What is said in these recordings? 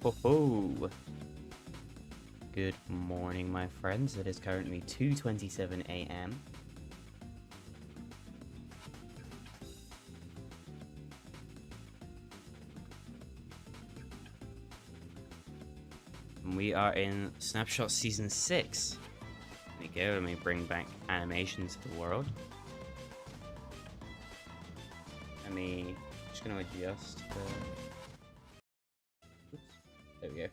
Ho ho! Good morning, my friends. It is currently 2:27 a.m. And we are in Snapshot Season 6. There we go. Let me bring back animation to the world. Just gonna adjust the... Oops. There we go.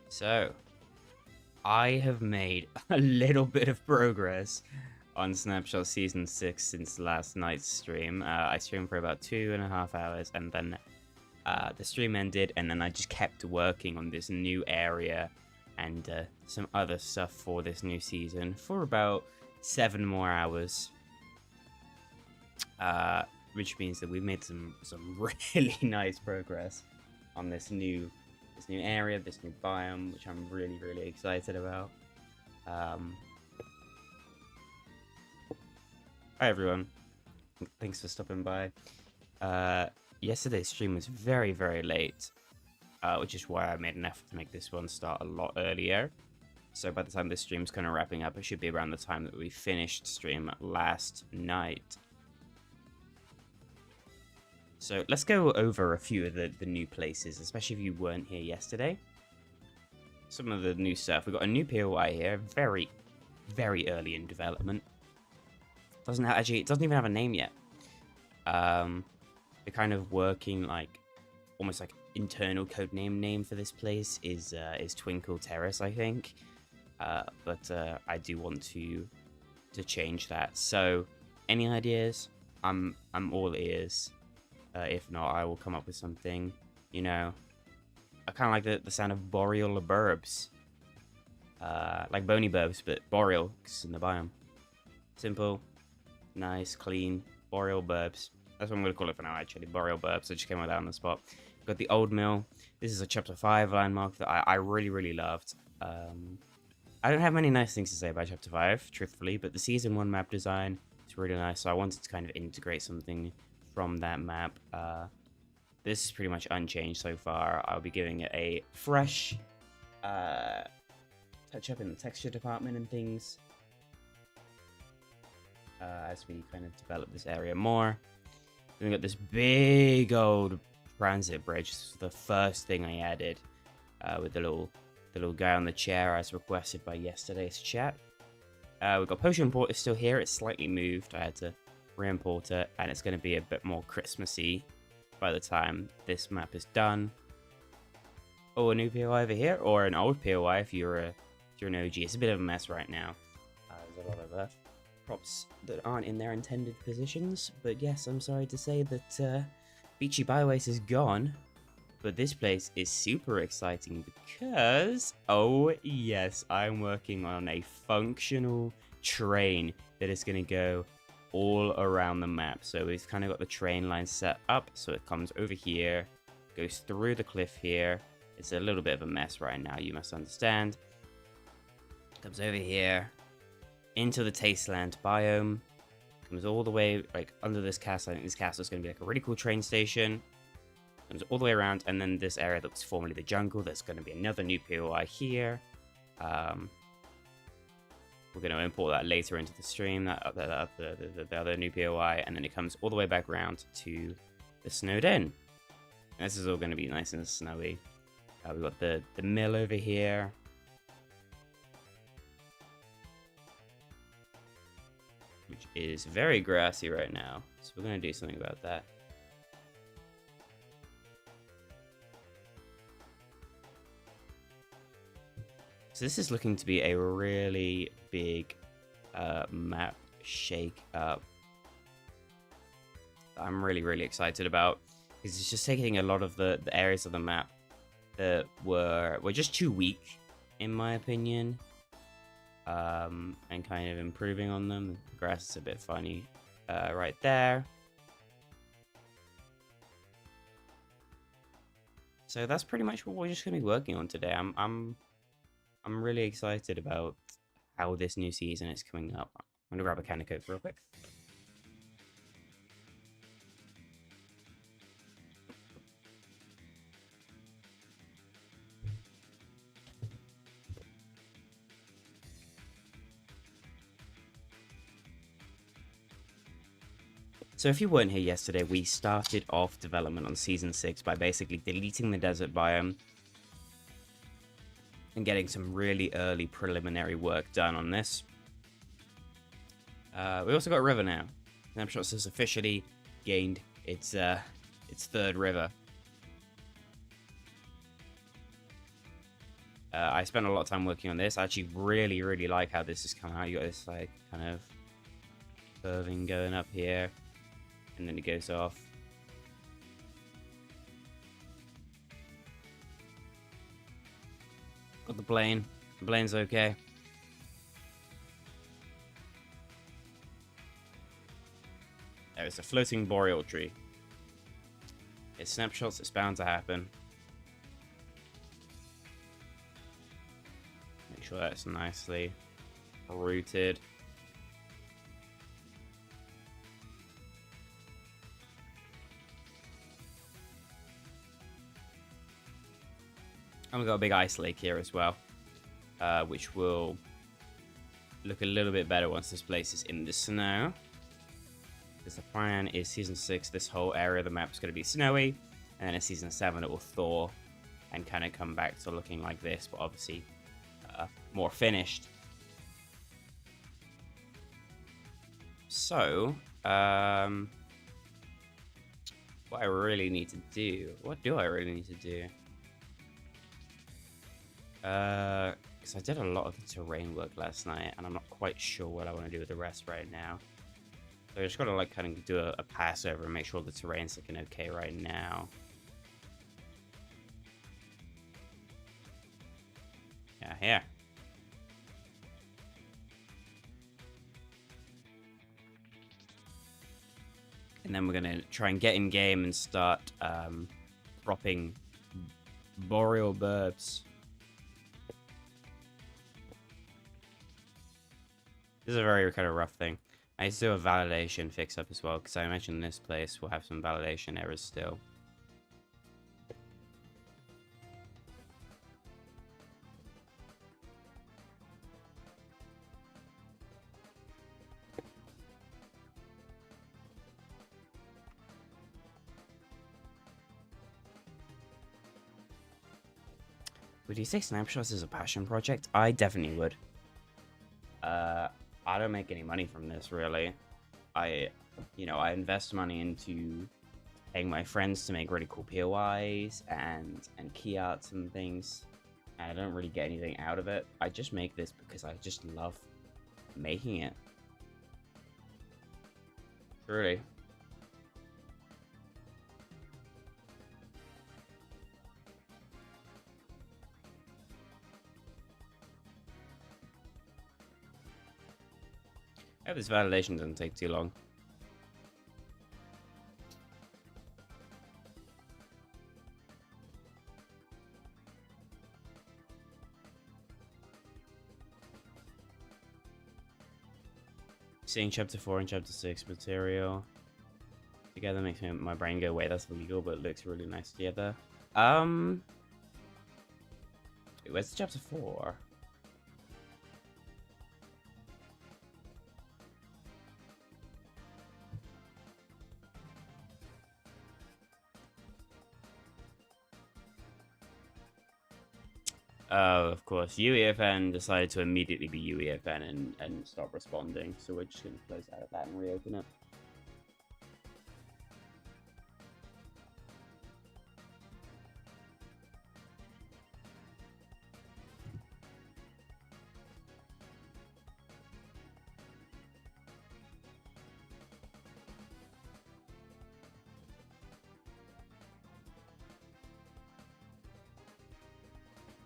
So, I have made a little bit of progress on Snapshot Season 6 since last night's stream. I streamed for about 2.5 hours, and then the stream ended, and then I just kept working on this new area and some other stuff for this new season for about 7 more hours. Which means that we've made some really nice progress on this new area, this new biome, which I'm really excited about. Hi everyone, thanks for stopping by. Yesterday's stream was very late, which is why I made an effort to make this one start a lot earlier. So by the time this stream's kind of wrapping up, it should be around the time that we finished stream last night. So let's go over a few of the new places, especially if you weren't here yesterday. Some of the new stuff. We've got a new POI here, very early in development. It doesn't even have a name yet. The kind of working, like, almost like internal codename name for this place is Twinkle Terrace, I think. But I do want to change that. So, any ideas? I'm all ears. If not, I will come up with something. You know, I kind of like the sound of boreal burbs. Like bony burbs, but boreal, because it's in the biome. Simple, nice, clean, boreal burbs. That's what I'm going to call it for now, actually. Boreal burbs. I just came with that on the spot. Got the old mill. This is a Chapter 5 landmark that I really loved. I don't have many nice things to say about Chapter 5, truthfully, but the Season 1 map design is really nice, so I wanted to kind of integrate something from that map. This is pretty much unchanged so far. I'll be giving it a fresh touch up in the texture department and things as we kind of develop this area more. Then we got this big old transit bridge. This was the first thing I added with the little guy on the chair as requested by yesterday's chat. We've got Potion Port is still here. It's slightly moved. I had to re-import it, and it's going to be a bit more Christmassy by the time this map is done. Oh, a new POI over here, or an old POI if you're an OG. It's a bit of a mess right now. There's a lot of props that aren't in their intended positions, but yes, I'm sorry to say that Beachy Biowaste is gone, but this place is super exciting because, oh yes, I'm working on a functional train that is going to go all around the map. So we've kind of got the train line set up, so it comes over here, goes through the cliff here. It's a little bit of a mess right now, you must understand. Comes over here into the Tasteland biome, comes all the way like under this castle. I think this castle is going to be like a really cool train station. Comes all the way around, and then this area that was formerly the jungle, there's going to be another new POI here. We're going to import that later into the stream, the other new POI, and then it comes all the way back around to the snowed in. And this is all going to be nice and snowy. We've got the mill over here. Which is very grassy right now, so we're going to do something about that. So this is looking to be a really big map shake up. I'm really excited about, because it's just taking a lot of the areas of the map that were just too weak, in my opinion, and kind of improving on them. The grass is a bit funny right there. So that's pretty much what we're just going to be working on today. I'm really excited about how this new season is coming up. I'm going to grab a can of Coke real quick. So if you weren't here yesterday, we started off development on Season 6 by basically deleting the desert biome and getting some really early preliminary work done on this. We also got a river now. Snapshots has officially gained its third river. I spent a lot of time working on this. I actually really like how this has come out. You got this like kind of curving going up here, and then it goes off. Got the plane. The plane's okay. There's a floating boreal tree. It's snapshots. It's bound to happen. Make sure that's nicely rooted. And we've got a big ice lake here as well, which will look a little bit better once this place is in the snow. Because the plan is Season 6, this whole area of the map is going to be snowy, and then in Season 7 it will thaw and kind of come back to looking like this, but obviously more finished. So, what I really need to do, what do I really need to do? Because I did a lot of the terrain work last night, and I'm not quite sure what I want to do with the rest right now. So I just gotta like kind of do a pass over and make sure the terrain's looking okay right now. Yeah, here. And then we're gonna try and get in game and start dropping boreal birds. This is a very kind of rough thing. I need to do a validation fix up as well, because I imagine this place will have some validation errors still. Would you say Snapshots is a passion project? I definitely would. I don't make any money from this, really. I invest money into paying my friends to make really cool POIs and key arts and things. And I don't really get anything out of it. I just make this because I just love making it. Truly. I hope this validation doesn't take too long. Seeing chapter 4 and chapter 6 material together makes my brain go, wait, that's illegal, but it looks really nice together. Wait, where's chapter 4? Oh, of course. UEFN decided to immediately be UEFN and stop responding, so we're just going to close out of that and reopen it.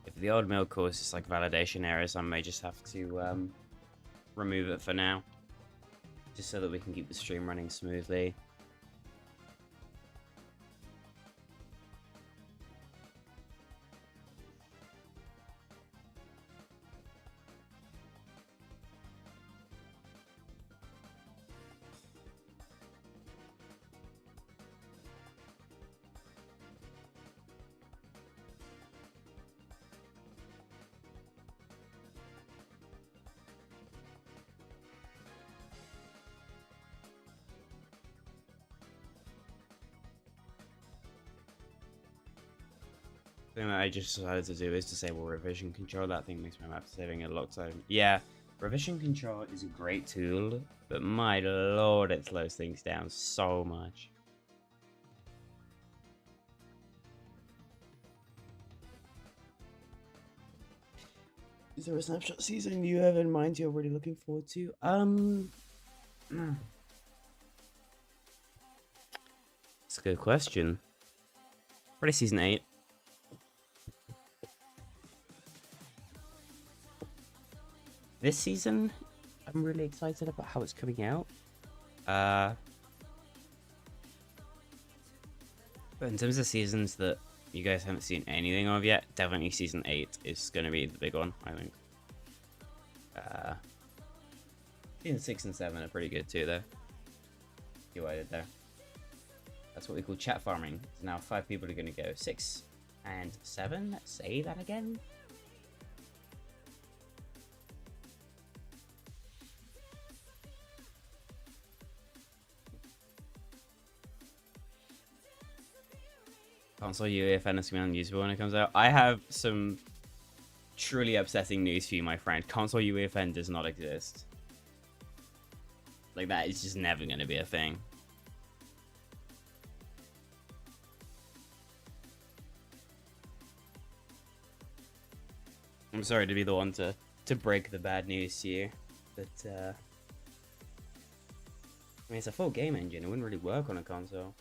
If the old mill causes like validation errors, I may just have to remove it for now, just so that we can keep the stream running smoothly. thing that I just decided to do is disable revision control. That thing makes my map saving a lot of time. Yeah, revision control is a great tool, but my lord, it slows things down so much. Is there a snapshot season you have in mind you're really looking forward to? That's a good question. Probably season 8. This season, I'm really excited about how it's coming out. But in terms of seasons that you guys haven't seen anything of yet, definitely season 8 is going to be the big one, I think. Season 6 and 7 are pretty good too, though. See what I did there. That's what we call chat farming. So now 5 people are going to go. 6 and 7. Say that again. Console UEFN is going to be unusable when it comes out. I have some truly upsetting news for you, my friend. Console UEFN does not exist. Like, that is just never going to be a thing. I'm sorry to be the one to break the bad news to you, but I mean, it's a full game engine. It wouldn't really work on a console.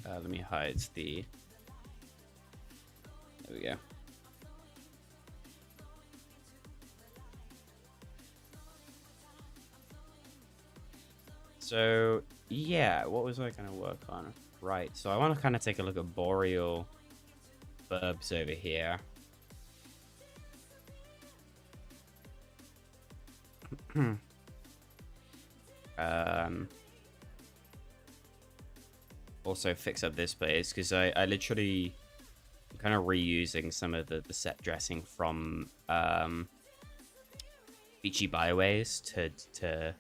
Let me hide the... There we go. So, yeah, what was I going to work on? Right, so I want to kind of take a look at boreal verbs over here. Also fix up this place, because I literally am kind of reusing some of the set dressing from Beachy Byways to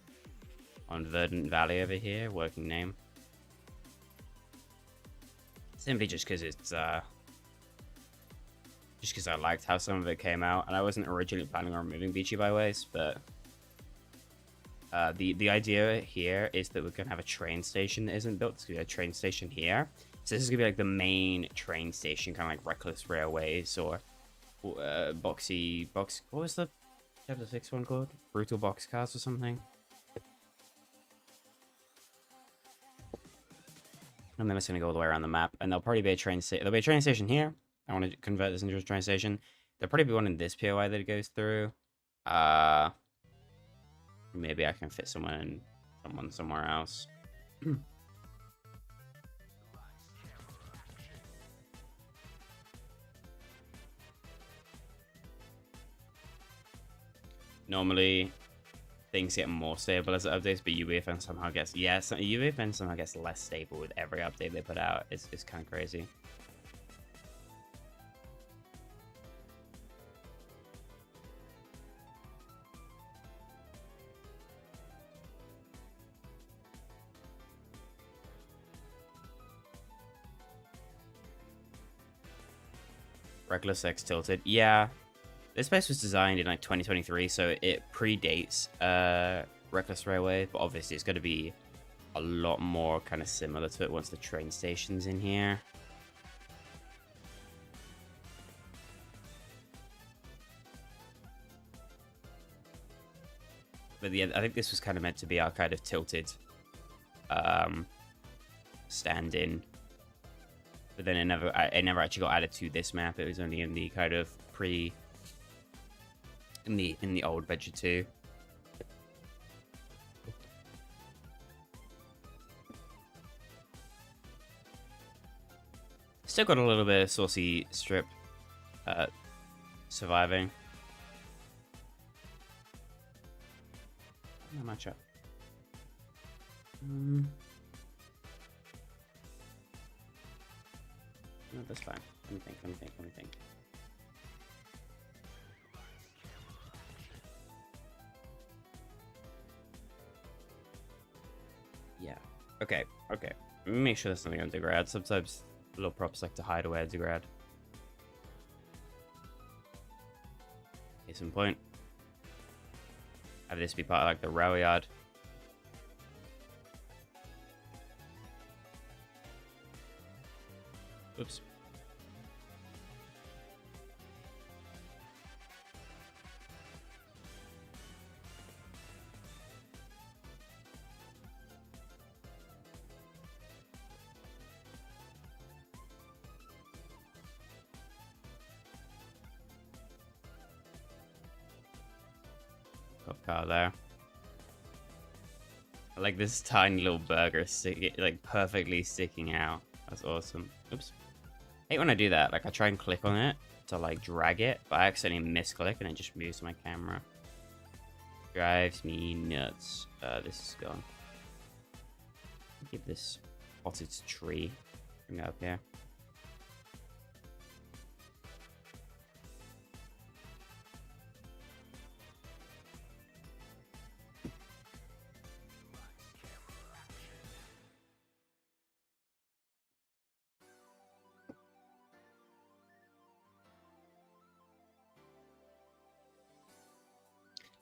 on Verdant Valley over here, working name. Simply just because it's just because I liked how some of it came out, and I wasn't originally planning on removing Beachy Byways, but the idea here is that we're gonna have a train station that isn't built. It's gonna be a train station here, so this is gonna be like the main train station, kind of like Reckless Railways or Boxy Box. What was the chapter 6 one called? Brutal Boxcars or something. And then it's going to go all the way around the map. And there'll probably be a train station. There'll be a train station here. I want to convert this into a train station. There'll probably be one in this POI that it goes through. Maybe I can fit someone somewhere else. Normally, things get more stable as it updates, but UEFN somehow gets... Yeah, UEFN somehow gets less stable with every update they put out. It's kind of crazy. Reckless X Tilted. Yeah. This space was designed in like 2023, so it predates Reckless Railway, but obviously it's going to be a lot more kind of similar to it once the train station's in here. But yeah, I think this was kind of meant to be our kind of tilted stand-in. But then it never actually got added to this map. It was only in the kind of in the old Venture 2. Still got a little bit of Saucy Strip surviving. Not much up. No, that's fine. Let me think. Okay. Let me make sure there's nothing on degrad. Sometimes little props like to hide away a degrad. Case in point. Have this be part of like the rail yard. Oops. Got car there. I like this tiny little burger like perfectly sticking out. That's awesome. Oops. I hate when I do that. Like I try and click on it to like drag it, but I accidentally misclick and it just moves my camera. Drives me nuts. This is gone. Give this potted tree. Bring it up here.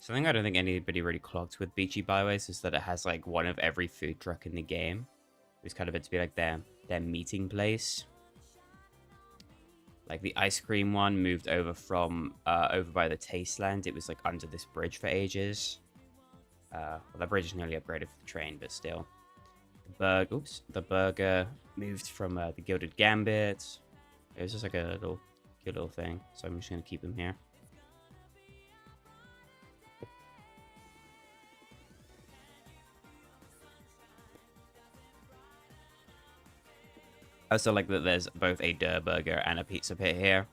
Something I don't think anybody really clocked with Beachy Byways is that it has like one of every food truck in the game. It's kind of meant to be like their meeting place. Like the ice cream one moved over from over by the Tasteland. It was like under this bridge for ages. Well, that bridge is nearly upgraded for the train, but still. The burger moved from the Gilded Gambit. It was just like a cute little thing. So I'm just gonna keep him here. I also like that there's both a Durr burger and a pizza pit here.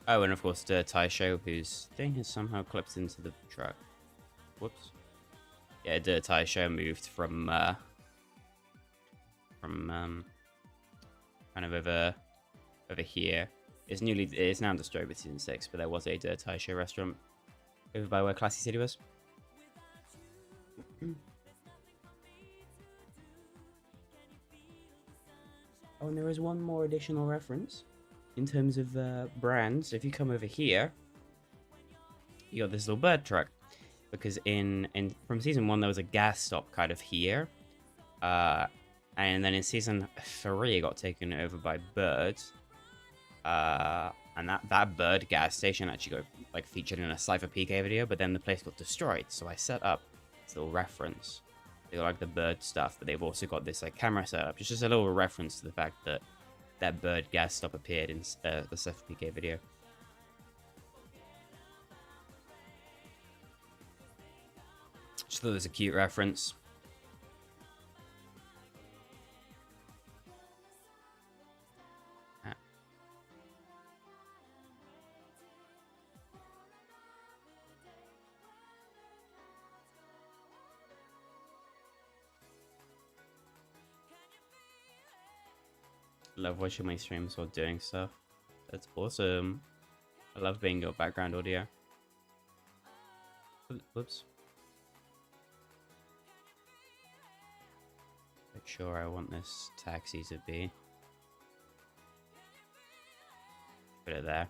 Oh, and of course the Taisho, whose thing has somehow clipped into the truck. Whoops. Yeah, the Taisho moved from kind of over here. It's now destroyed with season 6, but there was a Taisho restaurant over by where Classy City was. Oh, and there is one more additional reference in terms of brands. If you come over here, you got this little bird truck, because in from season 1 there was a gas stop kind of here, and then in season 3 it got taken over by birds, and that bird gas station actually got like featured in a Cypher PK video, but then the place got destroyed. So I set up this little reference. They got like the bird stuff, but they've also got this like camera setup. It's just a little reference to the fact that that bird gas stop appeared in the Cypher PK video. Just thought it was a cute reference. Love watching my streams while doing stuff. That's awesome. I love being your background audio. Whoops. Make sure I want this taxi to be. Put it there.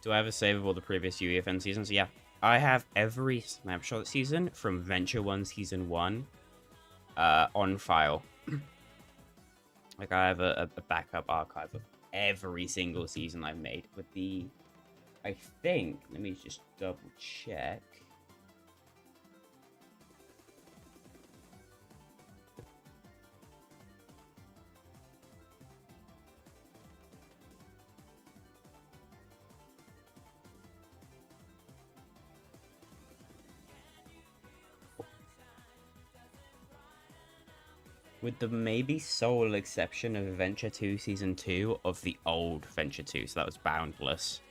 Do I have a save of all the previous UEFN seasons? Yeah. I have every Snapshot season from Venture 1 Season 1 on file. Like, I have a backup archive of every single season I've made with the... I think... Let me just double check. With the maybe sole exception of Venture 2 Season 2 of the old Venture 2, so that was Boundless.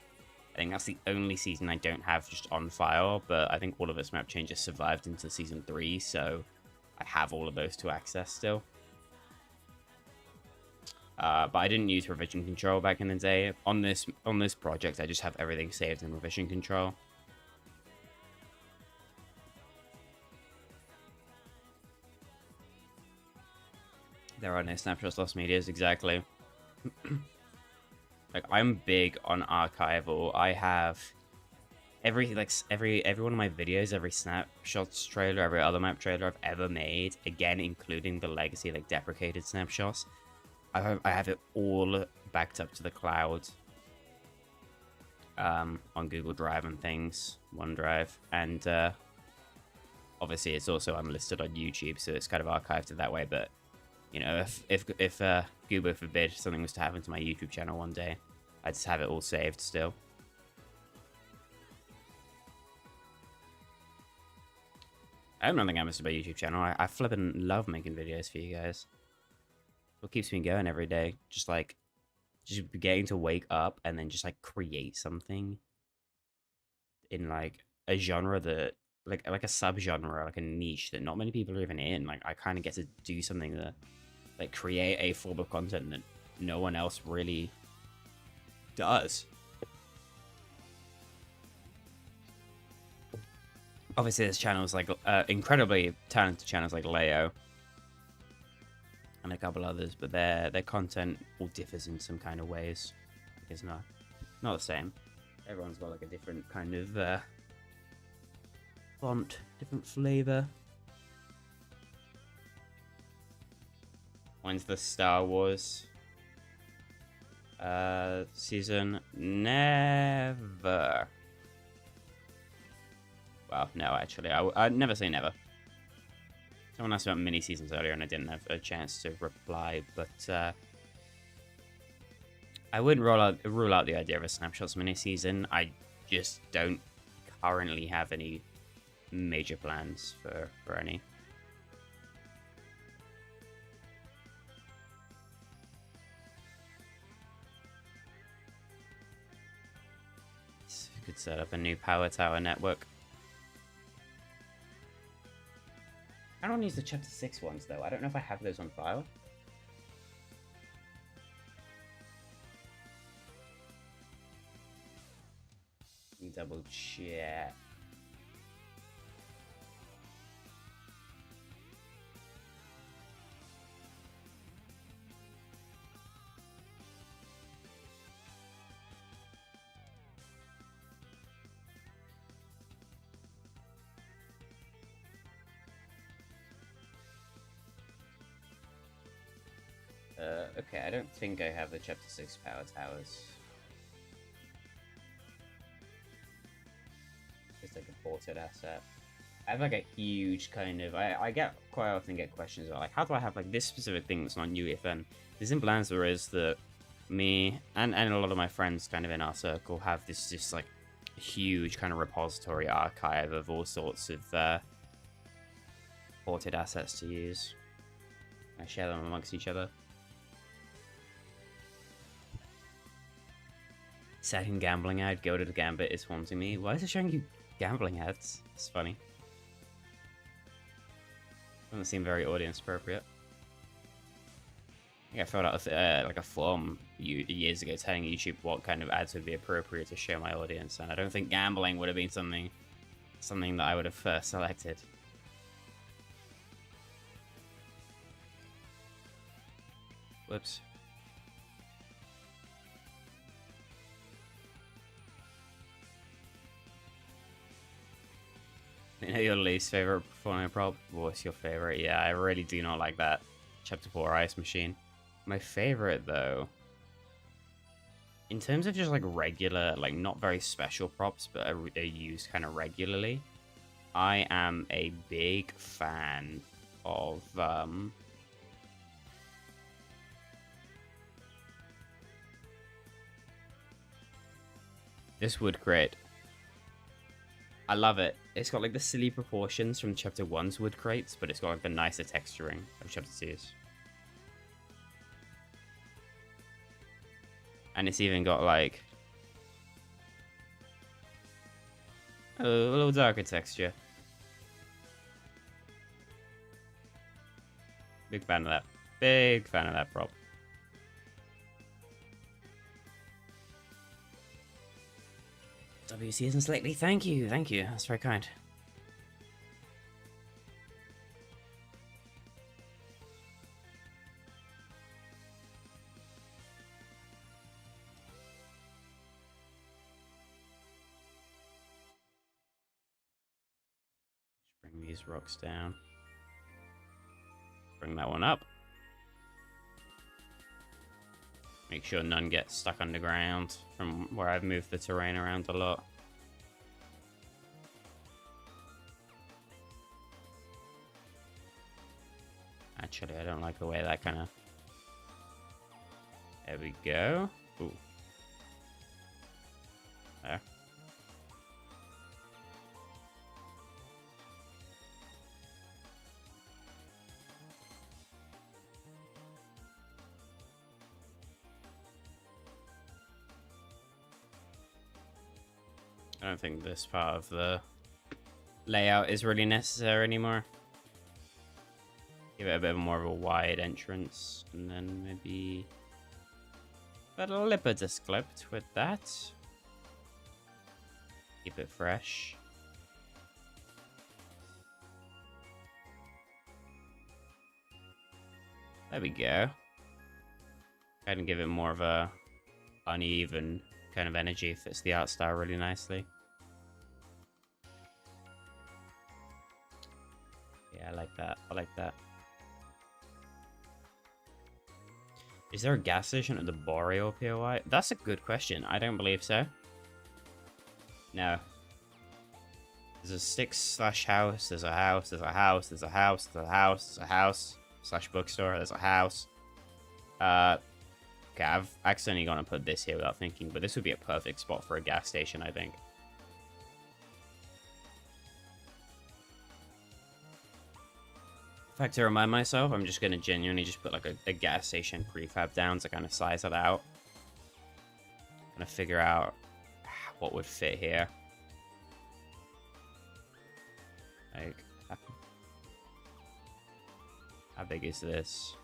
I think that's the only season I don't have just on file, but I think all of its map changes survived into season 3, so I have all of those to access still. But I didn't use revision control back in the day. On this project, I just have everything saved in revision control. There are no snapshots, lost medias, exactly. Like, I'm big on archival. I have every one of my videos, every snapshots trailer, every other map trailer I've ever made, again including the legacy like deprecated snapshots. I have it all backed up to the cloud, on Google Drive and things, OneDrive, and obviously it's also unlisted on YouTube, so it's kind of archived it that way. But you know, if Google forbid something was to happen to my YouTube channel one day, I'd just have it all saved still. I have nothing against my YouTube channel. I flippin' love making videos for you guys. What keeps me going every day? Just getting to wake up and then just like create something in like a genre that like a subgenre, like a niche that not many people are even in. Like, I kind of get to do something that like create a form of content that no one else really does. Obviously, there's channels like incredibly talented channels like Leo and a couple others, but their content all differs in some kind of ways. It's not the same. Everyone's got like a different kind of font, different flavor. When's the Star Wars season? Never. Well, no, actually, I'd never say never. Someone asked about mini seasons earlier, and I didn't have a chance to reply. But I wouldn't rule out the idea of a Snapshots mini season. I just don't currently have any major plans for any. Could set up a new power tower network. I don't use the chapter 6 ones though. I don't know if I have those on file. Double check. Okay, I don't think I have the chapter 6 power towers. Just like a ported asset. I have like a huge kind of... I quite often get questions about like, how do I have like this specific thing that's not UEFN? The simple answer is that me and a lot of my friends kind of in our circle have this just like huge kind of repository archive of all sorts of ported assets to use. I share them amongst each other. Second gambling ad, go to the Gambit is haunting me. Why is it showing you gambling ads? It's funny. Doesn't seem very audience appropriate. I think I filled out like a form years ago telling YouTube what kind of ads would be appropriate to show my audience, and I don't think gambling would have been something that I would have selected. Whoops. You know your least favorite performing prop? What's your favorite? Yeah, I really do not like that Chapter 4 Ice Machine. My favorite, though, in terms of just like regular, like not very special props, but are used kind of regularly, I am a big fan of this wood crate. I love it. It's got like the silly proportions from Chapter 1's wood crates, but it's got like the nicer texturing of Chapter 2's. And it's even got like A little darker texture. Big fan of that. Big fan of that prop. WC isn't slightly. Thank you. Thank you. That's very kind. Bring these rocks down. Bring that one up. Make sure none get stuck underground from where I've moved the terrain around a lot. Actually, I don't like the way that kind of... There we go. Ooh. There. I don't think this part of the layout is really necessary anymore. Give it a bit more of a wide entrance, and then maybe a lip of descript with that. Keep it fresh. There we go. Kind of give it more of a uneven kind of energy. Fits the art style really nicely. Yeah, I like that. I like that. Is there a gas station at the Boreal POI? That's a good question. I don't believe so. No. There's a sticks/house. There's a house. There's a house. There's a house. There's a house. There's a house. / bookstore. There's a house. Okay, I've accidentally gone and put this here without thinking, but this would be a perfect spot for a gas station, I think. In fact, to remind myself, I'm just going to genuinely just put like a gas station prefab down to kind of size it out. Kind of figure out what would fit here. Like, how big is this?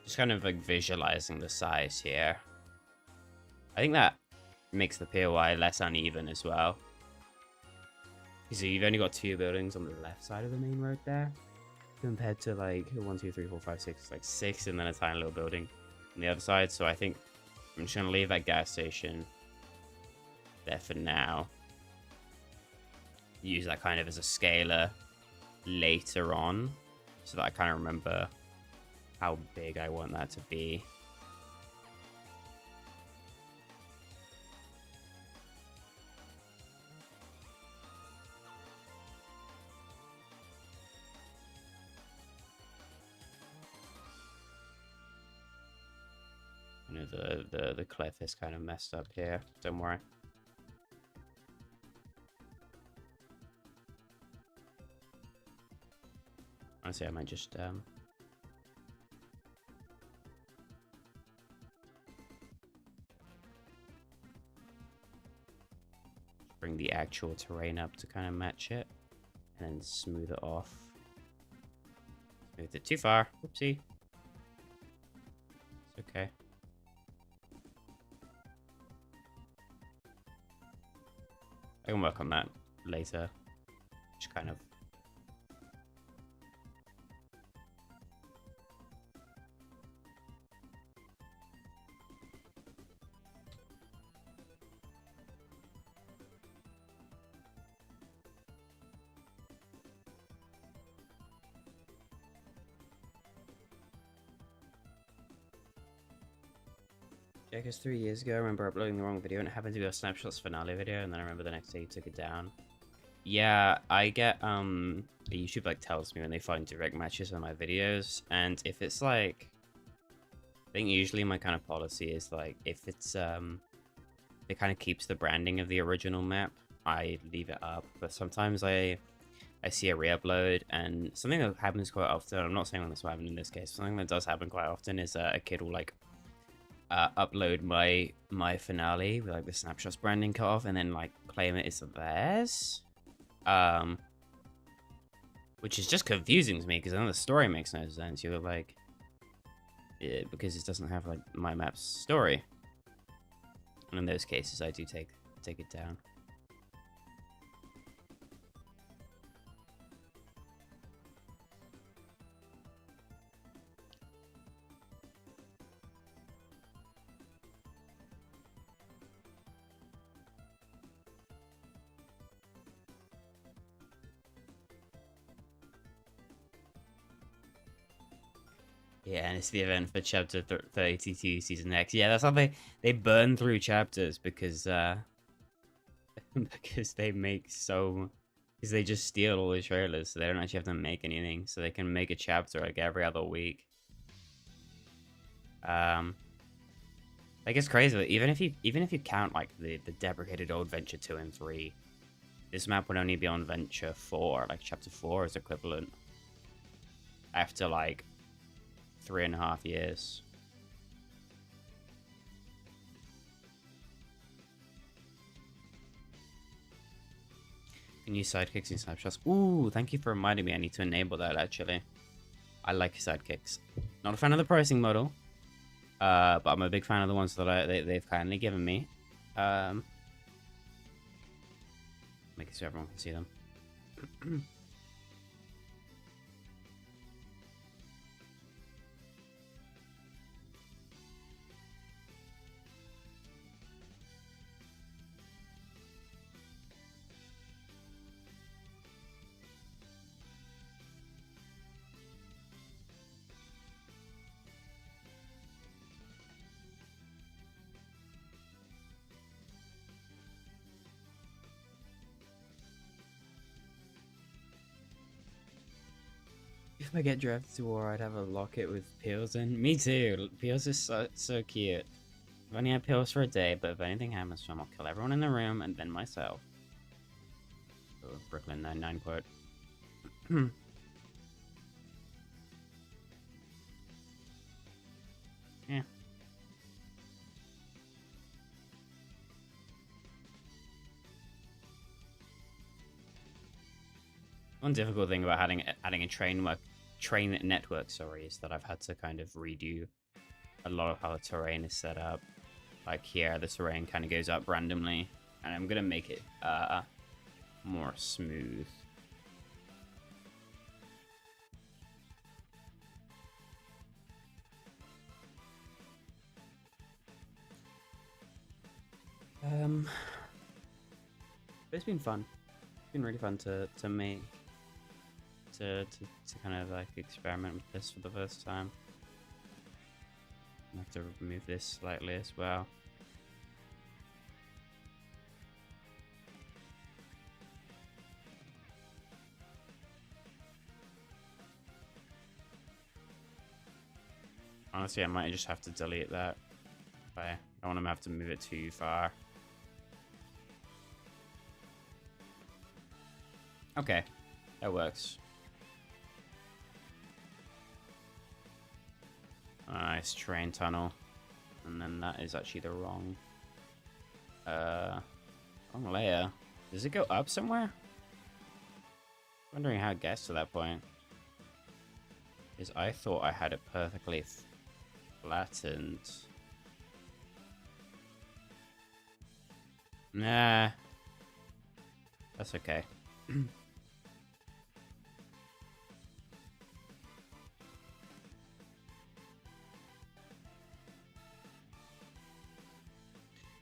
Just kind of like visualizing the size here. I think that makes the POI less uneven as well. So you've only got 2 buildings on the left side of the main road there, compared to like 1, 2, 3, 4, 5, 6, like 6, and then a tiny little building on the other side. So I think I'm just gonna leave that gas station there for now. Use that kind of as a scaler later on, so that I kind of remember how big I want that to be. I know the cliff is kind of messed up here. Don't worry. Honestly, I might just bring the actual terrain up to kind of match it, and then smooth it off. Smoothed it too far. Whoopsie. It's okay. I can work on that later. Just kind of. Jakus 3 years ago, I remember uploading the wrong video and it happened to be a Snapshots finale video, and then I remember the next day you took it down. Yeah, I get, YouTube like tells me when they find direct matches on my videos, and if it's like, I think usually my kind of policy is like, if it's, it kind of keeps the branding of the original map, I leave it up, but sometimes I I see a re-upload, and something that happens quite often, I'm not saying this will happen in this case, something that does happen quite often is a kid will like upload my finale with like the Snapshots branding cut off and then like claim it as theirs. Which is just confusing to me because then the story makes no sense. You're like, yeah, because it doesn't have like my map's story. And in those cases, I do take it down. Yeah, and it's the event for chapter 32 season X. Yeah, that's how they burn through chapters because because they make because they just steal all the trailers, so they don't actually have to make anything, so they can make a chapter like every other week. Like it's crazy, but even if you count like the deprecated old Venture 2 and 3, this map would only be on Venture 4, like chapter 4 is equivalent. After like 3.5 years. Can use sidekicks in Snapshots. Ooh, thank you for reminding me. I need to enable that actually. I like sidekicks. Not a fan of the pricing model, but I'm a big fan of the ones that they've kindly given me. Make it so everyone can see them. If I get drafted to war, I'd have a locket with pills in. Me too. Pills is so cute. I've only had pills for a day, but if anything happens to him, I'll kill everyone in the room and then myself. Oh, Brooklyn Nine-Nine quote. Yeah. One difficult thing about adding a train network, sorry, is that I've had to kind of redo a lot of how the terrain is set up. Like here, the terrain kind of goes up randomly, and I'm gonna make it more smooth. But it's been fun. It's been really fun to make. To kind of like experiment with this for the first time. I have to remove this slightly as well. Honestly, I might just have to delete that. I don't want to have to move it too far. Okay, that works. Nice train tunnel. And then that is actually the wrong layer. Does it go up somewhere? Wondering how it gets to that point. Because I thought I had it perfectly flattened. Nah. That's okay. The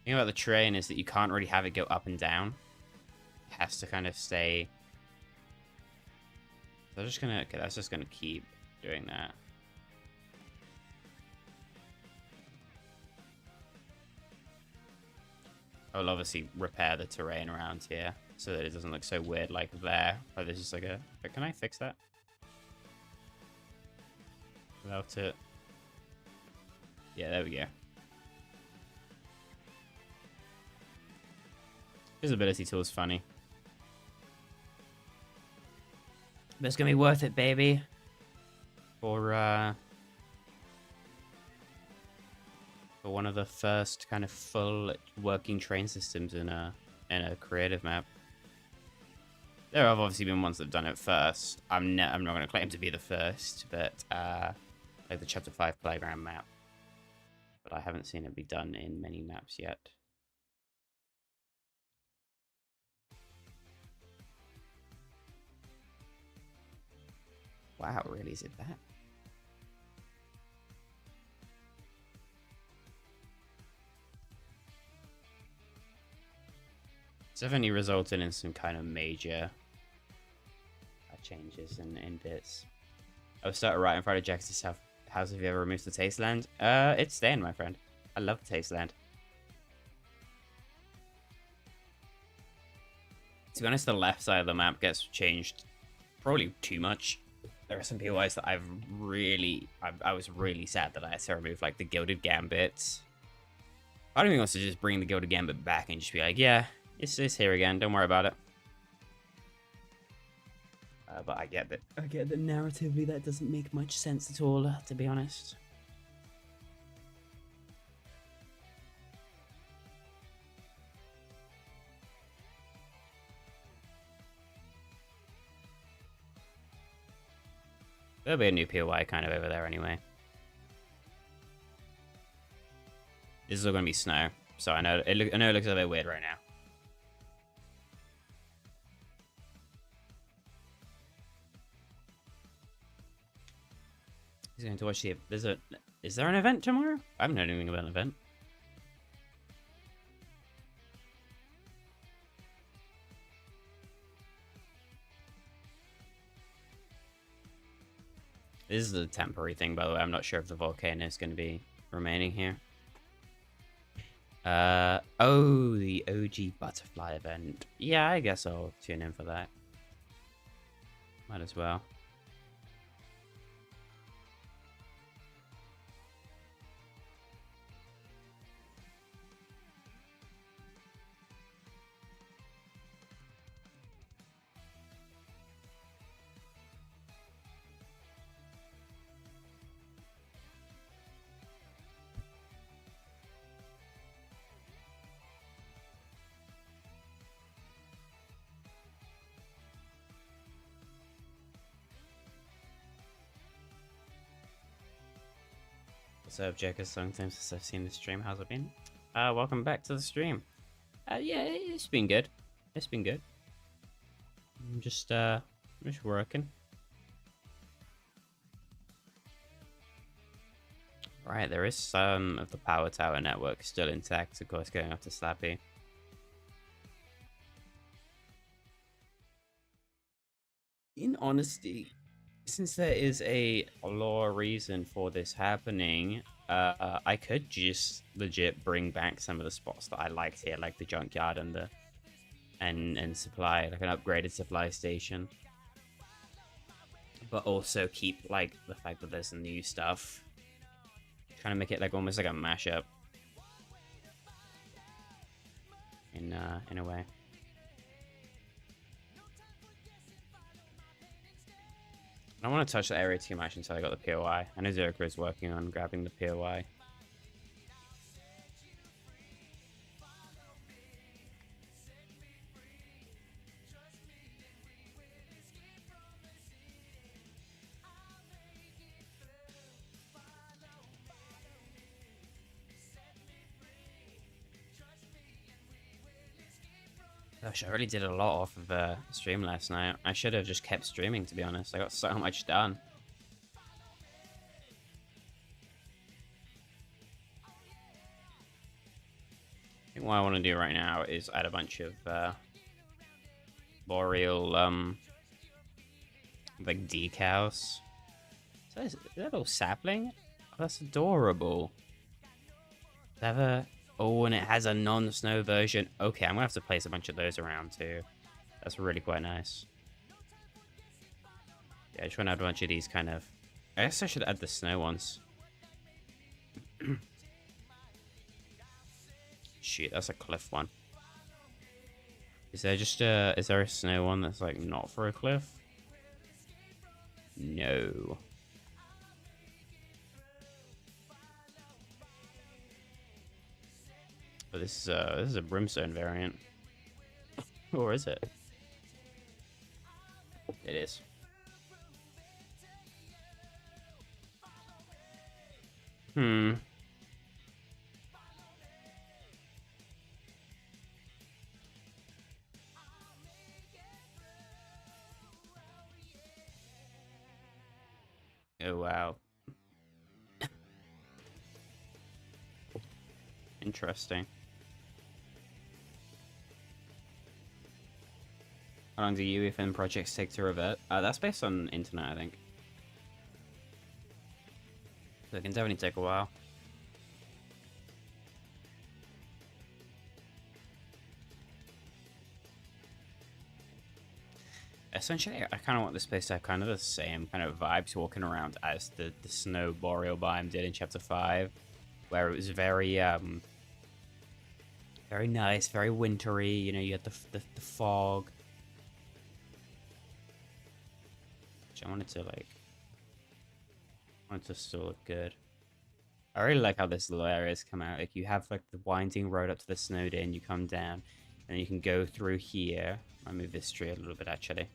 thing about the train is that you can't really have it go up and down. It has to kind of stay. So I'm just gonna, okay, that's just gonna keep doing that. I'll obviously repair the terrain around here so that it doesn't look so weird like there. Oh, there's just like a, but can I fix that? Without it. Yeah, there we go. Visibility tool is funny. But it's gonna be worth it, baby. For one of the first kind of full working train systems in a creative map. There have obviously been ones that have done it first. I'm not going to claim to be the first, but like the Chapter 5 Playground map. But I haven't seen it be done in many maps yet. Wow, really? Is it that? It's definitely resulted in some kind of major changes in bits. I started right in front of Jakus' house. Have you ever removed the Tasteland? It's staying, my friend. I love the Tasteland. To be honest, the left side of the map gets changed probably too much. There are some POIs that I was really sad that I had to remove, like the Gilded Gambits. Part of me wants to just bring the Gilded Gambit back and just be like, yeah, it's here again, don't worry about it. But I get that narratively that doesn't make much sense at all, to be honest. There'll be a new POI kind of over there anyway. This is all going to be snow, so I know it looks a bit weird right now. He's going to watch the... Is there an event tomorrow? I haven't heard anything about an event. This is a temporary thing, by the way. I'm not sure if the volcano is going to be remaining here. Oh, the OG butterfly event. Yeah, I guess I'll tune in for that. Might as well. What's up, Jakus? Long time since I've seen the stream. How's it been? Welcome back to the stream. Yeah, it's been good. It's been good. I'm just working. Right, there is some of the power tower network still intact, of course, going up to Slappy. In honesty, since there is a law reason for this happening, I could just legit bring back some of the spots that I liked here, like the junkyard and the and supply, like an upgraded supply station. But also keep like the fact that there's some new stuff. Trying to make it like almost like a mashup. In a way. I don't want to touch the area too much until I got the POI. I know Zerka is working on grabbing the POI. Gosh, I really did a lot off of stream last night. I should have just kept streaming, to be honest. I got so much done. I think what I want to do right now is add a bunch of boreal like decals. Is that a little sapling? Oh, that's adorable. Oh, and it has a non-snow version. Okay, I'm gonna have to place a bunch of those around too. That's really quite nice. Yeah, I just want to add a bunch of these kind of... I guess I should add the snow ones. Shoot, that's a cliff one. Is there just is there a snow one that's like not for a cliff? No. But this is a brimstone variant. Or is it? It is. Hmm. Oh, wow. Interesting. How long do UEFN projects take to revert? That's based on internet, I think. So it can definitely take a while. Essentially, I kind of want this place to have kind of the same kind of vibes walking around as the snow boreal biome did in Chapter 5, where it was very very nice, very wintry. You know, you had the fog. Which I wanted to still look good. I really like how this little areas come out. Like you have like the winding road up to the snowed in, you come down, and you can go through here. I move this tree a little bit actually.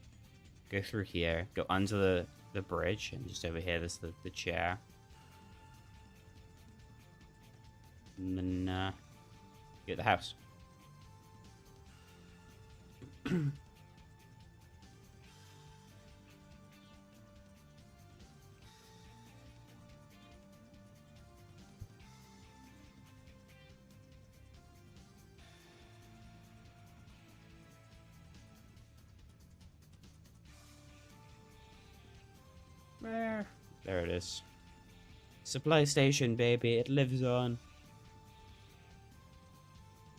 Go through here, go under the bridge, and just over here there's the chair. And then get the house. There it is. Supply station, baby. It lives on.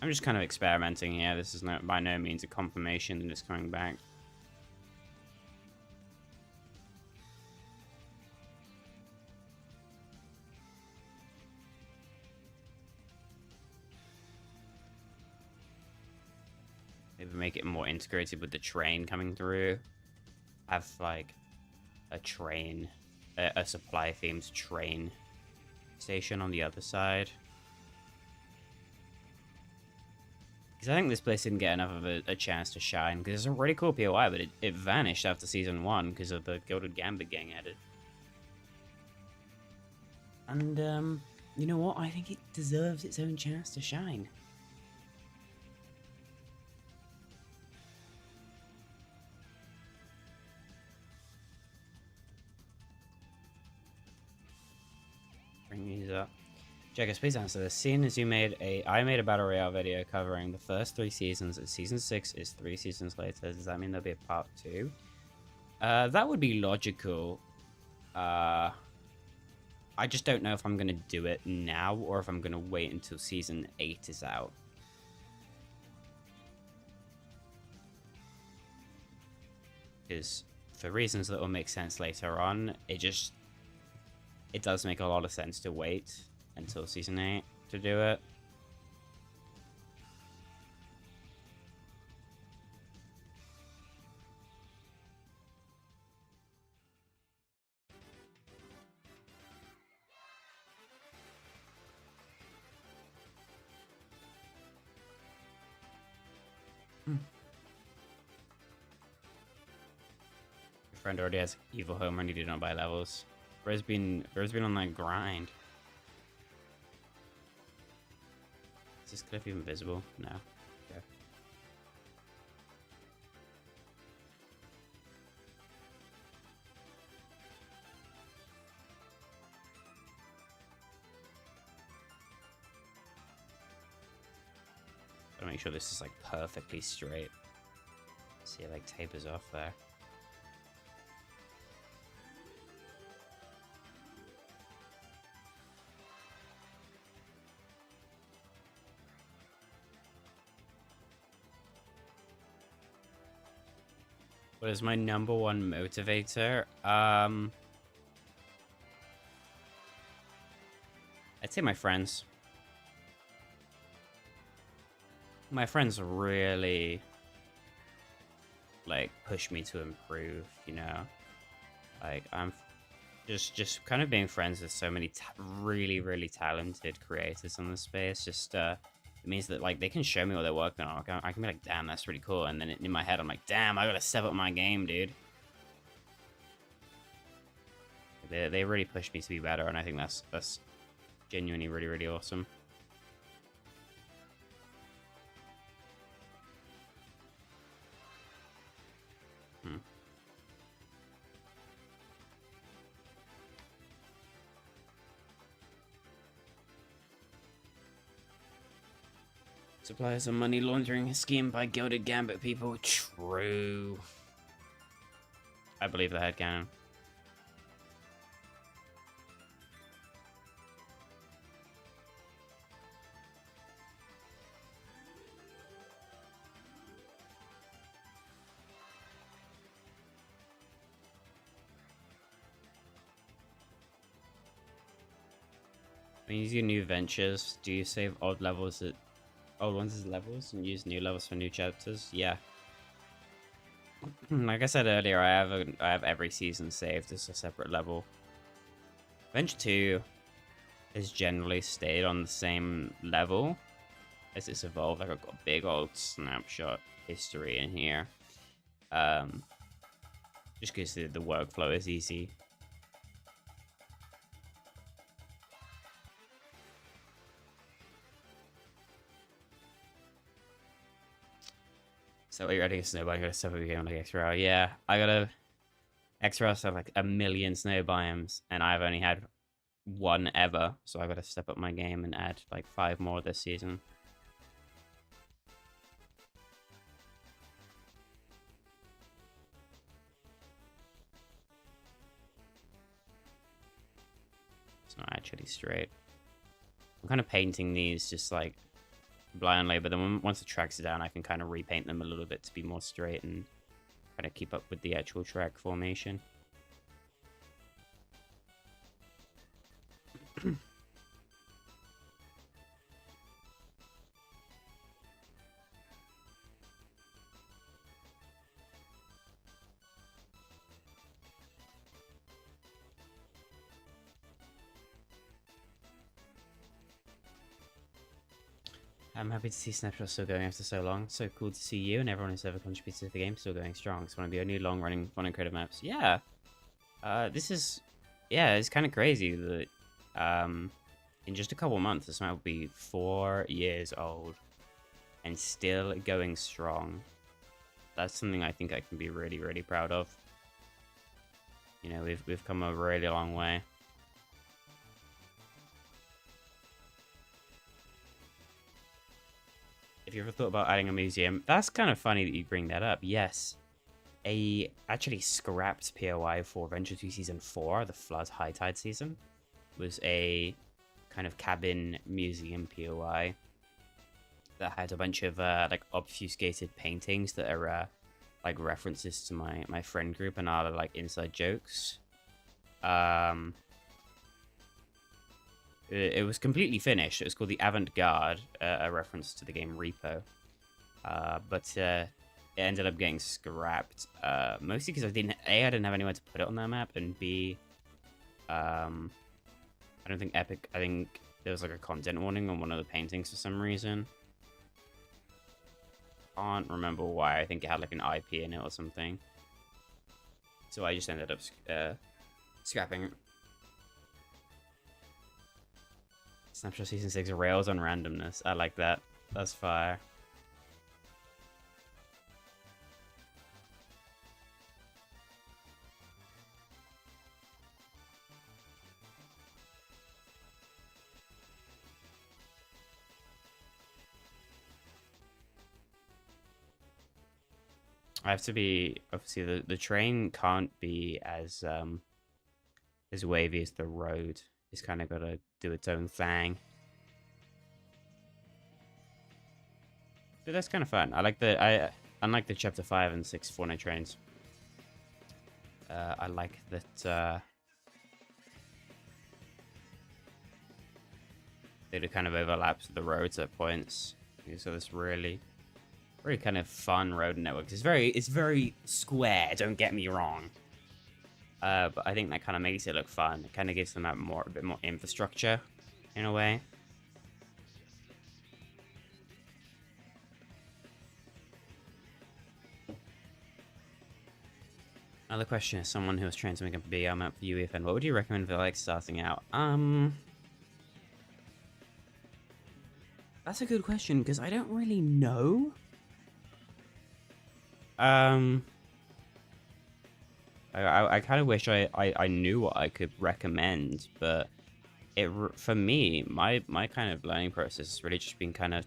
I'm just kind of experimenting here. This is by no means a confirmation that it's coming back. Maybe make it more integrated with the train coming through. Have like a train, a supply themed train station on the other side. Because I think this place didn't get enough of a chance to shine. Because it's a really cool POI, but it vanished after Season 1 because of the Gilded Gambit getting added. And, you know what? I think it deserves its own chance to shine. Bring these up. Jakus, please answer this. Seeing as I made a Battle Royale video covering the first 3 seasons, and Season 6 is 3 seasons later, does that mean there'll be a part 2? That would be logical. I just don't know if I'm going to do it now, or if I'm going to wait until Season 8 is out. Because, for reasons that will make sense later on, it does make a lot of sense to wait until Season 8 to do it. Your friend already has Evil Home and you do not buy levels. Bro's been on that grind. Is this cliff even visible? No. Okay. Gotta make sure this is like perfectly straight. See, it like tapers off there. What is my number one motivator? I'd say my friends. My friends really like push me to improve, you know. Like, I'm just kind of being friends with so many really, really talented creators in the space. Just it means that like they can show me what they're working on. I can be like, damn, that's really cool. And then in my head, I'm like, damn, I gotta step up my game, dude. They really pushed me to be better, and I think that's genuinely really, really awesome. Hmm. Suppliers a money laundering scheme by Gilded Gambit people. True. I believe the headcanon. When you do new ventures, do you save old levels at old ones as levels and use new levels for new chapters? Yeah. Like I said earlier, I have every season saved as a separate level. Venture 2 has generally stayed on the same level as it's evolved. Like I've got a big old snapshot history in here. Just because the workflow is easy. So you're adding a snowball, I gotta step up your game like XRL. Yeah, I gotta XRL have like a million snow biomes, and I've only had one ever, so I gotta step up my game and add like 5 more this season. It's not actually straight. I'm kind of painting these just like blindly, but then once the tracks are down, I can kind of repaint them a little bit to be more straight and kind of keep up with the actual track formation. I'm happy to see Snapshots still going after so long. So cool to see you and everyone who's ever contributed to the game still going strong. It's one of the only long-running fun and creative maps. Yeah. This is... Yeah, it's kind of crazy that in just a couple months, this map will be 4 years old and still going strong. That's something I think I can be really, really proud of. You know, we've come a really long way. If you ever thought about adding a museum, that's kind of funny that you bring that up. Yes, a actually scrapped POI for Venture 2 Season 4, the Flood High Tide season, was a kind of cabin museum POI that had a bunch of like obfuscated paintings that are like references to my friend group and other like inside jokes. It was completely finished. It was called the Avant-Garde, a reference to the game Repo. But it ended up getting scrapped, mostly because I didn't have anywhere to put it on that map, and B, I don't think Epic, I think there was like a content warning on one of the paintings for some reason. Can't remember why. I think it had like an IP in it or something. So I just ended up scrapping it. Snapshot Season 6 rails on randomness. I like that. That's fire. I have to be... Obviously, the train can't be as wavy as the road. It's kind of got to do its own thing. But that's kind of fun. I like unlike the Chapter 5 and 6 Fortnite trains. I like that it kind of overlaps the roads at points. So this really kind of fun road network. It's very square, don't get me wrong. But I think that kind of makes it look fun. It kind of gives them that a bit more infrastructure, in a way. Another question is someone who was trying to make a BR map for UEFN. What would you recommend for like starting out? That's a good question because I don't really know. I kind of wish I knew what I could recommend, but for me, my kind of learning process has really just been kind of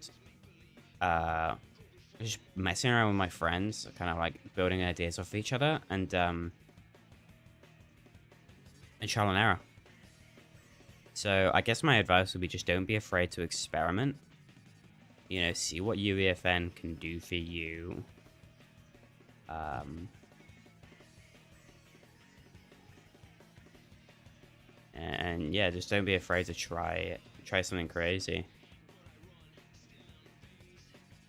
just messing around with my friends, kind of like building ideas off each other, and trial and error. So I guess my advice would be just don't be afraid to experiment. You know, see what UEFN can do for you. And yeah, just don't be afraid to try it. Try something crazy.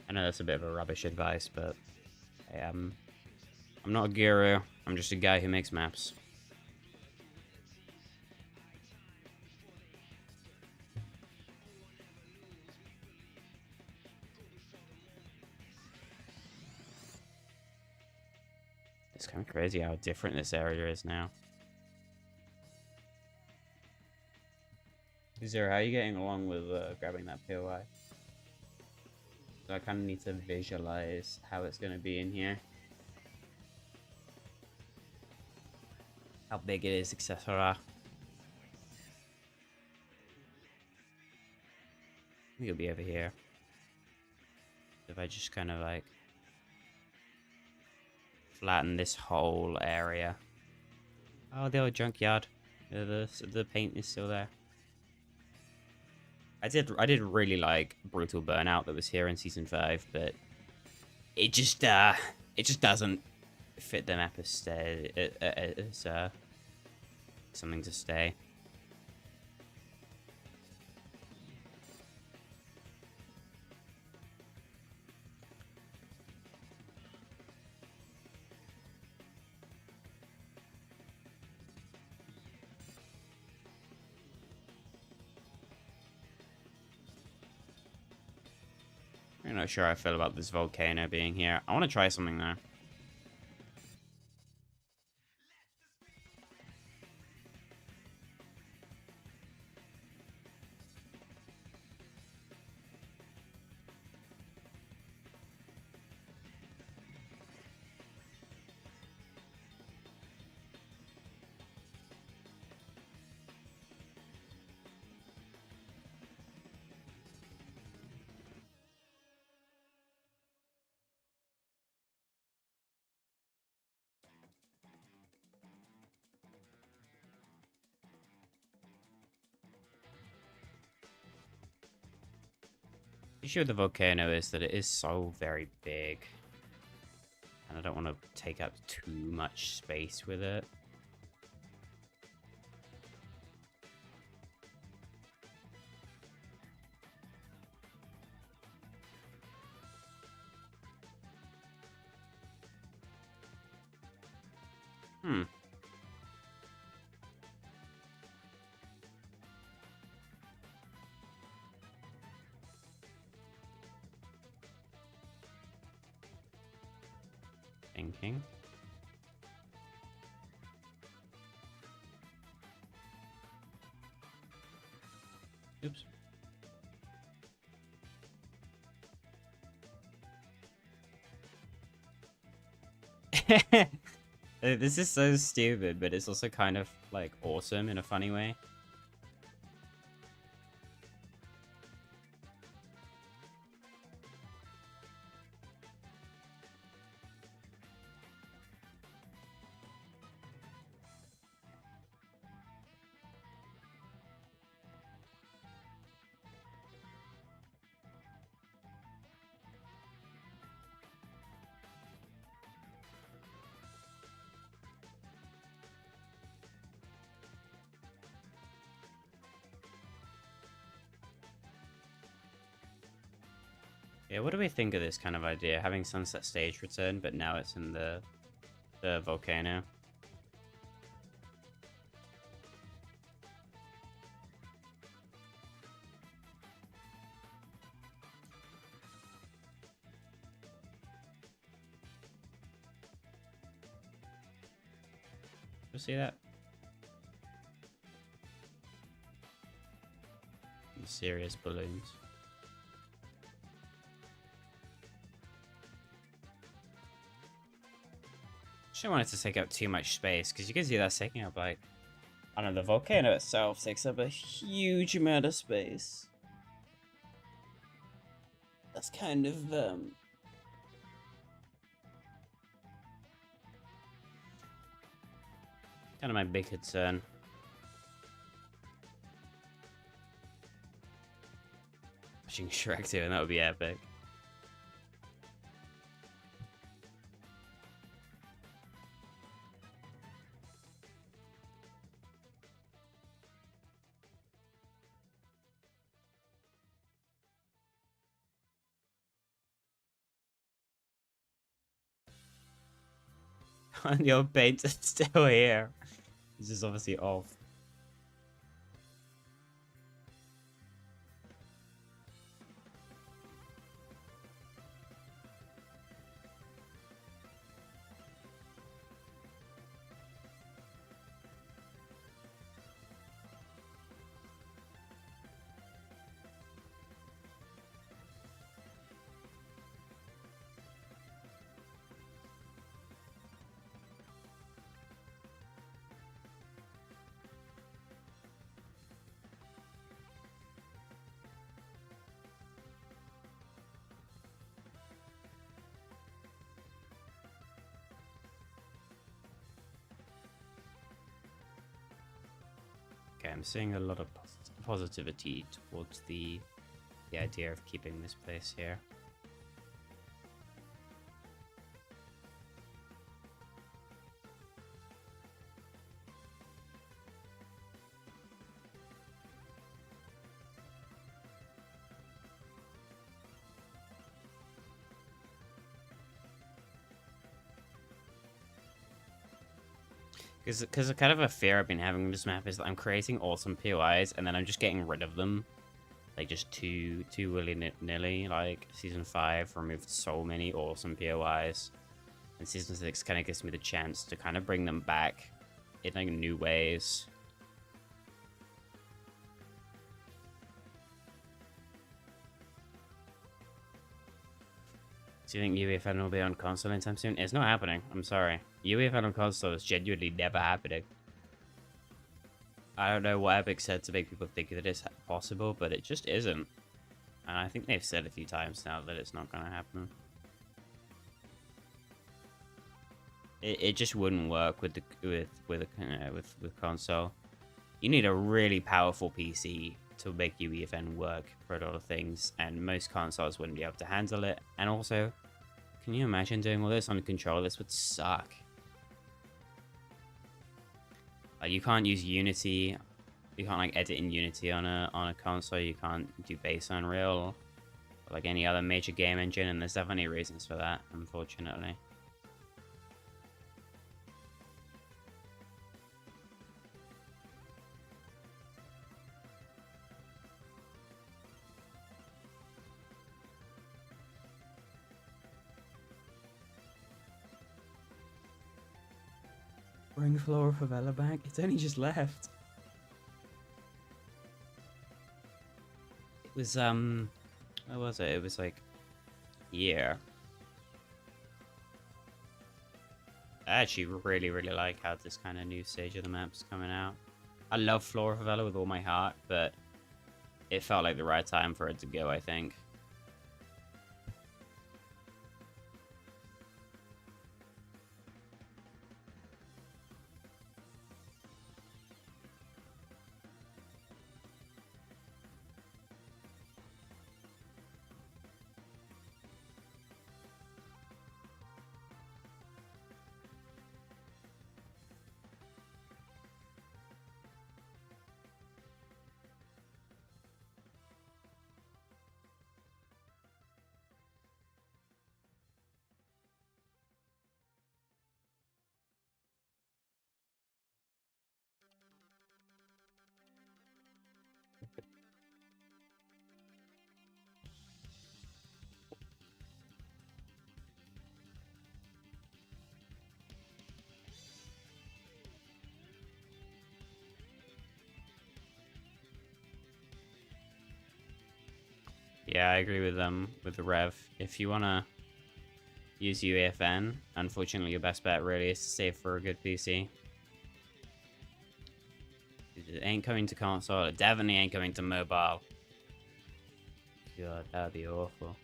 I know that's a bit of a rubbish advice, but I'm not a guru. I'm just a guy who makes maps. It's kind of crazy how different this area is now. Zero, how are you getting along with grabbing that POI? So I kind of need to visualize how it's going to be in here. How big it is, etc. It'll be over here. If I just kind of like flatten this whole area. Oh, the old junkyard. The paint is still there. I did really like Brutal Burnout that was here in season 5, but it just doesn't fit the map as something to stay. I'm not sure how I feel about this volcano being here. I want to try something though. The issue with the volcano is that it is so very big. And I don't want to take up too much space with it. Thinking. Oops. This is so stupid, but it's also kind of like awesome in a funny way. Yeah, what do we think of this kind of idea? Having Sunset Stage return, but now it's in the volcano. people see that? Mysterious balloons. I don't want it to take up too much space, because you can see that's taking up, like, I don't know, the volcano itself takes up a huge amount of space. That's kind of, kind of my big concern. Watching Shrek too, and that would be epic. And your paint is still here. This is obviously off. Okay, I'm seeing a lot of positivity towards the idea of keeping this place here. Because kind of a fear I've been having with this map is that I'm creating awesome POIs and then I'm just getting rid of them. Like, just too willy-nilly. Like, Season 5 removed so many awesome POIs. And Season 6 kind of gives me the chance to kind of bring them back in, like, new ways. Do you think UEFN will be on console anytime soon? It's not happening. I'm sorry. UEFN on console is genuinely never happening. I don't know what Epic said to make people think that it's possible, but it just isn't. And I think they've said a few times now that it's not going to happen. It just wouldn't work with console. You need a really powerful PC to make UEFN work for a lot of things, and most consoles wouldn't be able to handle it. And also, can you imagine doing all this on a controller? This would suck. Like, you can't use Unity. You can't, like, edit in Unity on a console. You can't do base Unreal or, like, any other major game engine, and there's definitely reasons for that, unfortunately. Bring Flora Favela back? It's only just left. It was, what was it? It was like, yeah. I actually really like how this kind of new stage of the map's coming out. I love Flora Favela with all my heart, but it felt like the right time for it to go, I think. Yeah, I agree with the Rev. If you wanna use UEFN, unfortunately your best bet really is to save for a good PC. It ain't coming to console, it definitely ain't coming to mobile. God, that'd be awful.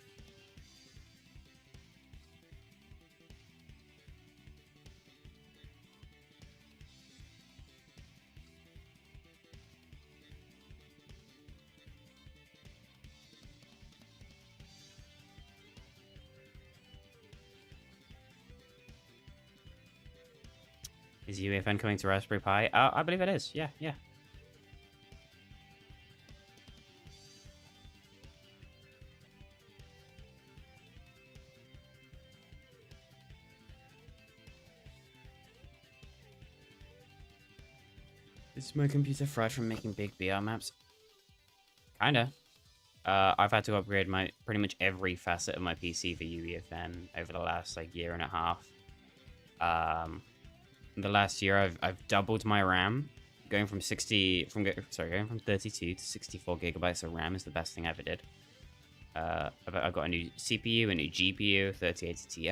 Is UEFN coming to Raspberry Pi? I believe it is. Yeah, yeah. Is my computer fried from making big BR maps? Kinda. I've had to upgrade pretty much every facet of my PC for UEFN over the last like year and a half. The last year I've doubled my RAM. Going from 32 to 64 gigabytes of RAM is the best thing I ever did. I've got a new CPU, a new GPU, 3080 Ti.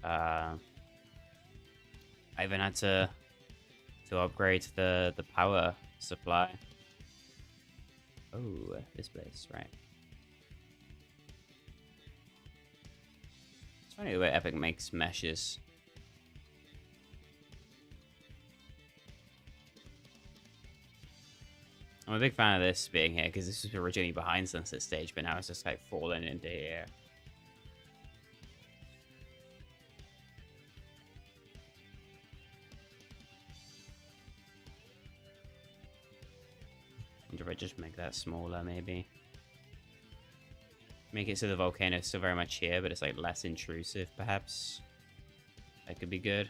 I even had to upgrade the power supply. Oh, this place, right. It's funny the way Epic makes meshes. I'm a big fan of this being here, because this was originally behind Sunset Stage, but now it's just like falling into here. I wonder if I just make that smaller, maybe. Make it so the volcano is still very much here, but it's like less intrusive, perhaps. That could be good.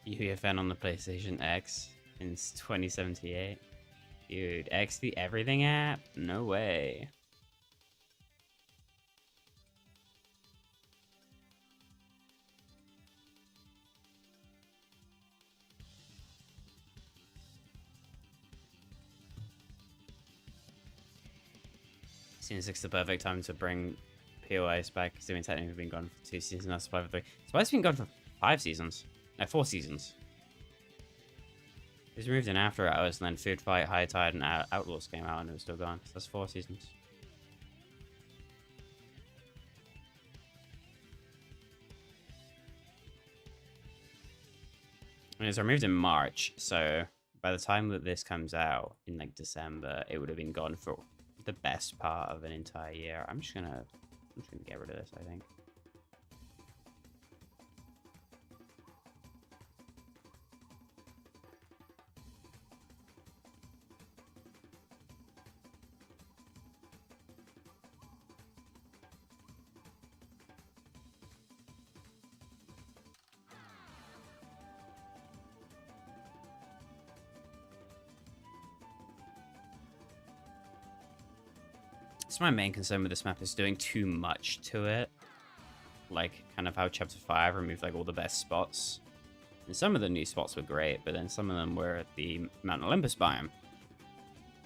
UEFN on the PlayStation X in 2078. Dude, X the Everything app? No way. Seems like it's the perfect time to bring POIs back, because they've technically been gone for 2 seasons, not Survivor 3. Survivor's been gone for 5 seasons. No, 4 seasons. It was removed in After Hours, and then Food Fight, High Tide, and Outlaws came out, and it was still gone. So that's 4 seasons. And it was removed in March, so by the time that this comes out in like December, it would have been gone for the best part of an entire year. I'm just gonna get rid of this, I think. So my main concern with this map is doing too much to it. Like, kind of how Chapter 5 removed, like, all the best spots. And some of the new spots were great, but then some of them were at the Mount Olympus biome.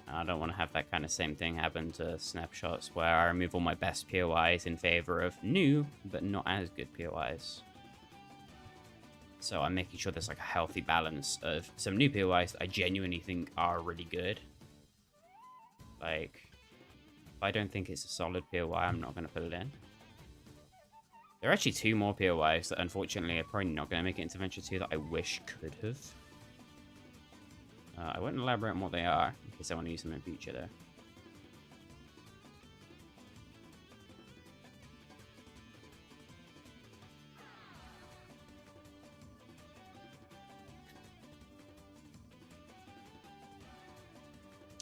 And I don't want to have that kind of same thing happen to Snapshots, where I remove all my best POIs in favor of new, but not as good POIs. So I'm making sure there's, like, a healthy balance of some new POIs that I genuinely think are really good. Like, if I don't think it's a solid POI, I'm not going to put it in. There are actually 2 more POIs that unfortunately are probably not going to make it into Venture 2 that I wish could have. I won't elaborate on what they are, in case I want to use them in future though.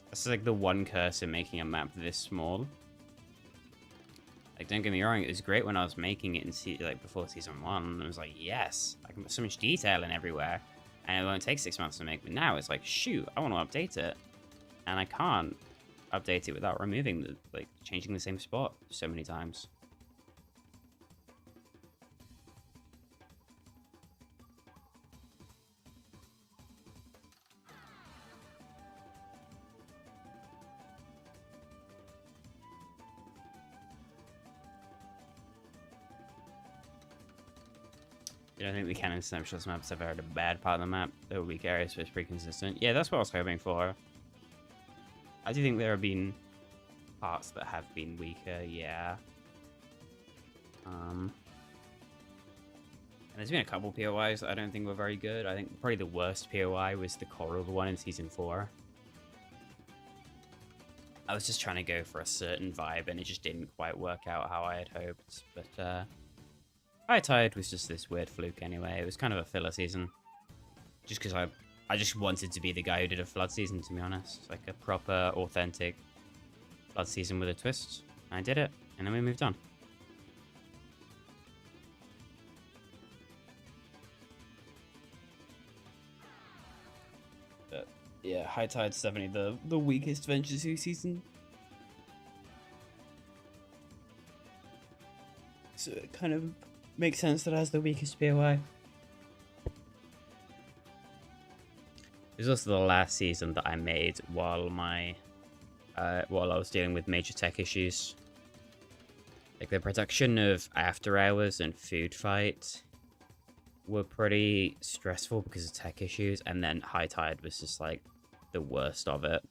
That's like the one curse in making a map this small. Like, don't get me wrong, it was great when I was making it in like before Season 1. I was like, yes, I can put so much detail in everywhere, and it won't take 6 months to make. But now it's like, shoot, I want to update it. and I can't update it without removing the, like, changing the same spot so many times. I don't think the canon snapshots maps ever had a bad part of the map. There were weak areas, but it's pretty consistent. Yeah, that's what I was hoping for. I do think there have been parts that have been weaker, yeah. And there's been a couple POIs that I don't think were very good. I think probably the worst POI was the coral one in Season 4. I was just trying to go for a certain vibe, and it just didn't quite work out how I had hoped. But, High Tide was just this weird fluke anyway. It was kind of a filler season. Just because I just wanted to be the guy who did a flood season, to be honest. Like a proper, authentic flood season with a twist. I did it, and then we moved on. But yeah, High Tide's definitely the weakest Venture 2 season. So it kind of makes sense that it has the weakest POI. It was also the last season that I made while I was dealing with major tech issues. Like the production of After Hours and Food Fight were pretty stressful because of tech issues, and then High Tide was just like the worst of it.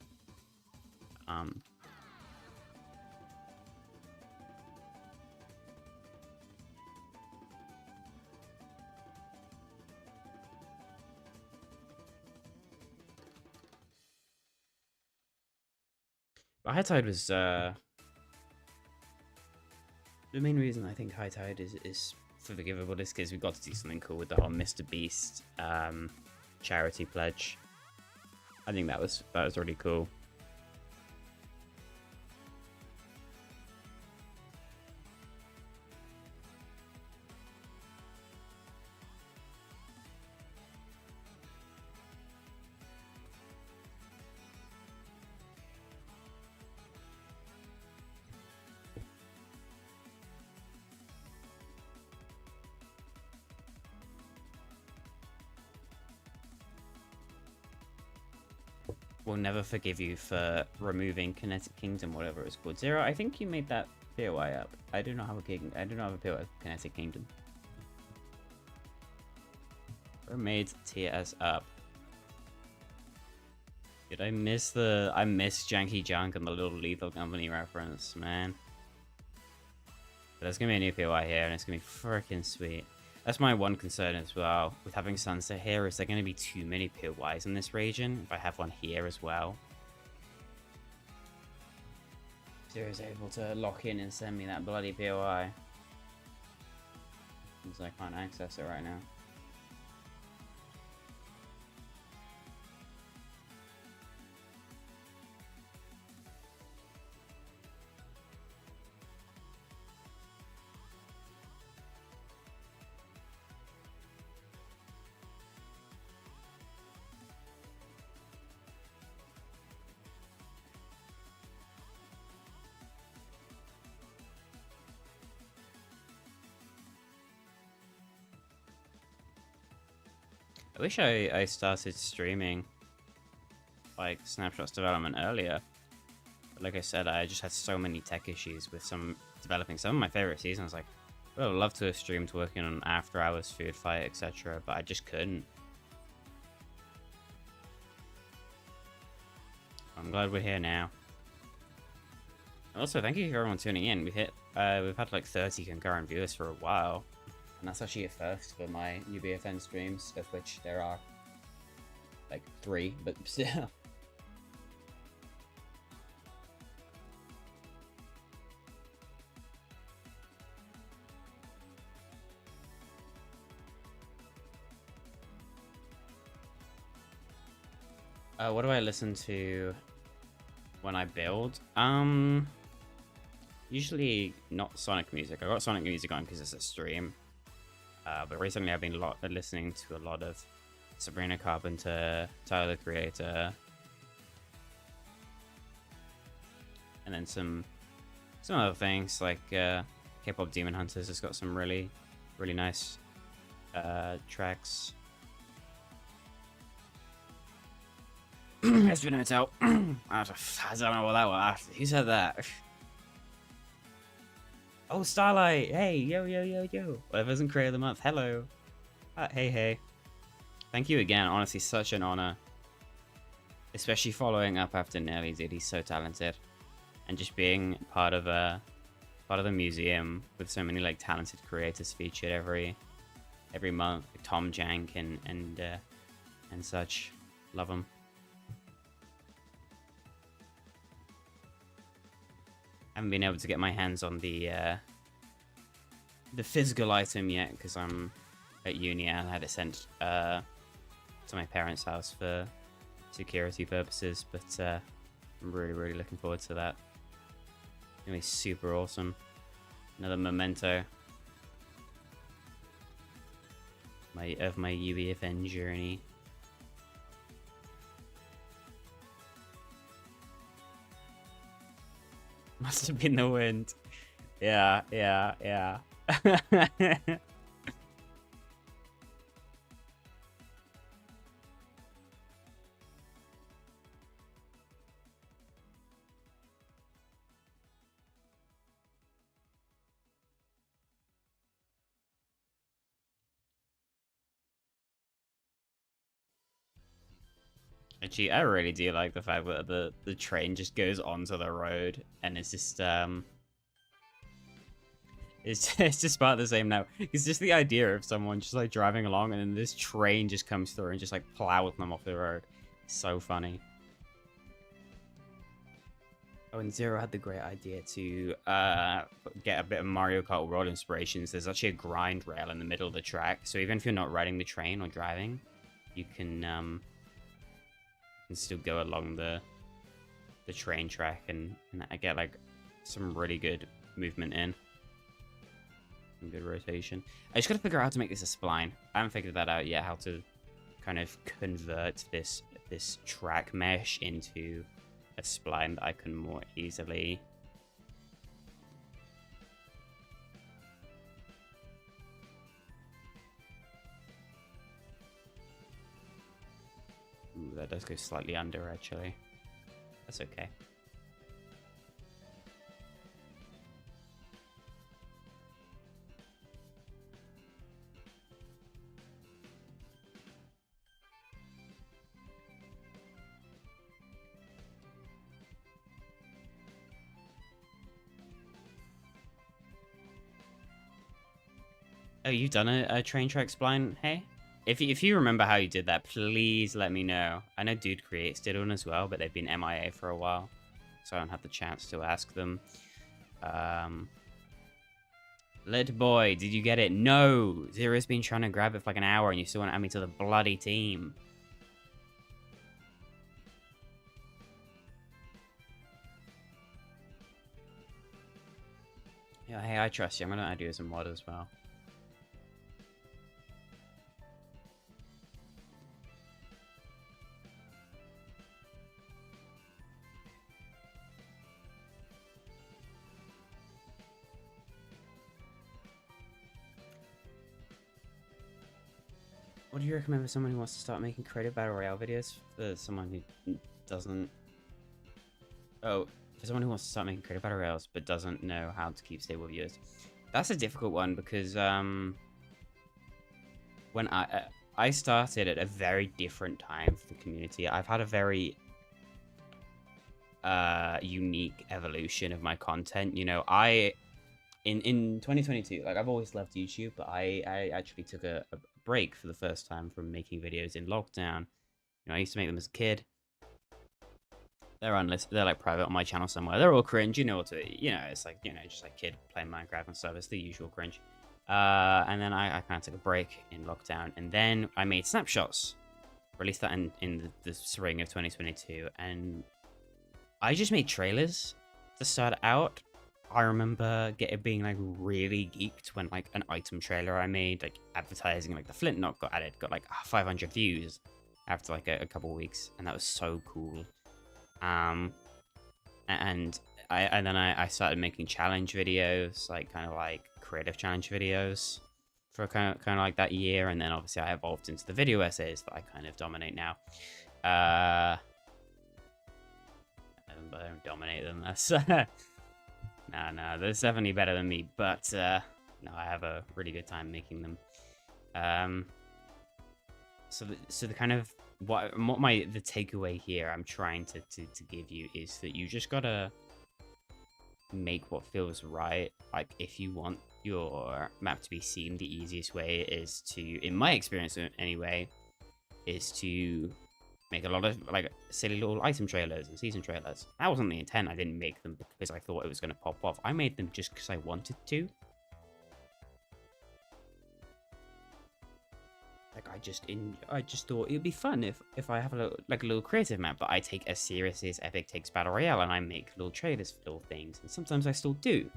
But High Tide was the main reason I think High Tide is forgivable is because we got to do something cool with the whole Mr. Beast charity pledge. I think that was really cool. Will never forgive you for removing Kinetic Kingdom, whatever it's called. Zero, I think you made that POI up. I do not have a POI of Kinetic Kingdom. Or made TS up. Did I miss I missed Janky Junk and the little Lethal Company reference, man. But there's gonna be a new POI here, and it's gonna be freaking sweet. That's my one concern as well with having Sunset here. Is there going to be too many POIs in this region if I have one here as well? Zero's able to lock in and send me that bloody POI. Because I can't access it right now. I wish I started streaming like Snapshots development earlier. But like I said, I just had so many tech issues with developing some of my favorite seasons. Like, I would love to have streamed working on After Hours, Food Fight, etc. But I just couldn't. I'm glad we're here now. Also, thank you for everyone tuning in. We've had like 30 concurrent viewers for a while. And that's actually a first for my UEFN streams, of which there are like 3, but still. What do I listen to when I build? Usually not Sonic music. I got Sonic music on because it's a stream. But recently I've been listening to a lot of Sabrina Carpenter, Tyler the Creator, and then some other things like K-pop Demon Hunters has got some really nice tracks. As we know, tell. I don't know what that was. Who said that? Oh, Starlight! Hey, yo. Whatever isn't Creator of the Month. Hello. Hey. Thank you again. Honestly, such an honor. Especially following up after Nelly did. He's so talented. And just being part of the museum with so many like talented creators featured every month. Like Tom Jank and such. Love them. I haven't been able to get my hands on the physical item yet because I'm at uni and I had it sent to my parents' house for security purposes. But I'm really looking forward to that. It's gonna be super awesome. Another memento of my UEFN journey. Must have been the wind. Yeah. Actually, I really do like the fact that the train just goes onto the road and it's just it's just about the same now. It's just the idea of someone just like driving along and then this train just comes through and just like plows them off the road. It's so funny. Oh, and Zero had the great idea to get a bit of Mario Kart World inspirations. There's actually a grind rail in the middle of the track, so even if you're not riding the train or driving, you can still go along the train track and I get like some really good movement in. Some good rotation. I just gotta figure out how to make this a spline. I haven't figured that out yet, how to kind of convert this track mesh into a spline that I can more easily Ooh, that does go slightly under, actually. That's okay. Oh, you've done a train track spline, hey? If you remember how you did that, please let me know. I know Dude Creates did one as well, but they've been MIA for a while, so I don't have the chance to ask them. Lit boy, did you get it? No! Zero's been trying to grab it for like an hour and you still want to add me to the bloody team. Yeah, hey, I trust you. I'm gonna add you as a mod as well. What do you recommend for someone who wants to start making creative battle royale videos? For someone who doesn't... Oh, for someone who wants to start making creative battle royales but doesn't know how to keep stable viewers. That's a difficult one because when I started at a very different time for the community. I've had a very unique evolution of my content. You know, in 2022, like I've always loved YouTube, but I actually took a break for the first time from making videos in lockdown. You know, I used to make them as a kid. They're unlisted. They're like private on my channel somewhere. They're all cringe. You know what to, you know, it's like, you know, just like kid playing Minecraft and stuff. It's the usual cringe. And then I kind of took a break in lockdown, and then I made Snapshots. Released that in the spring of 2022, and I just made trailers to start out. I remember being like really geeked when like an item trailer I made, like advertising like the Flint Knock got added, got like 500 views after like a couple weeks, and that was so cool. And and then I started making challenge videos, like kind of like creative challenge videos for kind of like that year, and then obviously I evolved into the video essays that I kind of dominate now. But I don't dominate them. That's no, they're definitely better than me. But no, I have a really good time making them. So the kind of what the takeaway here I'm trying to give you is that you just gotta make what feels right. Like, if you want your map to be seen, the easiest way is to, in my experience anyway, is to make a lot of like silly little item trailers and season trailers. That wasn't the intent. I didn't make them because I thought it was going to pop off. I made them just because I wanted to. Like, I just thought it would be fun if I have a little creative map, but I take as seriously as Epic takes Battle Royale, and I make little trailers for little things, and sometimes I still do.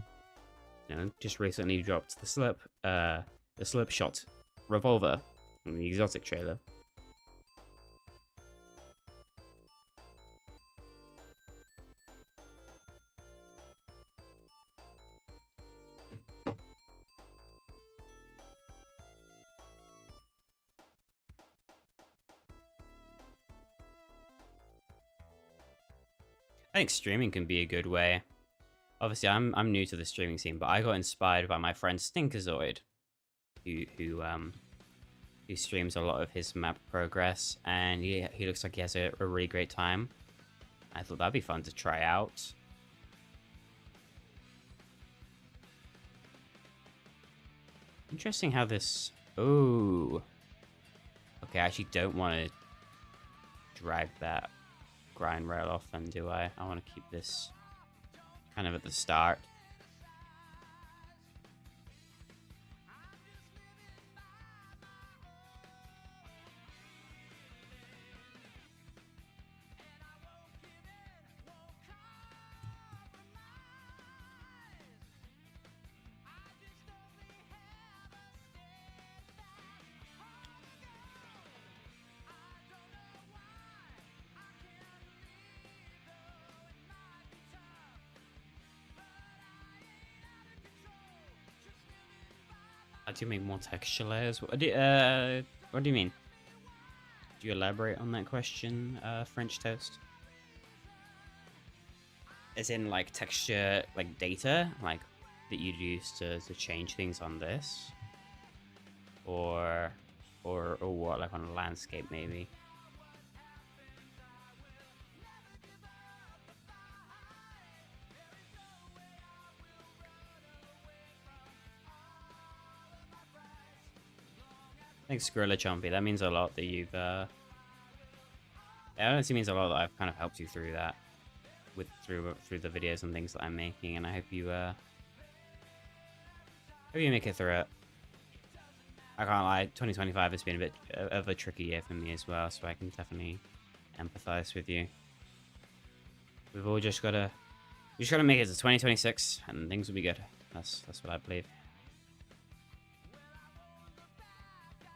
You know, just recently dropped the Snapshot revolver and the exotic trailer. I think streaming can be a good way. Obviously, I'm new to the streaming scene, but I got inspired by my friend Stinkerzoid, who streams a lot of his map progress, and he looks like he has a really great time. I thought that'd be fun to try out. Interesting how this... Oh. Okay, I actually don't want to drag that grind rail off then, do I? I want to keep this kind of at the start. How do you make more texture layers? What do you mean? Do you elaborate on that question, French Toast? As in, like, texture, like, data? Like, that you'd use to change things on this? Or what, like on a landscape, maybe? Thanks, Gorilla Chompy. That means a lot that you've, it honestly means a lot that I've kind of helped you through that, through the videos and things that I'm making, and I hope you, hope you make it through it. I can't lie, 2025 has been a bit of a tricky year for me as well, so I can definitely empathize with you. We've all just gotta make it to 2026, and things will be good. That's what I believe.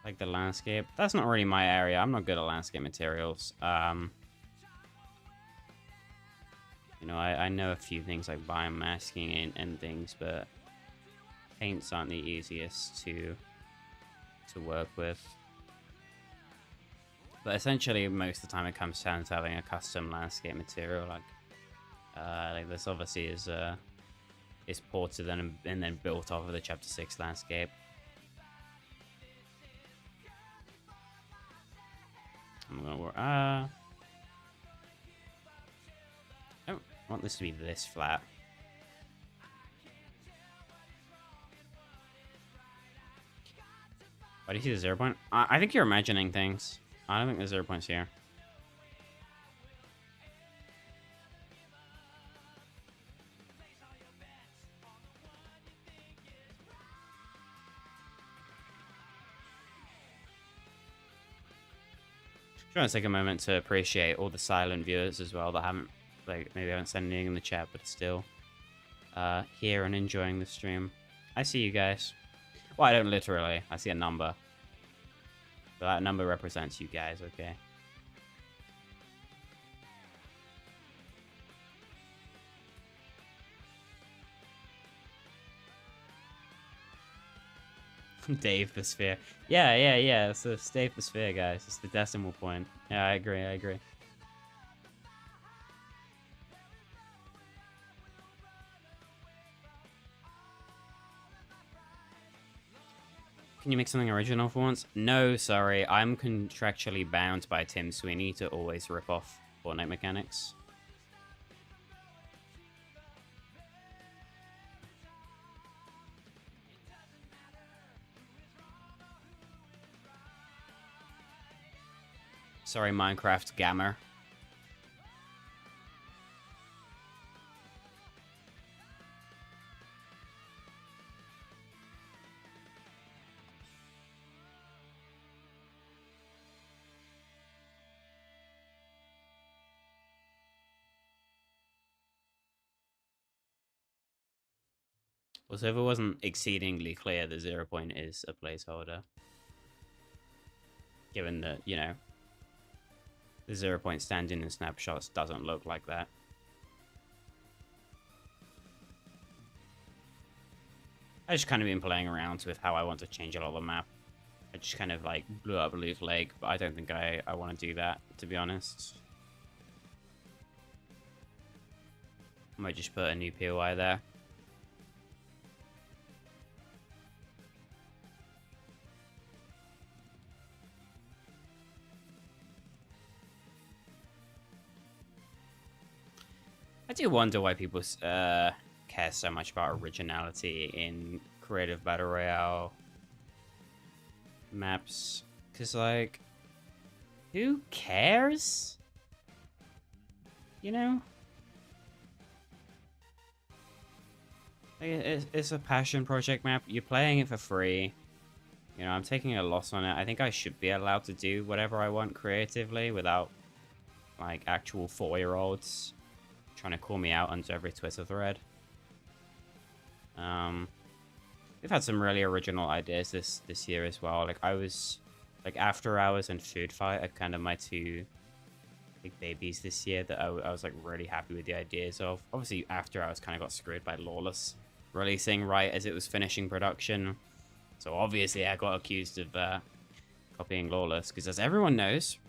Like the landscape. That's not really my area. I'm not good at landscape materials. You know, I know a few things like biomasking and things, but paints aren't the easiest to work with. But essentially, most of the time it comes down to having a custom landscape material. Like this obviously is ported and then built off of the Chapter 6 landscape. I'm gonna work. I don't want this to be this flat. Why do you see the 0 point? I think you're imagining things. I don't think there's 0 points here. Trying to take a moment to appreciate all the silent viewers as well that haven't, like, maybe haven't said anything in the chat, but are still here and enjoying the stream. I see you guys. Well, I don't literally. I see a number. So that number represents you guys, okay? Dave the Sphere. Yeah. So it's Dave the Sphere, guys. It's the decimal point. Yeah, I agree. Can you make something original for once? No, sorry. I'm contractually bound by Tim Sweeney to always rip off Fortnite mechanics. Sorry, Minecraft Gammer. Also, if it wasn't exceedingly clear, the 0 point is a placeholder. Given that, you know, the 0 point standing in snapshots doesn't look like that. I just kind of been playing around with how I want to change a lot of the map. I just kind of like blew up Loot Lake, but I don't think I want to do that, to be honest. I might just put a new POI there. I do wonder why people care so much about originality in creative battle royale maps, because like, who cares? You know, it's a passion project map. You're playing it for free. You know, I'm taking a loss on it. I think I should be allowed to do whatever I want creatively without like actual 4-year-olds trying to call me out under every Twitter thread. We've had some really original ideas this year as well. Like I was, like After Hours and Food Fight are kind of my two big babies this year that I was like really happy with the ideas of. Obviously After Hours kind of got screwed by Lawless releasing right as it was finishing production. So obviously I got accused of copying Lawless, because as everyone knows,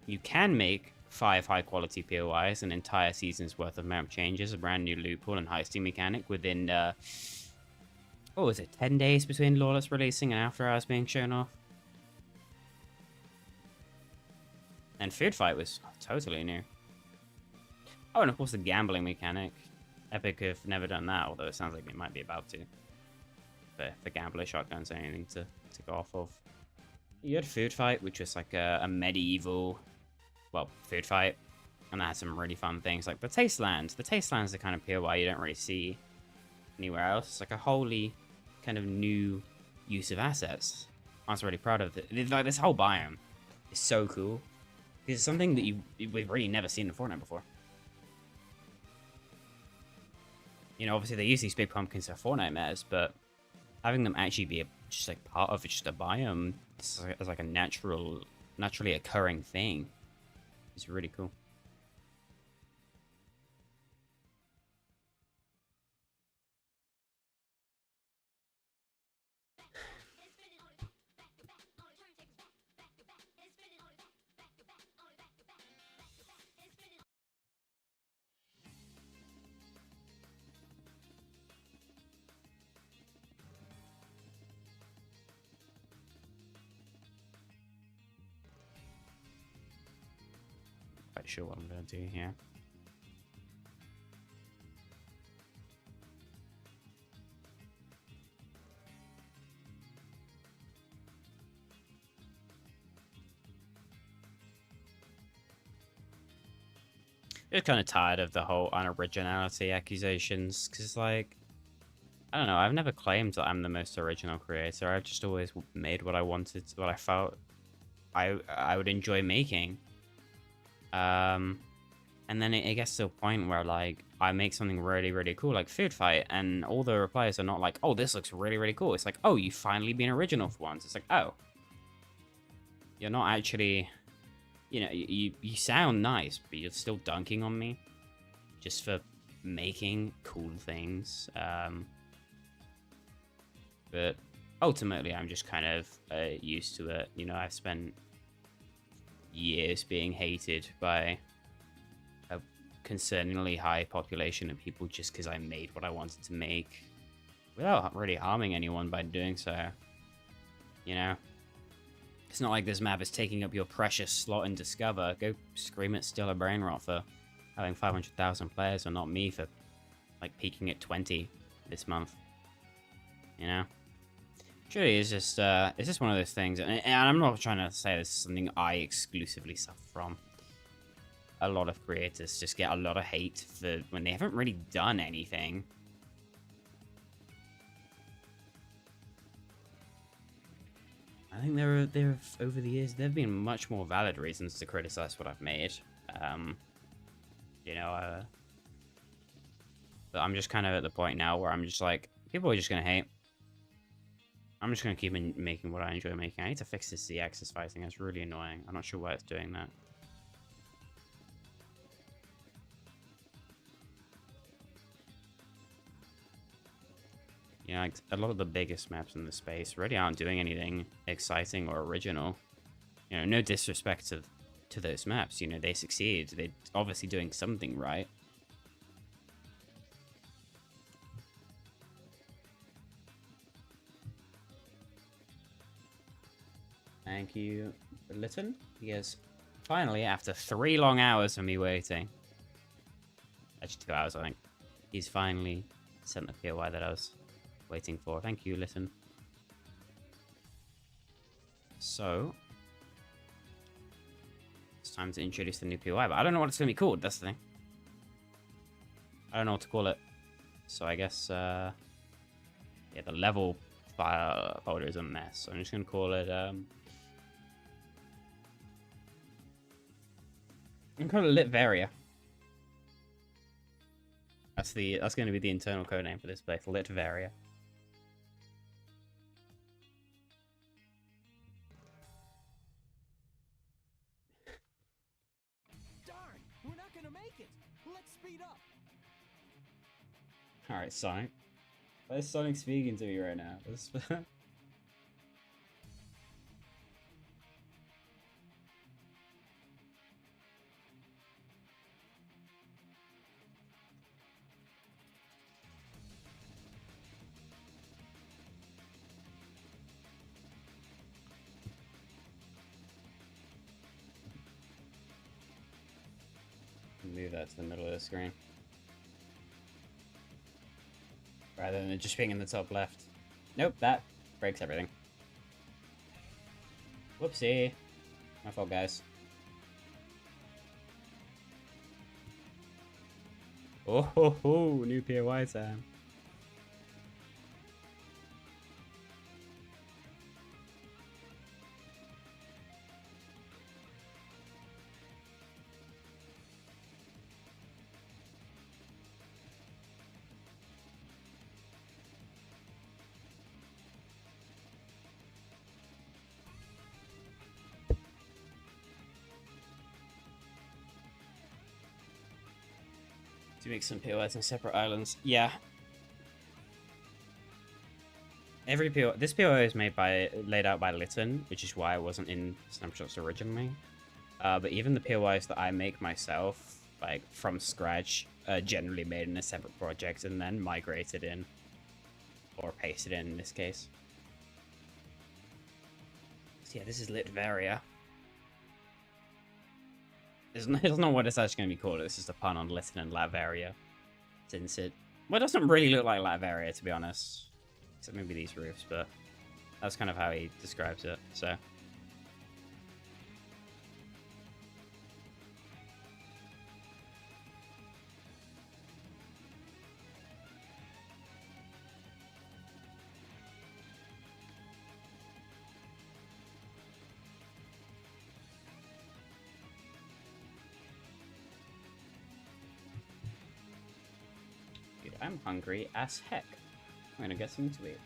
you can make 5 high-quality POIs, an entire season's worth of map changes, a brand new loot pool, and heisting mechanic within, what was it, 10 days between Lawless releasing and After Hours being shown off? And Food Fight was totally new. Oh, and of course the gambling mechanic. Epic have never done that, although it sounds like they might be about to. But if the gambler shotgun's anything to go off of. You had Food Fight, which was like a medieval, well, food fight, and that had some really fun things like the Tastelands. The Tastelands are the kind of POI you don't really see anywhere else. It's like a wholly kind of new use of assets. I was really proud of it. Like this whole biome is so cool. It's something that we've really never seen in Fortnite before. You know, obviously they use these big pumpkins for Fortnite mares, but having them actually be just like part of just a biome as like a naturally occurring thing is really cool. Quite sure what I'm gonna do here. Just kind of tired of the whole unoriginality accusations, because like, I don't know, I've never claimed that I'm the most original creator. I've just always made what I wanted, what I felt I would enjoy making. And then it gets to a point where like I make something really, really cool, like Food Fight, and all the replies are not like, oh, this looks really, really cool. It's like, oh, you've finally been original for once. It's like, oh, you're not actually, you know, you sound nice, but you're still dunking on me just for making cool things. But ultimately, I'm just kind of used to it. You know, I've spent years being hated by a concerningly high population of people just because I made what I wanted to make without really harming anyone by doing so. You know? It's not like this map is taking up your precious slot in Discover. Go scream at Still a Brain Rot for having 500,000 players, and not me for, like, peaking at 20 this month. You know? Truly, it's just one of those things, and I'm not trying to say this is something I exclusively suffer from. A lot of creators just get a lot of hate for when they haven't really done anything. I think there have over the years there have been much more valid reasons to criticize what I've made. You know, but I'm just kind of at the point now where I'm just like, people are just gonna hate. I'm just gonna keep making what I enjoy making. I need to fix this Z-axis fighting. It's really annoying. I'm not sure why it's doing that. You know, like, a lot of the biggest maps in the space really aren't doing anything exciting or original. You know, no disrespect to those maps. You know, they succeed. They're obviously doing something right. Thank you, Lytton. Yes, finally, after 3 long hours of me waiting. Actually, 2 hours, I think. He's finally sent the POI that I was waiting for. Thank you, Lytton. So, it's time to introduce the new POI, but I don't know what it's going to be called. That's the thing. I don't know what to call it. So I guess, yeah, the level file folder is a mess. So I'm just going to call it, I'm going to call it Litvaria. That's going to be the internal code name for this place, Litvaria. Darn, we're not going to make it. Let's speed up. All right, Sonic. Why is Sonic speaking to me right now? Move that to the middle of the screen. Rather than it just being in the top left. Nope, that breaks everything. Whoopsie. My fault, guys. Oh ho ho, new POI time. To make some POIs on separate islands. Yeah. Every POI, this POI is laid out by Lytton, which is why I wasn't in Snapshots originally. But even the POIs that I make myself, like from scratch, generally made in a separate project and then migrated in, or pasted in this case. So yeah, this is Litvaria. It's not what it's actually going to be called. It's just a pun on Lytton and Latveria. Since it doesn't really look like Latveria, to be honest. Except maybe these roofs, but that's kind of how he describes it, so. I'm hungry as heck. I'm gonna get something to eat.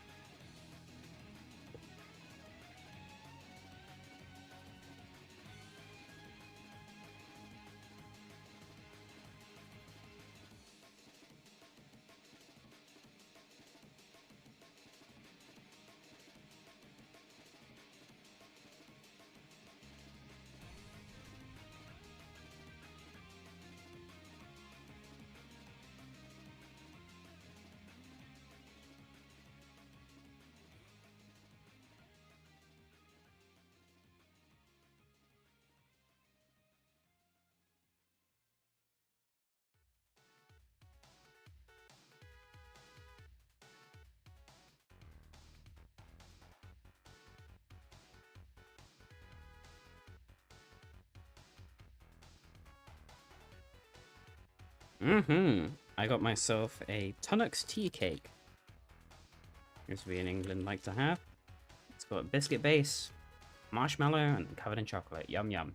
I got myself a Tunnocks tea cake. As we in England like to have. It's got a biscuit base, marshmallow, and covered in chocolate. Yum yum.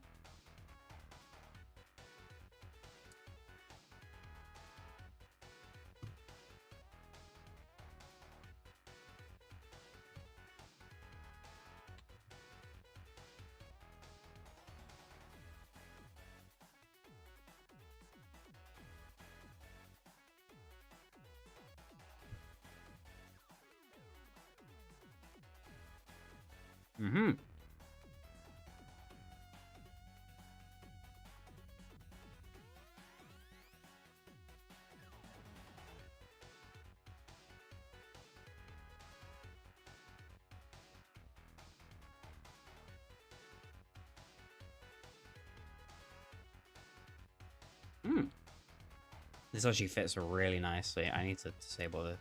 This actually fits really nicely. I need to disable the...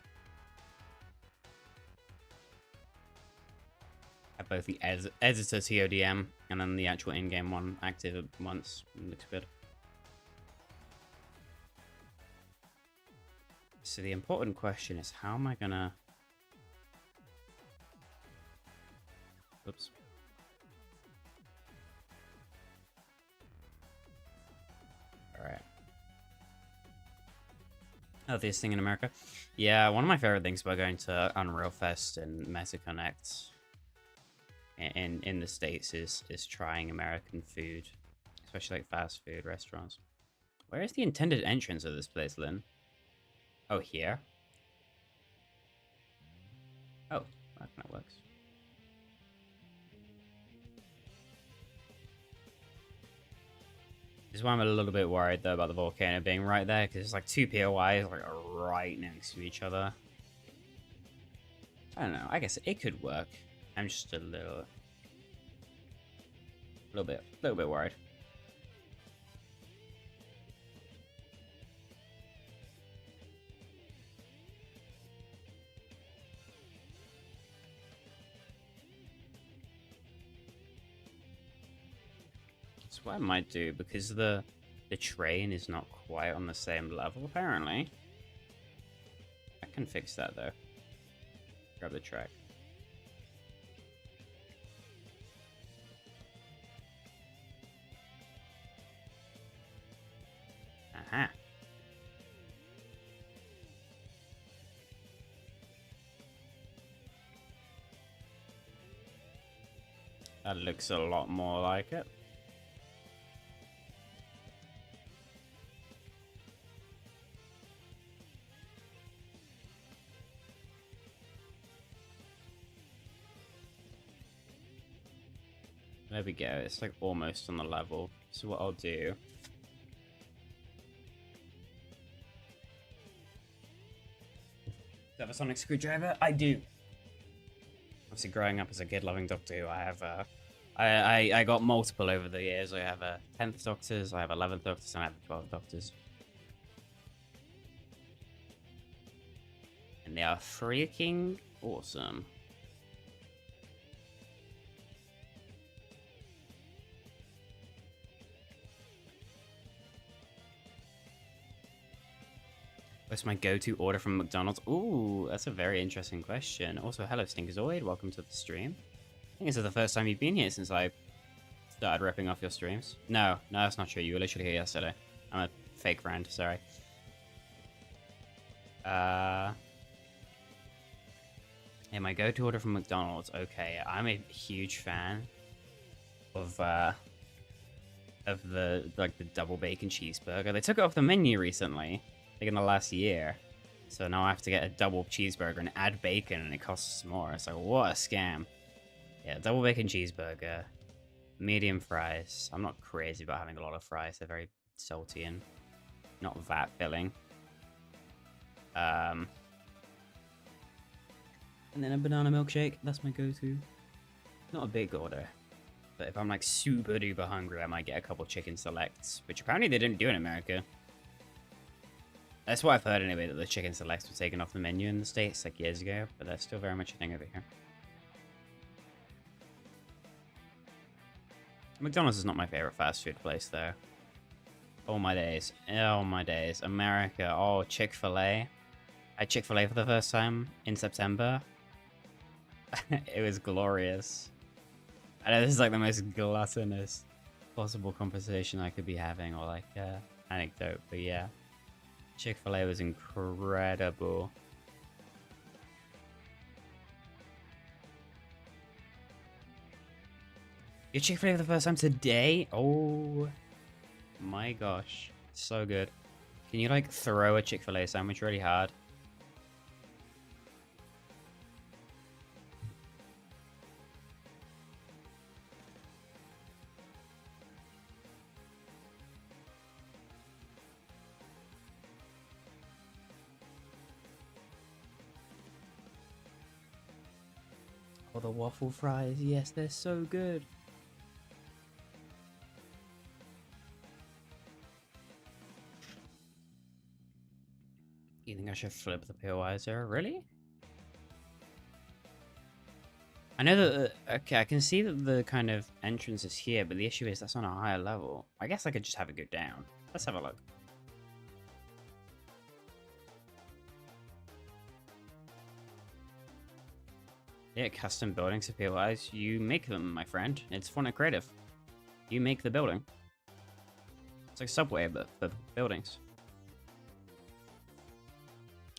have both the editor TODM and then the actual in-game one active at once. It looks good. So the important question is, how am I gonna... Oops. Alright. Oh, this thing in America? Yeah, one of my favorite things about going to Unreal Fest and MetaConnect in the States is trying American food. Especially like fast food restaurants. Where is the intended entrance of this place, Lynn? Oh, here? Oh, that works. This is why I'm a little bit worried though about the volcano being right there, because it's like two POIs like right next to each other. I don't know. I guess it could work. I'm just a little bit worried. That's what I might do, because the train is not quite on the same level apparently. I can fix that though. Grab the track. Aha. That looks a lot more like it. There we go, it's like almost on the level. So what I'll do... Do you have a sonic screwdriver? I do! Obviously growing up as a kid loving Doctor Who, I have I got multiple over the years. I have 10th Doctors, I have 11th Doctors, and I have 12th Doctors. And they are freaking awesome. What's my go-to order from McDonald's? Ooh, that's a very interesting question. Also, hello Stinkerzoid, welcome to the stream. I think this is the first time you've been here since I started ripping off your streams. No, that's not true. You were literally here yesterday. I'm a fake friend, sorry. Yeah, my go-to order from McDonald's. Okay, I'm a huge fan of the double bacon cheeseburger. They took it off the menu recently. Like in the last year. So now I have to get a double cheeseburger and add bacon and it costs more. It's like, what a scam. Yeah, double bacon cheeseburger. Medium fries. I'm not crazy about having a lot of fries. They're very salty and not that filling. And then a banana milkshake. That's my go-to. Not a big order. But if I'm like super duper hungry, I might get a couple chicken selects. Which apparently they didn't do in America. That's what I've heard anyway, that the chicken selects were taken off the menu in the States like years ago, but that's still very much a thing over here. McDonald's is not my favorite fast food place though. Oh my days. Oh my days. America. Oh, Chick-fil-A. I had Chick-fil-A for the first time in September. It was glorious. I know this is like the most gluttonous possible conversation I could be having, or like anecdote, but yeah. Chick-fil-A was incredible. You Chick-fil-A for the first time today? Oh my gosh. So good. Can you like throw a Chick-fil-A sandwich really hard? Oh, the waffle fries. Yes, they're so good. You think I should flip the POI there? Really? I know that, okay, I can see that the kind of entrance is here, but the issue is that's on a higher level. I guess I could just have it go down. Let's have a look. Yeah, custom buildings for POIs. You make them, my friend. It's fun and creative. You make the building. It's like Subway, but for buildings.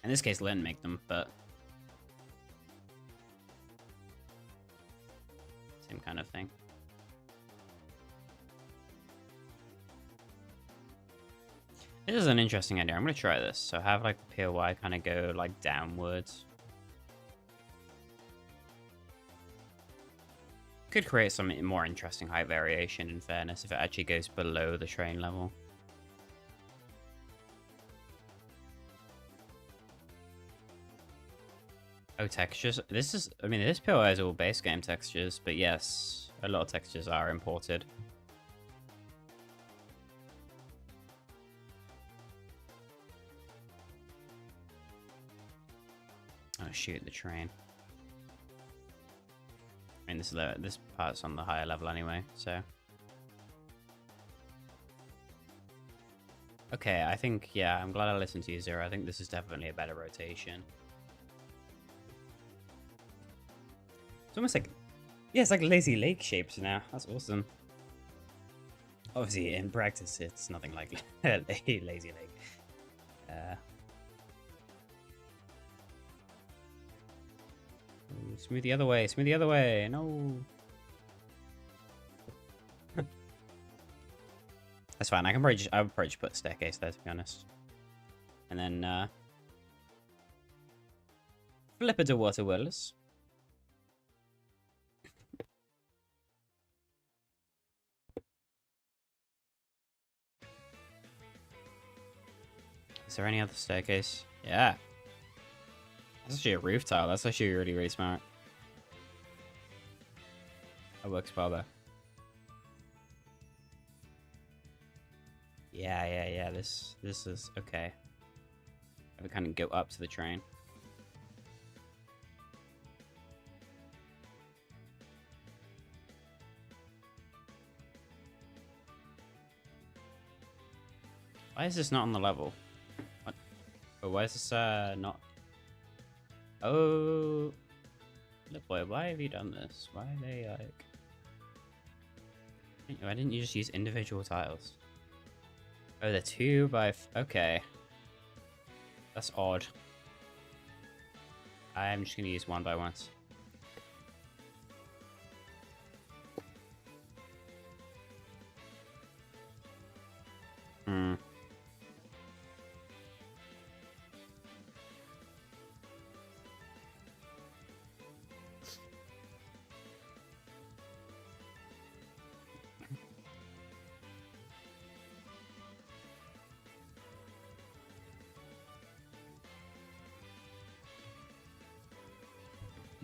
In this case, Lynn make them, but same kind of thing. This is an interesting idea. I'm going to try this. So have like the POI kind of go like downwards. Could create some more interesting height variation in fairness if it actually goes below the train level. Oh, textures. This is, I mean, this POI is all base game textures, but yes, a lot of textures are imported. Oh shoot, the train. I mean, this part's on the higher level anyway, so. Okay, I think, yeah, I'm glad I listened to you, Zero. I think this is definitely a better rotation. It's almost like, yeah, it's like lazy lake shapes now. That's awesome. Obviously, in practice, it's nothing like a lazy lake. Smooth the other way, smooth the other way. No. That's fine. I would probably just put a staircase there, to be honest. And then, flip it to water wheels. Is there any other staircase? Yeah. That's actually a roof tile. That's actually really, really smart. That works well there. Yeah. This is okay. I would kind of go up to the train. Why is this not on the level? What? Oh, why is this not? Oh, look, boy, why have you done this? Why are they like? Why didn't you just use individual tiles? Oh, they're 2 by. Okay, that's odd. I'm just gonna use 1 by 1s.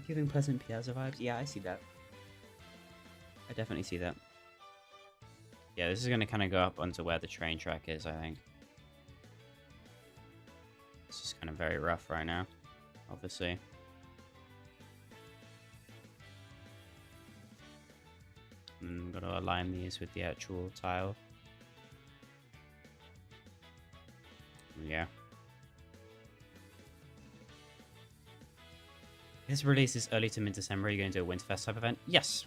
Giving pleasant Piazza vibes. Yeah, I see that. I definitely see that. Yeah, this is going to kind of go up onto where the train track is, I think. It's just kind of very rough right now, obviously. And got to align these with the actual tile. Yeah. This release is early to mid-December. Are you going to do a Winterfest type event? Yes.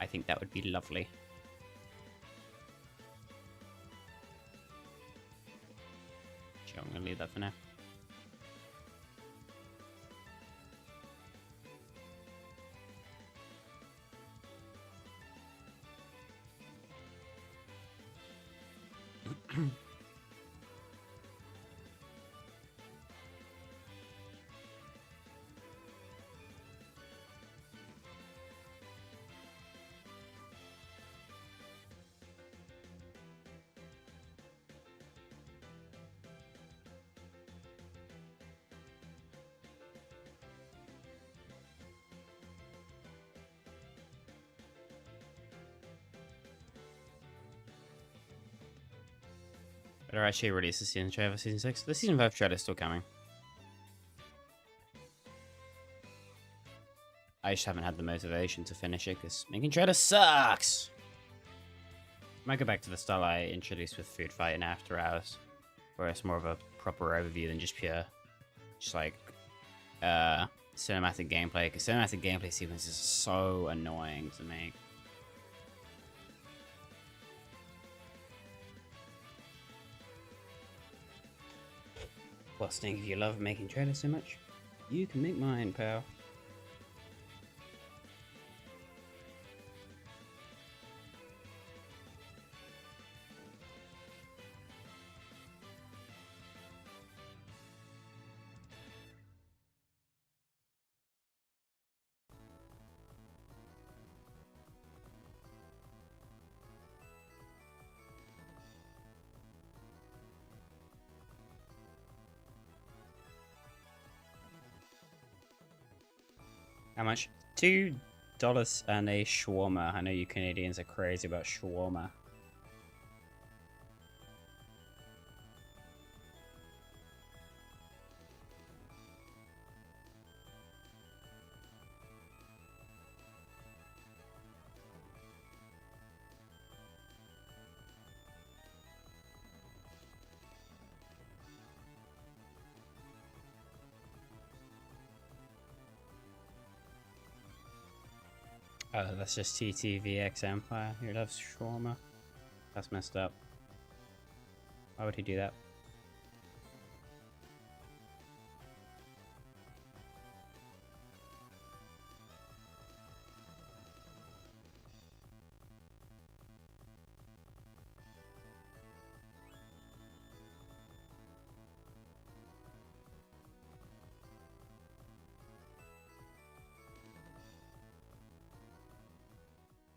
I think that would be lovely. Sure, I'm going to leave that for now. Better actually release the season trailer for Season 6. The Season 5 trailer is still coming. I just haven't had the motivation to finish it because making trailer sucks! Might go back to the style I introduced with Food Fight and After Hours, where it's more of a proper overview than just pure, just like, cinematic gameplay, because cinematic gameplay sequences are so annoying to make. Well, Stink, if you love making trailers so much, you can make mine, pal. How much? $2 and a shawarma. I know you Canadians are crazy about shawarma. Oh, that's just TTVX Empire who loves shawarma. That's messed up. Why would he do that?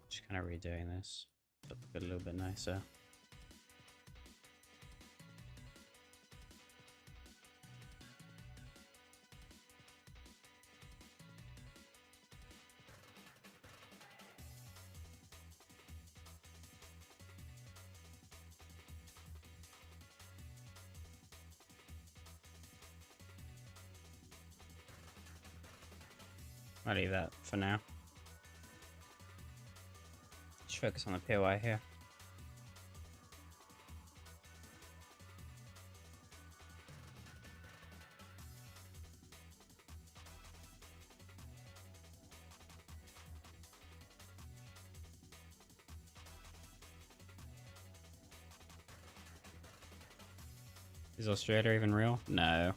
Just kind of redoing this. Look a little bit nicer. I'll leave that for now. Just focus on the POI here. Is Australia even real? No.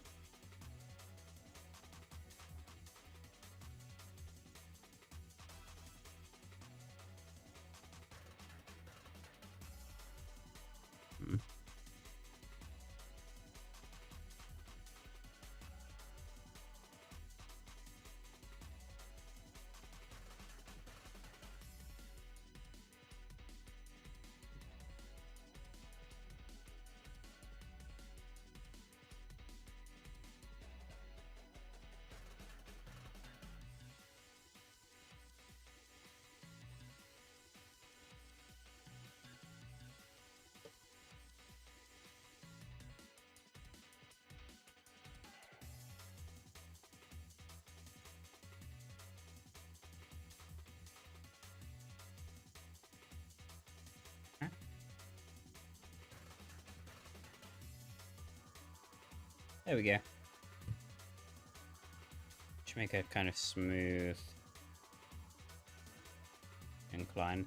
There we go. Should make a kind of smooth incline.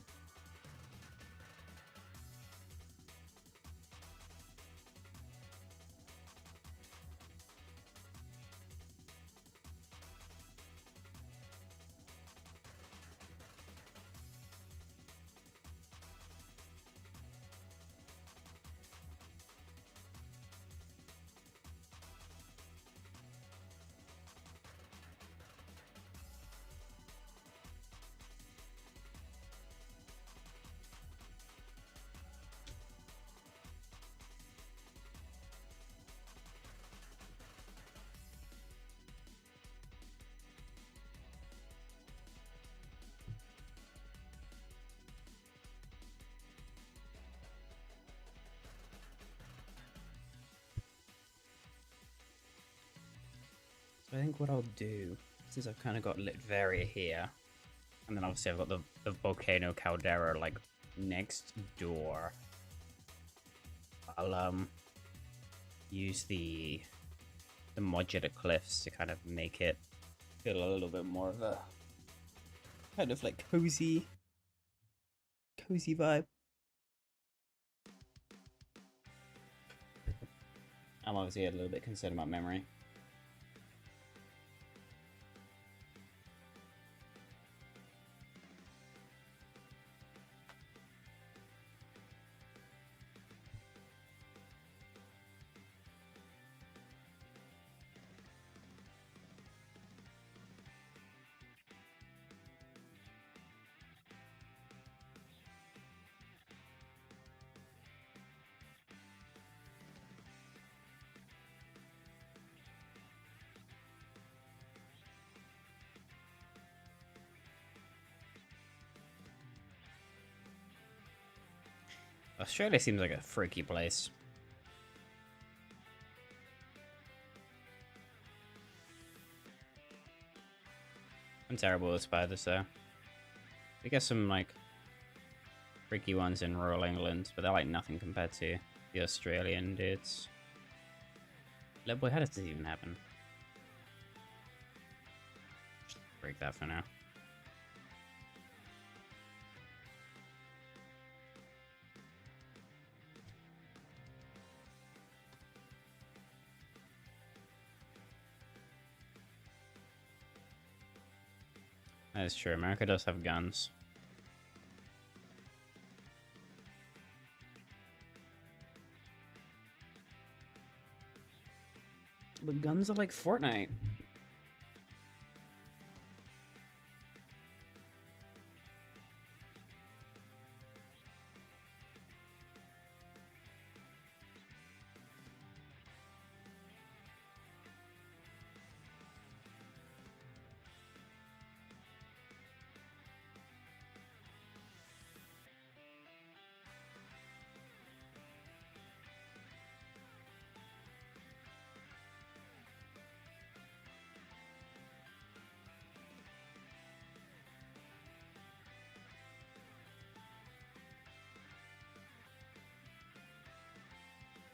So I think what I'll do, since I've kind of got Litvaria here, and then obviously I've got the volcano caldera like next door. I'll use the modular cliffs to kind of make it feel a little bit more of a kind of like cozy vibe. I'm obviously a little bit concerned about memory. Australia seems like a freaky place. I'm terrible with spiders, though. We get some, like, freaky ones in rural England, but they're, like, nothing compared to the Australian dudes. Little boy, how does this even happen? Just break that for now. That is true. America does have guns. But guns are like Fortnite.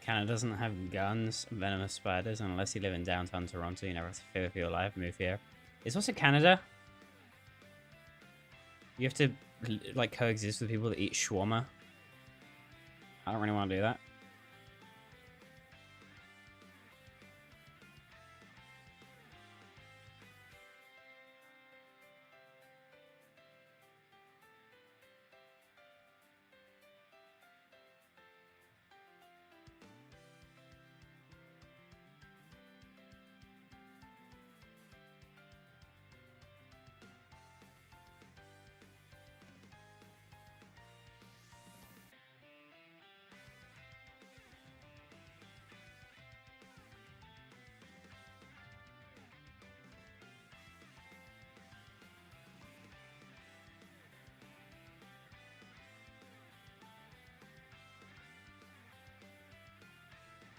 Canada doesn't have guns, venomous spiders, unless you live in downtown Toronto. You never have to fear for your life. Move here. Is also Canada? You have to like coexist with people that eat shawarma. I don't really want to do that.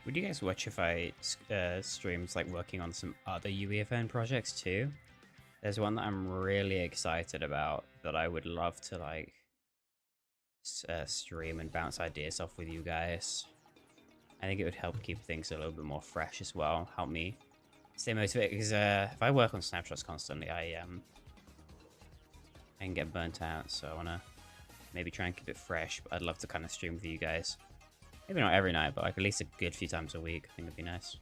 Would you guys watch if I streams like working on some other UEFN projects too? There's one that I'm really excited about that I would love to like stream and bounce ideas off with you guys. I think it would help keep things a little bit more fresh as well. Help me stay motivated, because if I work on snapshots constantly, I can get burnt out. So I want to maybe try and keep it fresh. But I'd love to kind of stream with you guys. Maybe not every night, but like at least a good few times a week. I think it'd be nice.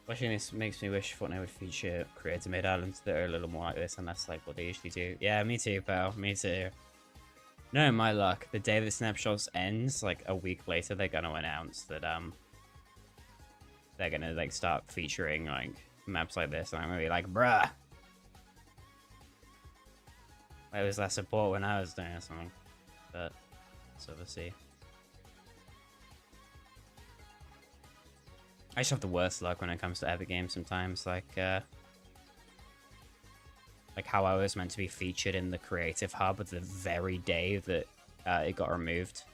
Watching this makes me wish Fortnite would feature creator-made islands that are a little more like this, and that's like what they usually do. Yeah, me too, pal. Me too. No, my luck. The day that Snapshots ends, like a week later, they're gonna announce that they're gonna like start featuring like maps like this, and I'm gonna be like, bruh. Where was that support when I was doing something? But so we'll see. I just have the worst luck when it comes to Epic Games sometimes, like how I was meant to be featured in the Creative Hub the very day that it got removed.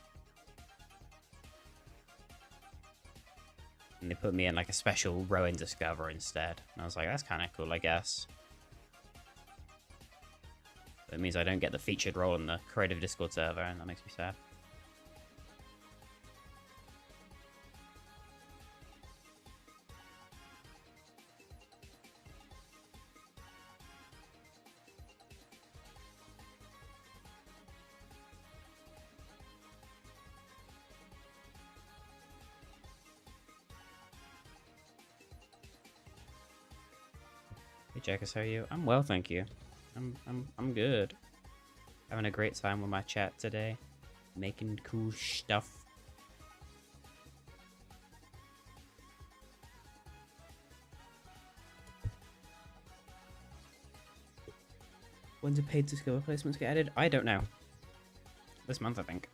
And they put me in like a special row in Discover instead. And I was like, that's kind of cool, I guess. That means I don't get the featured role in the creative Discord server, and that makes me sad. Hey Jakus, how are you? I'm well, thank you. I'm good. Having a great time with my chat today. Making cool stuff. When do paid Discover placements get added? I don't know. This month, I think.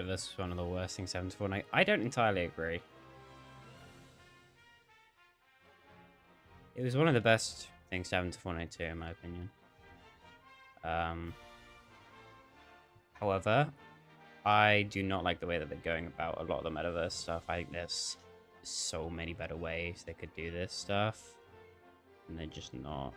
This is one of the worst things happened to Fortnite. I don't entirely agree. It was one of the best things to happen to Fortnite 2, in my opinion. However, I do not like the way that they're going about a lot of the metaverse stuff. I think there's so many better ways they could do this stuff, and they're just not.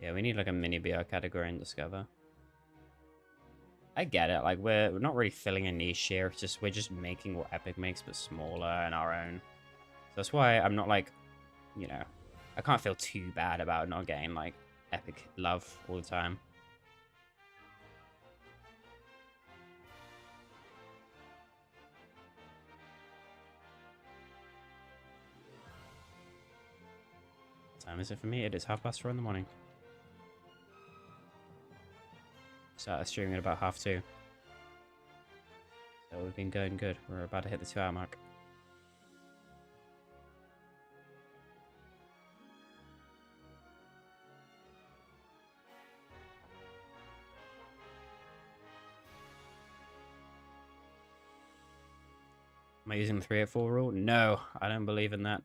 Yeah, we need like a mini BR category in Discover. I get it, like we're not really filling a niche here, it's just we're just making what Epic makes but smaller and our own. So that's why I'm not like, you know, I can't feel too bad about not getting like Epic love all the time. What time is it for me? It is 4:30 in the morning. Started streaming at about 2:30. So we've been going good. We're about to hit the 2-hour mark. Am I using the 3-8-4 rule? No, I don't believe in that.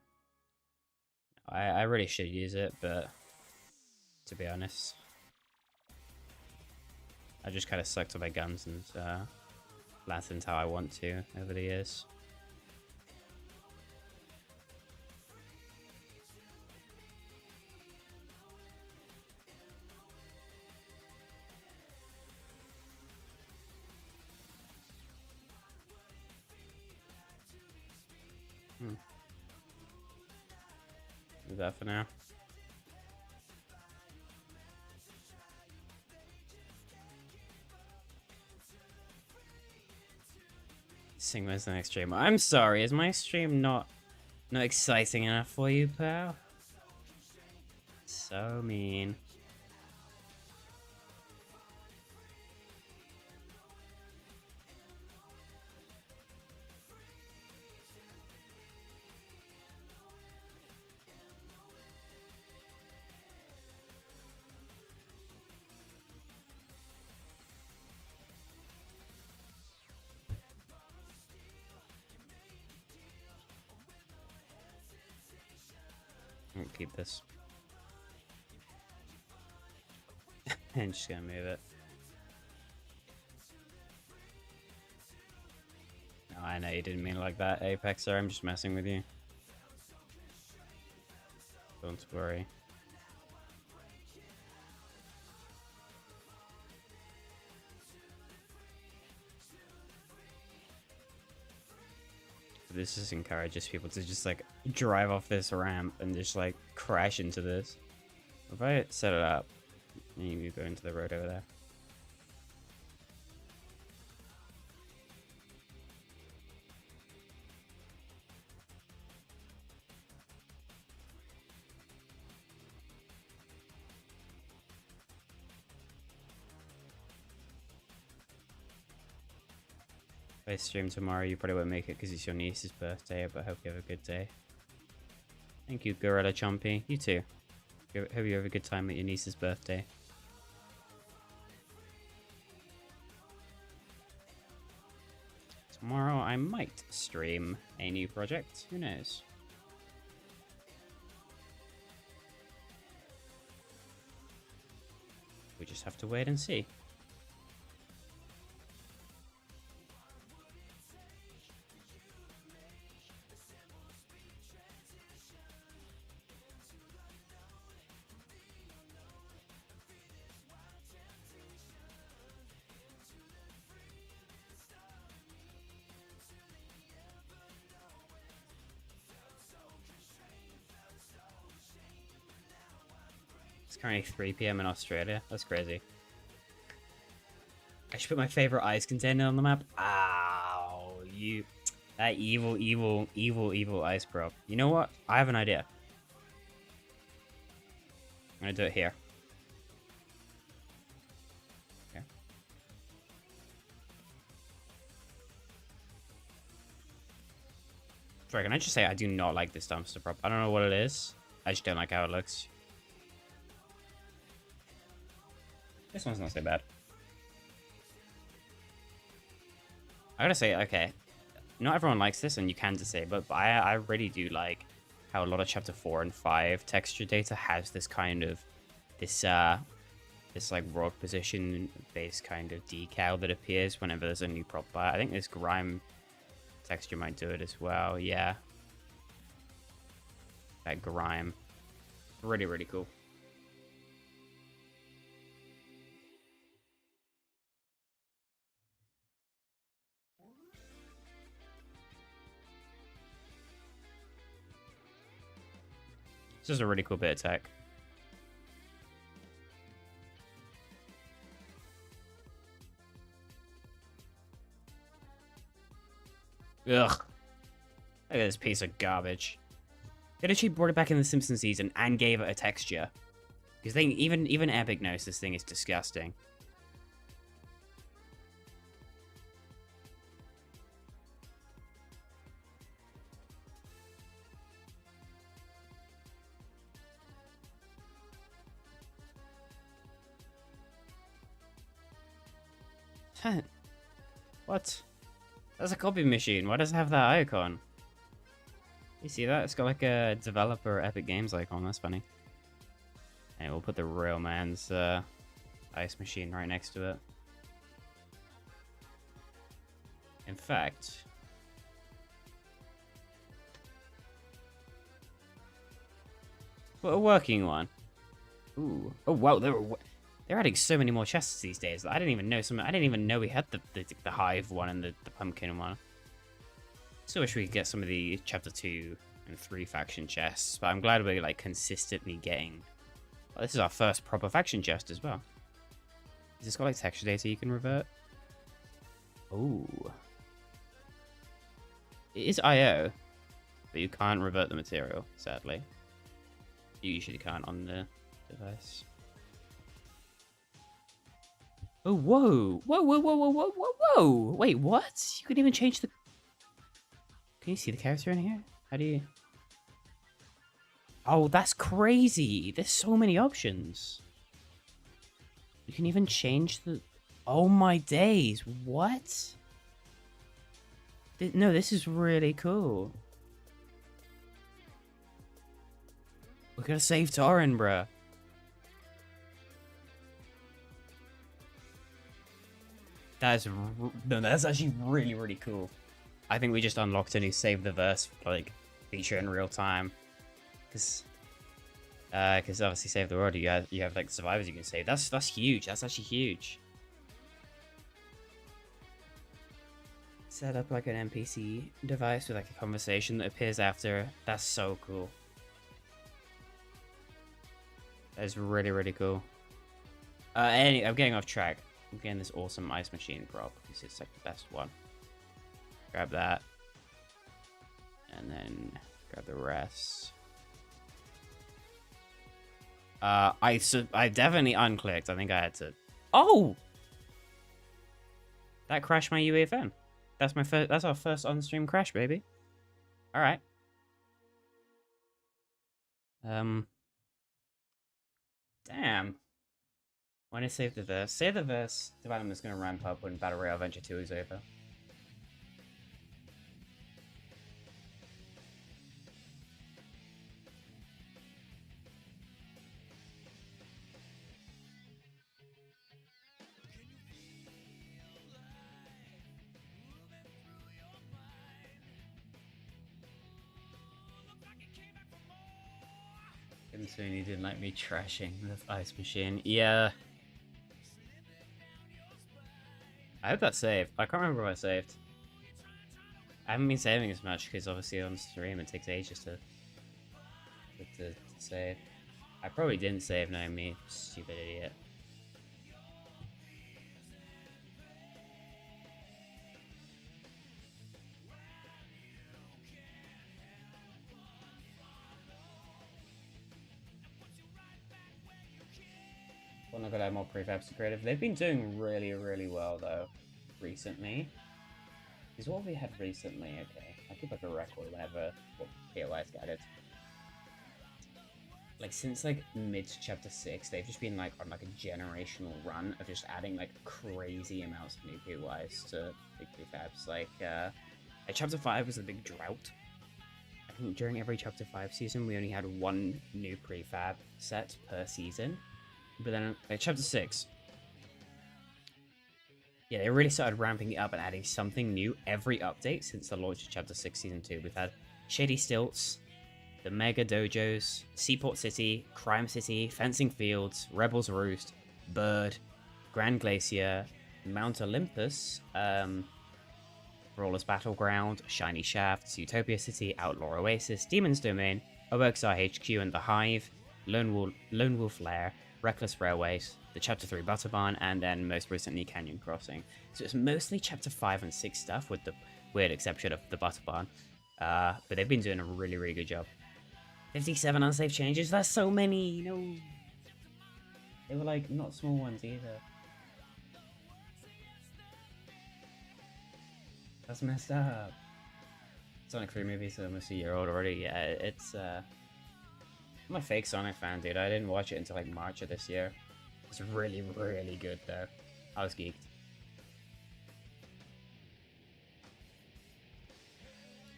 I really should use it, but to be honest, I just kind of stuck to my guns and flattened how I want to over the years. Do that for now. Sing when's the next stream? I'm sorry, is my stream not exciting enough for you, pal? So mean. I'll keep this. And just gonna move it. No, I know you didn't mean it like that, Apexer. I'm just messing with you. Don't worry. This just encourages people to just like drive off this ramp and just like crash into this. If I set it up, you go into the road over there. If I stream tomorrow, you probably won't make it because it's your niece's birthday, but I hope you have a good day. Thank you, Gorilla Chompy. You too. Hope you have a good time at your niece's birthday. Tomorrow I might stream a new project. Who knows? We just have to wait and see. It's currently 3 PM in Australia. That's crazy. I should put my favorite ice container on the map. Ow, you... That evil ice prop. You know what? I have an idea. I'm gonna do it here. Okay. Sorry, can I just say I do not like this dumpster prop? I don't know what it is. I just don't like how it looks. This one's not so bad. I gotta say, okay, not everyone likes this, and you can disable it, but I really do like how a lot of Chapter 4 and 5 texture data has this kind of, this like rod position based kind of decal that appears whenever there's a new prop bar. I think this grime texture might do it as well, yeah. That grime. Really, really cool. This is a really cool bit of tech. Ugh. Look at this piece of garbage. They literally brought it back in the Simpsons season and gave it a texture. Because they even Epic knows this thing is disgusting. What? That's a copy machine. Why does it have that icon? You see that? It's got like a developer Epic Games icon. That's funny. And we'll put the real man's ice machine right next to it. In fact, put a working one. Ooh. Oh wow, they're adding so many more chests these days. I didn't even know I didn't even know we had the hive one and the pumpkin one. Still wish we could get some of the chapter 2 and 3 faction chests, but I'm glad we're like consistently getting. Well, this is our first proper faction chest as well. Is this got like texture data you can revert? Ooh. It is IO, but you can't revert the material, sadly. You usually can't on the device. Oh, whoa. Whoa, whoa, whoa, whoa, whoa, whoa, whoa. Wait, what? You can even change the... Can you see the character in here? How do you... Oh, that's crazy. There's so many options. You can even change the... Oh my days. What? No, this is really cool. We're gonna save Torin, bruh. That's actually really, really cool. I think we just unlocked a new Save the Verse, like, feature in real time. Because obviously Save the World, you have like survivors you can save. That's huge. That's actually huge. Set up like an NPC device with like a conversation that appears after. That's so cool. That is really, really cool. I'm getting off track. I'm getting this awesome ice machine prop because it's like the best one. Grab that. And then grab the rest. I definitely unclicked. I think I had to... Oh! That crashed my UEFN. That's our first on-stream crash, baby. Alright. Damn. When I save the verse. Save the verse development's gonna ramp up when Battle Royale Venture 2 is over. Sweeney didn't like me trashing the ice machine. Yeah. I hope that's saved. I can't remember if I saved. I haven't been saving as much because obviously on stream it takes ages to save. I probably didn't save, knowing me, stupid idiot. Well, not gonna have more prefabs to creative. They've been doing really, really well though, recently. Is what we had recently, okay. I keep like a record whenever what POIs get added. Like since like mid chapter 6, they've just been like on like a generational run of just adding like crazy amounts of new POIs to big prefabs. Like chapter 5 was a big drought. I think during every chapter 5 season we only had one new prefab set per season. But then like chapter 6, yeah, they really started ramping it up and adding something new every update since the launch of Chapter 6 Season 2. We've had Shady Stilts, the Mega Dojos, Seaport City, Crime City, Fencing Fields, Rebels Roost, Bird, Grand Glacier, Mount Olympus, Brawler's Battleground, Shiny Shafts, Utopia City, Outlaw Oasis, Demon's Domain, OXR HQ and the Hive, Lone Wolf Lair, Reckless Railways, the Chapter 3 Butter Barn, and then most recently Canyon Crossing. So it's mostly Chapter 5 and 6 stuff with the weird exception of the Butter Barn. But they've been doing a really, really good job. 57 unsafe changes, that's so many, you know. They were like not small ones either. That's messed up. Sonic 3 movies are almost a year old already. Yeah, it's I'm a fake Sonic fan, dude. I didn't watch it until like March of this year. It's really, really good though. I was geeked.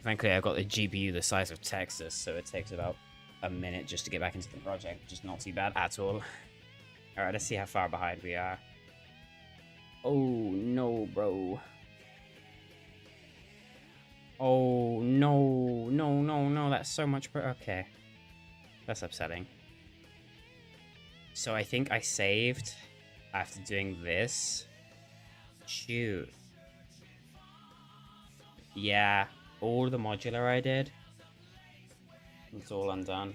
Frankly, I got the GPU the size of Texas, so it takes about a minute just to get back into the project, which is not too bad at all. Alright, let's see how far behind we are. Oh, no, bro. Oh, no, no, no, no, that's so much... Okay. That's upsetting. So I think I saved after doing this. Shoot. Yeah, all the modular I did. It's all undone.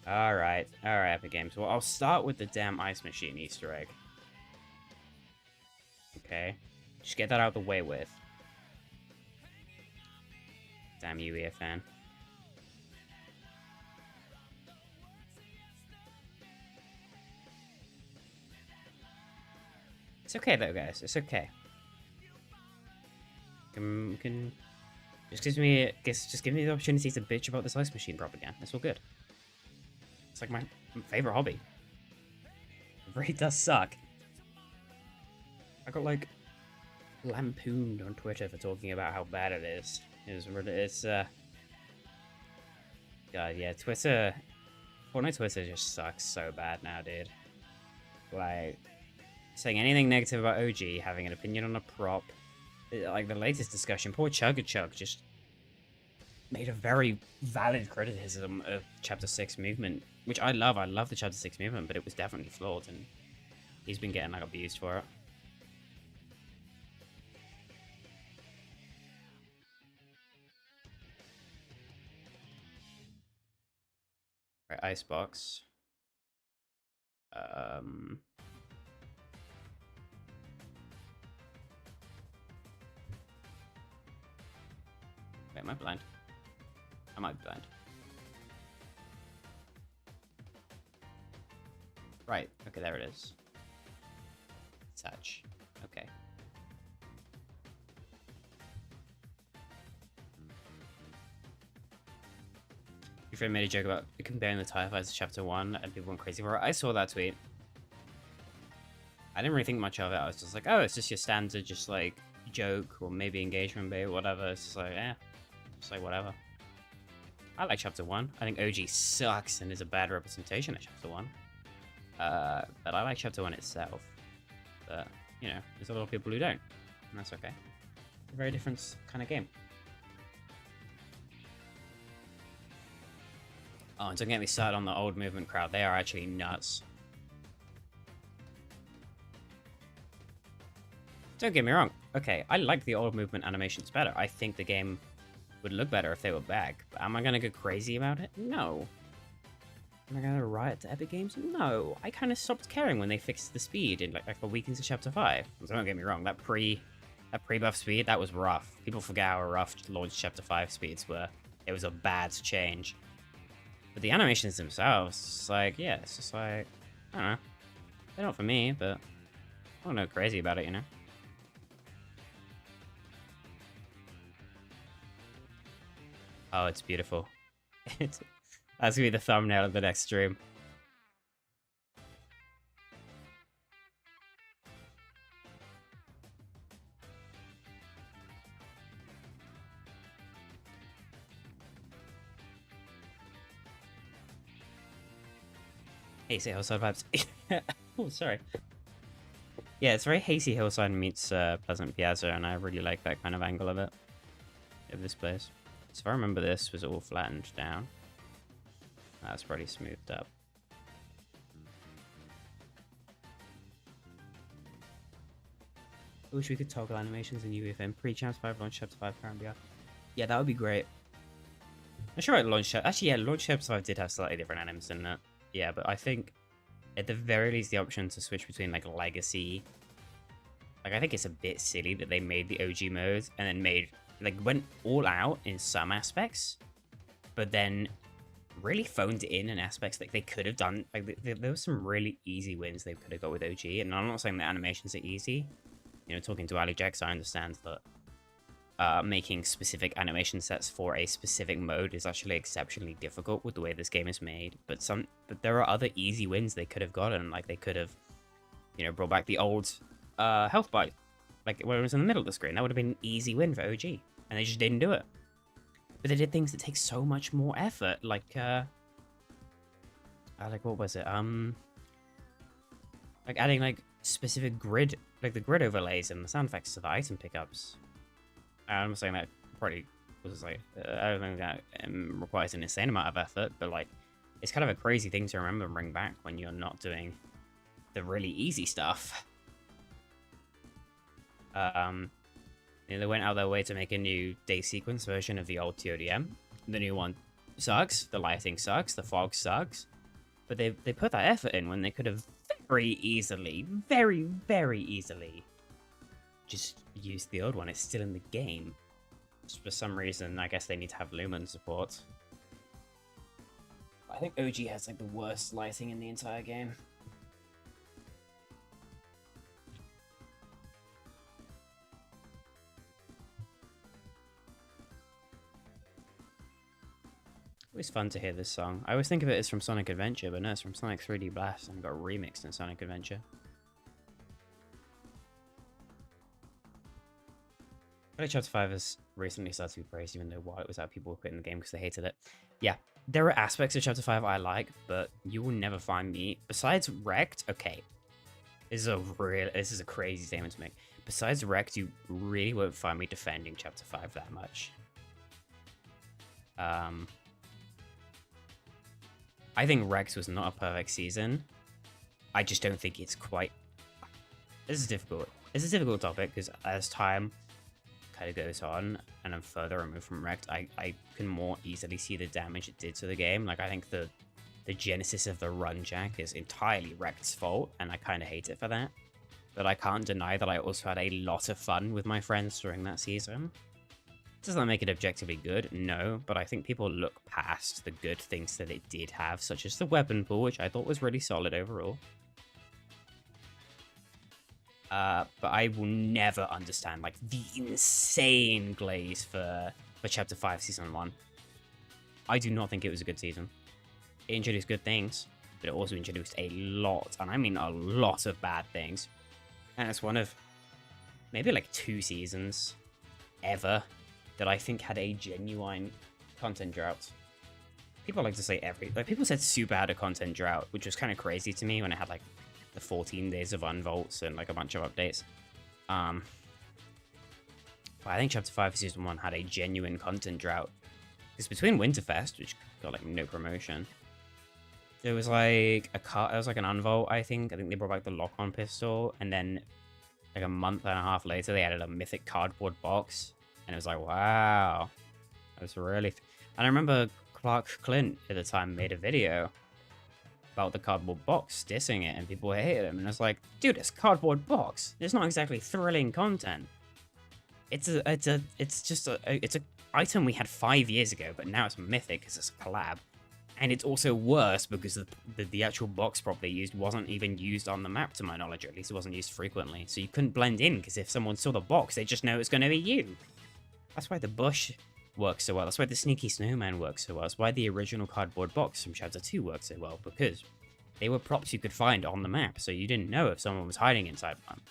Alright, Epic Games. Well, I'll start with the damn Ice Machine Easter egg. Okay. Just get that out of the way with. Damn UEFN. It's okay though, guys. It's okay. Can just give me the opportunity to bitch about this ice machine prop again. It's all good. It's like my favorite hobby. It really does suck. I got like lampooned on Twitter for talking about how bad it is. It's God, yeah, Twitter. Fortnite Twitter just sucks so bad now, dude. Like, saying anything negative about OG, having an opinion on a prop. Like, the latest discussion, poor Chug just made a very valid criticism of Chapter 6 movement, which I love. I love the Chapter 6 movement, but it was definitely flawed, and he's been getting, like, abused for it. Right, Icebox. Wait, am I blind? I might be blind. Right, okay, there it is. Touch. Okay. Your friend made a joke about comparing the TIE Fighters to Chapter 1 and people went crazy for it. I saw that tweet. I didn't really think much of it. I was just like, oh, it's just your standard, just like, joke or maybe engagement bait, whatever. It's just like, eh. Just like, whatever. I like Chapter 1. I think OG sucks and is a bad representation of Chapter 1. But I like Chapter 1 itself. But, you know, there's a lot of people who don't. And that's okay. It's a very different kind of game. Oh, and don't get me started on the old movement crowd. They are actually nuts. Don't get me wrong. Okay, I like the old movement animations better. I think the game would look better if they were back. But am I going to go crazy about it? No. Am I going to riot to Epic Games? No. I kind of stopped caring when they fixed the speed in like a week into Chapter 5. So don't get me wrong. That pre-buff speed, that was rough. People forget how rough launch Chapter 5 speeds were. It was a bad change. But the animations themselves, it's like, yeah, it's just like, I don't know. They're not for me, but I don't know crazy about it, you know? Oh, it's beautiful. That's gonna be the thumbnail of the next stream. Hazy Hillside vibes. Oh, sorry. Yeah, it's very Hazy Hillside meets Pleasant Piazza, and I really like that kind of angle of it. Of this place. So if I remember, this was all flattened down. That's pretty smoothed up. I wish we could toggle animations in UEFN pre-Chapter 5, launch Chapter 5, current BR. Yeah, that would be great. I'm sure at launch Chapter... Actually, yeah, launch Chapter 5 did have slightly different animes than that. Yeah, but I think at the very least the option to switch between like legacy, like I think it's a bit silly that they made the OG mode and then made like went all out in some aspects, but then really phoned it in aspects that they could have done. Like there was some really easy wins they could have got with OG, and I'm not saying the animations are easy. You know, talking to Ali Jax, I understand that making specific animation sets for a specific mode is actually exceptionally difficult with the way this game is made. But there are other easy wins they could have gotten. Like they could have, you know, brought back the old health bar, like when it was in the middle of the screen. That would have been an easy win for OG, and they just didn't do it. But they did things that take so much more effort, like what was it? Like adding like specific grid, like the grid overlays and the sound effects to the item pickups. I'm saying that probably was like, I don't think that requires an insane amount of effort, but like, it's kind of a crazy thing to remember and bring back when you're not doing the really easy stuff. You know, they went out of their way to make a new day sequence version of the old TODM. The new one sucks, the lighting sucks, the fog sucks, but they put that effort in when they could have very easily, very, very easily just use the old one. It's still in the game. Just for some reason, I guess they need to have Lumen support. I think OG has like the worst lighting in the entire game. Always fun to hear this song. I always think of it as from Sonic Adventure, but no, it's from Sonic 3D Blast and got remixed in Sonic Adventure. But Chapter 5 has recently started to be praised, even though while it was out, people were quitting the game because they hated it. Yeah, there are aspects of Chapter 5 I like, but you will never find me, besides Wrecked, okay, this is a crazy statement to make. Besides Wrecked, you really won't find me defending Chapter 5 that much. I think Wrecked was not a perfect season. I just don't think it's quite... This is difficult. It's a difficult topic, because as time kind of goes on, and I'm further removed from Wrecked, I can more easily see the damage it did to the game. Like, I think the genesis of the run jack is entirely Wrecked's fault, and I kind of hate it for that. But I can't deny that I also had a lot of fun with my friends during that season. Does that make it objectively good? No, but I think people look past the good things that it did have, such as the weapon pool, which I thought was really solid overall. But I will never understand, like, the insane glaze for Chapter 5 Season 1. I do not think it was a good season. It introduced good things, but it also introduced a lot, and I mean a lot of bad things. And it's one of maybe like 2 seasons ever that I think had a genuine content drought. People like to say people said Super had a content drought, which was kind of crazy to me when it had like the 14 days of unvolts and like a bunch of updates. But I think Chapter 5 Season 1 had a genuine content drought. Because between Winterfest, which got like no promotion, there was like an unvolt, I think. I think they brought back the lock-on pistol, and then like a month and a half later, they added a mythic cardboard box, and it was like, wow, that's really. And I remember Clark Clint at the time made a video about the cardboard box, dissing it, and people hated him, and it's like, dude, it's a cardboard box. It's not exactly thrilling content. It's an item we had 5 years ago, but now it's mythic because it's a collab. And it's also worse because the actual box properly used wasn't even used on the map, to my knowledge, or at least it wasn't used frequently. So you couldn't blend in, because if someone saw the box, they just know it's going to be you. That's why the bush works so well. That's why the sneaky snowman works so well. That's why the original cardboard box from Chapter 2 works so well, because they were props you could find on the map, so you didn't know if someone was hiding inside one.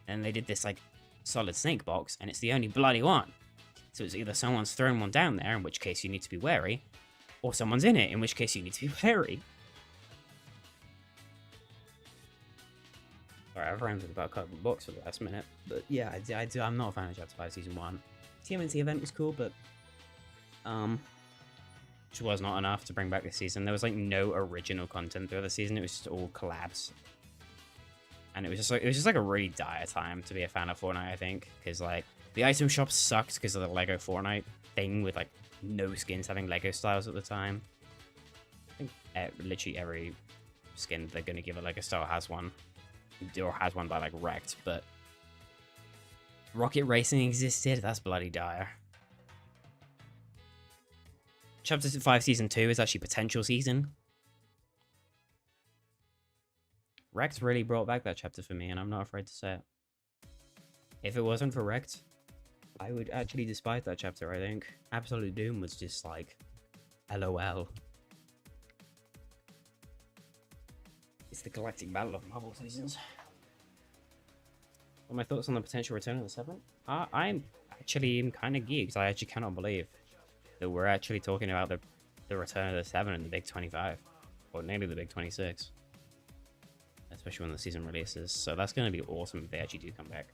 And they did this, like, solid snake box, and it's the only bloody one. So it's either someone's thrown one down there, in which case you need to be wary, or someone's in it, in which case you need to be wary. Sorry, I've ranted about cardboard box for the last minute, but yeah, I'm not a fan of Chapter 5 Season 1. TMNT event was cool, but which was not enough to bring back the season. There was like no original content through the season. It was just all collabs, and it was just like a really dire time to be a fan of Fortnite, I think, because like the item shop sucked because of the Lego Fortnite thing with like no skins having Lego styles at the time. I think literally every skin they're gonna give a Lego style has one, or has one by like Wrecked, but Rocket Racing existed. That's bloody dire. Chapter 5 Season 2 is actually potential season. Wrecked really brought back that chapter for me, and I'm not afraid to say it. If it wasn't for Wrecked, I would actually despise that chapter, I think. Absolute Doom was just like, LOL. It's the galactic battle of Marvel seasons. What are my thoughts on the potential return of the 7? I'm actually kind of geeked. I actually cannot believe that we're actually talking about the return of the 7 in the Big 25. Or nearly the Big 26. Especially when the season releases. So that's going to be awesome if they actually do come back.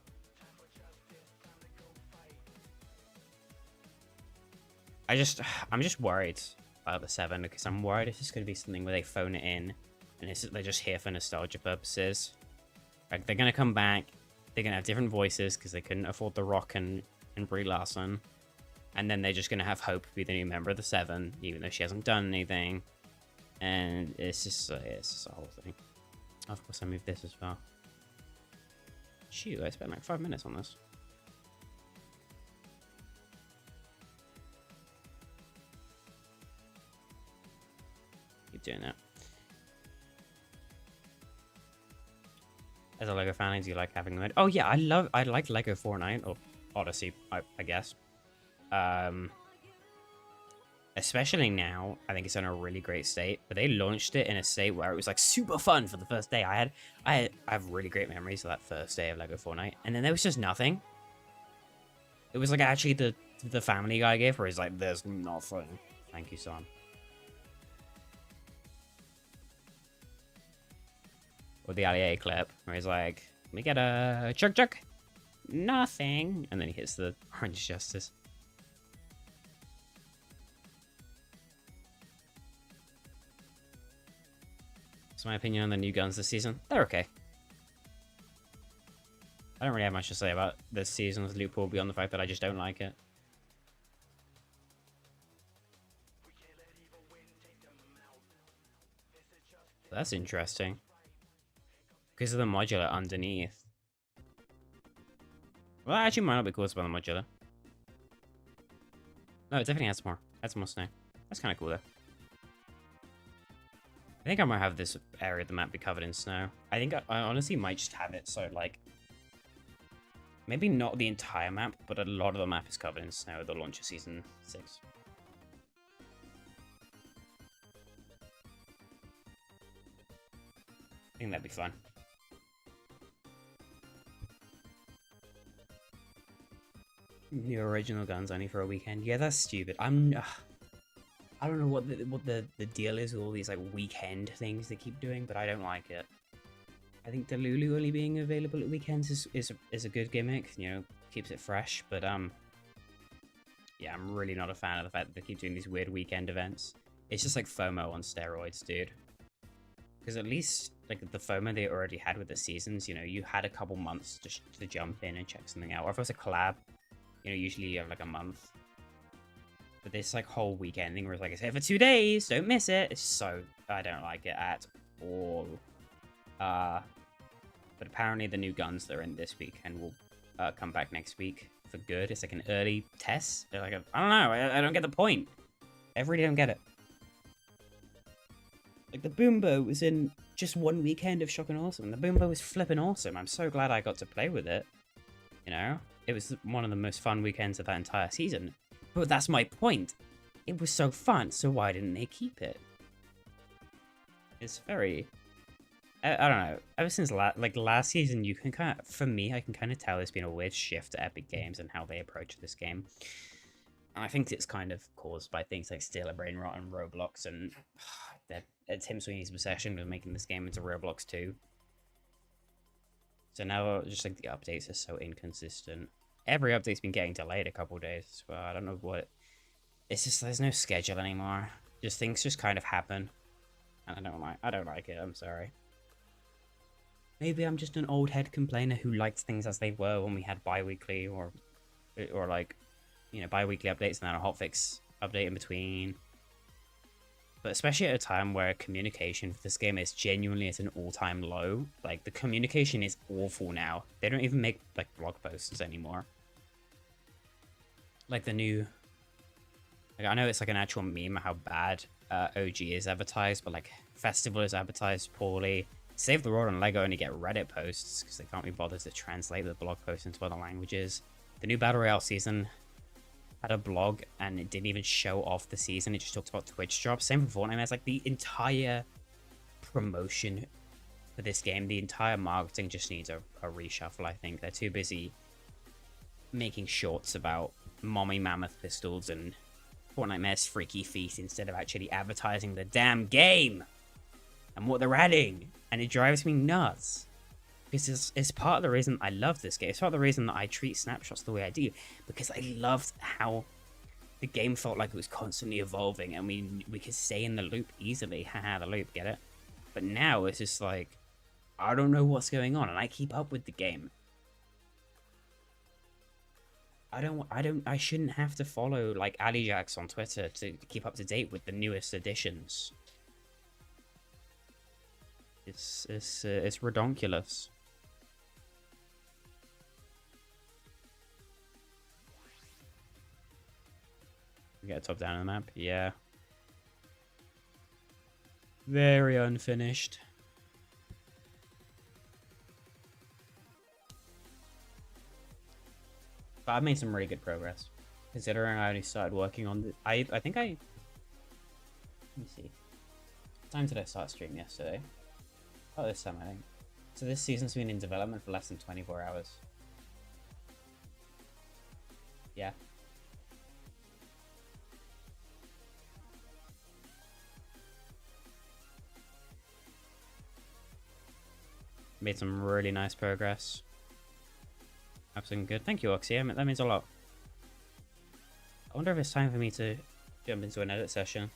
I'm just worried about the 7, because I'm worried it's just going to be something where they phone it in and they're just here for nostalgia purposes. Like, they're going to come back, they're going to have different voices because they couldn't afford The Rock and Brie Larson, and then they're just going to have Hope be the new member of the 7, even though she hasn't done anything, and it's just a whole thing. Of course I moved this as well. Shoot, I spent like 5 minutes on this. Keep doing that. As a LEGO fan, do you like having them? Oh yeah, I like LEGO Fortnite, or Odyssey, I guess. As Especially now, I think it's in a really great state. But they launched it in a state where it was like super fun for the first day. I have really great memories of that first day of Lego Fortnite, and then there was just nothing. It was like actually the Family Guy gif where he's like, "There's nothing." Thank you, son. Or the Ali clip where he's like, "Let me get a chug. Nothing," and then he hits the Orange Justice. What's my opinion on the new guns this season? They're okay. I don't really have much to say about this season's loot pool beyond the fact that I just don't like it. That's interesting. Because of the modular underneath. Well, that actually might not be cool about the modular. No, it definitely adds more. Adds more snow. That's kind of cool though. I think I might have this area of the map be covered in snow. I think I honestly might just have it so, like, maybe not the entire map, but a lot of the map is covered in snow at the launch of Season 6. I think that'd be fun. New original guns only for a weekend. Yeah, that's stupid. I don't know what the deal is with all these like weekend things they keep doing, but I don't like it. I think the Lulu only being available at weekends is a good gimmick. You know, keeps it fresh. But yeah, I'm really not a fan of the fact that they keep doing these weird weekend events. It's just like FOMO on steroids, dude. Because at least like the FOMO they already had with the seasons, you know, you had a couple months to jump in and check something out. Or if it was a collab, you know, usually you have like a month. But this like whole weekend thing where it's like, it's here for 2 days, don't miss it. It's so, I don't like it at all. But apparently the new guns that are in this week and will come back next week for good. It's like an early test. They're like, I don't know, I don't get the point. I really don't get it. Like the Boombo was in just one weekend of Shock and Awesome. The Boombo was flipping awesome. I'm so glad I got to play with it. You know, it was one of the most fun weekends of that entire season. But that's my point. It was so fun, so why didn't they keep it? It's very... I don't know. Ever since last season, you can kind of... For me, I can kind of tell there's been a weird shift to Epic Games and how they approach this game. And I think it's kind of caused by things like Stealer Brain Rot and Roblox and... Tim Sweeney's obsession with making this game into Roblox 2. So now, just like the updates are so inconsistent. Every update's been getting delayed a couple days, but I don't know what... It's just, there's no schedule anymore. Just things just kind of happen. And I don't like it, I'm sorry. Maybe I'm just an old head complainer who liked things as they were when we had bi-weekly or like, you know, bi-weekly updates and then a hotfix update in between. But especially at a time where communication for this game is genuinely at an all-time low. Like, the communication is awful now. They don't even make, like, blog posts anymore. Like, the new... Like, I know it's, like, an actual meme how bad OG is advertised, but, like, Festival is advertised poorly. Save the World and LEGO only get Reddit posts, because they can't be bothered to translate the blog posts into other languages. The new Battle Royale season had a blog and it didn't even show off the season. It just talked about Twitch drops. Same for Fortnite. It's like the entire promotion for this game, the entire marketing just needs a reshuffle, I think. They're too busy making shorts about mommy mammoth pistols and Fortnite Mare's freaky feet instead of actually advertising the damn game and what they're adding. And it drives me nuts. Because it's part of the reason I love this game. It's part of the reason that I treat Snapshots the way I do. Because I loved how the game felt like it was constantly evolving. And we could stay in the loop easily. Haha, the loop, get it? But now it's just like, I don't know what's going on. And I keep up with the game. I shouldn't have to follow like Ali Jax on Twitter to keep up to date with the newest additions. It's redonkulous. Get a top down on the map, yeah. Very unfinished. But I've made some really good progress, considering I only started working on the. I think I Let me see. What time did I start stream yesterday? Oh, this time, I think. So this season's been in development for less than 24 hours. Yeah. Made some really nice progress. Absolutely good. Thank you, Oxy. That means a lot. I wonder if it's time for me to jump into an edit session.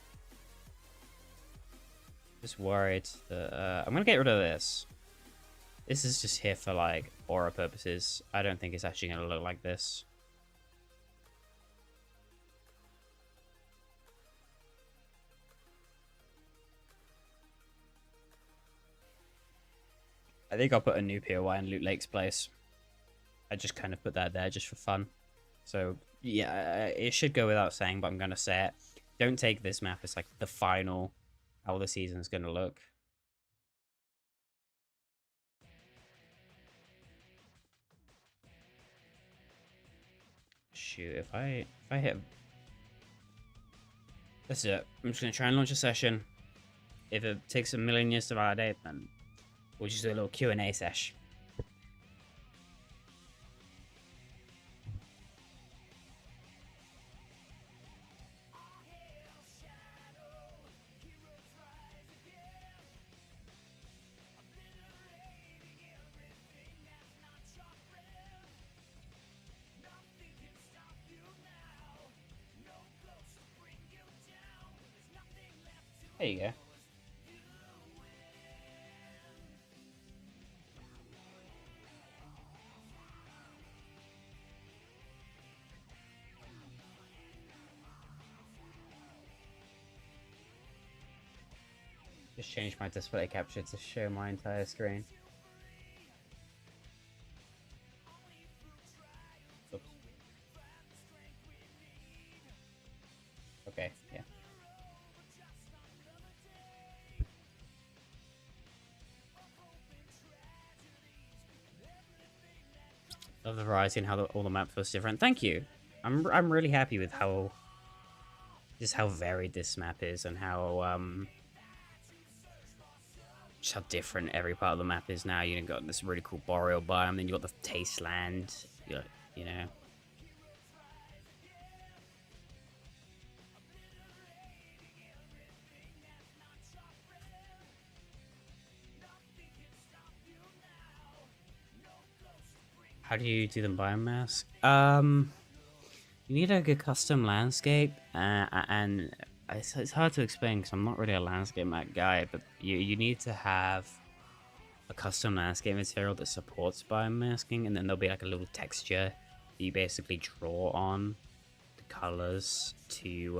Just worried that I'm gonna get rid of this. This is just here for like aura purposes. I don't think it's actually gonna look like this. I think I'll put a new POI in Loot Lake's place. I just kind of put that there just for fun. So yeah, it should go without saying, but I'm gonna say it. Don't take this map as like the final how the season's gonna look. Shoot, if I hit, that's it. I'm just gonna try and launch a session. If it takes a million years to validate, then we'll just do a little Q&A sesh. There you go. Just change my display capture to show my entire screen. Oops. Okay, yeah. Love the variety and how all the map feels different. Thank you. I'm really happy with how just how varied this map is and how just how different every part of the map is now. You know, got this really cool boreal biome, then you got the taste land. You know. How do you do the biomass? You need like a custom landscape, and it's hard to explain because I'm not really a landscape map guy, but you need to have a custom landscape material that supports biomasking, and then there'll be like a little texture that you basically draw on the colors to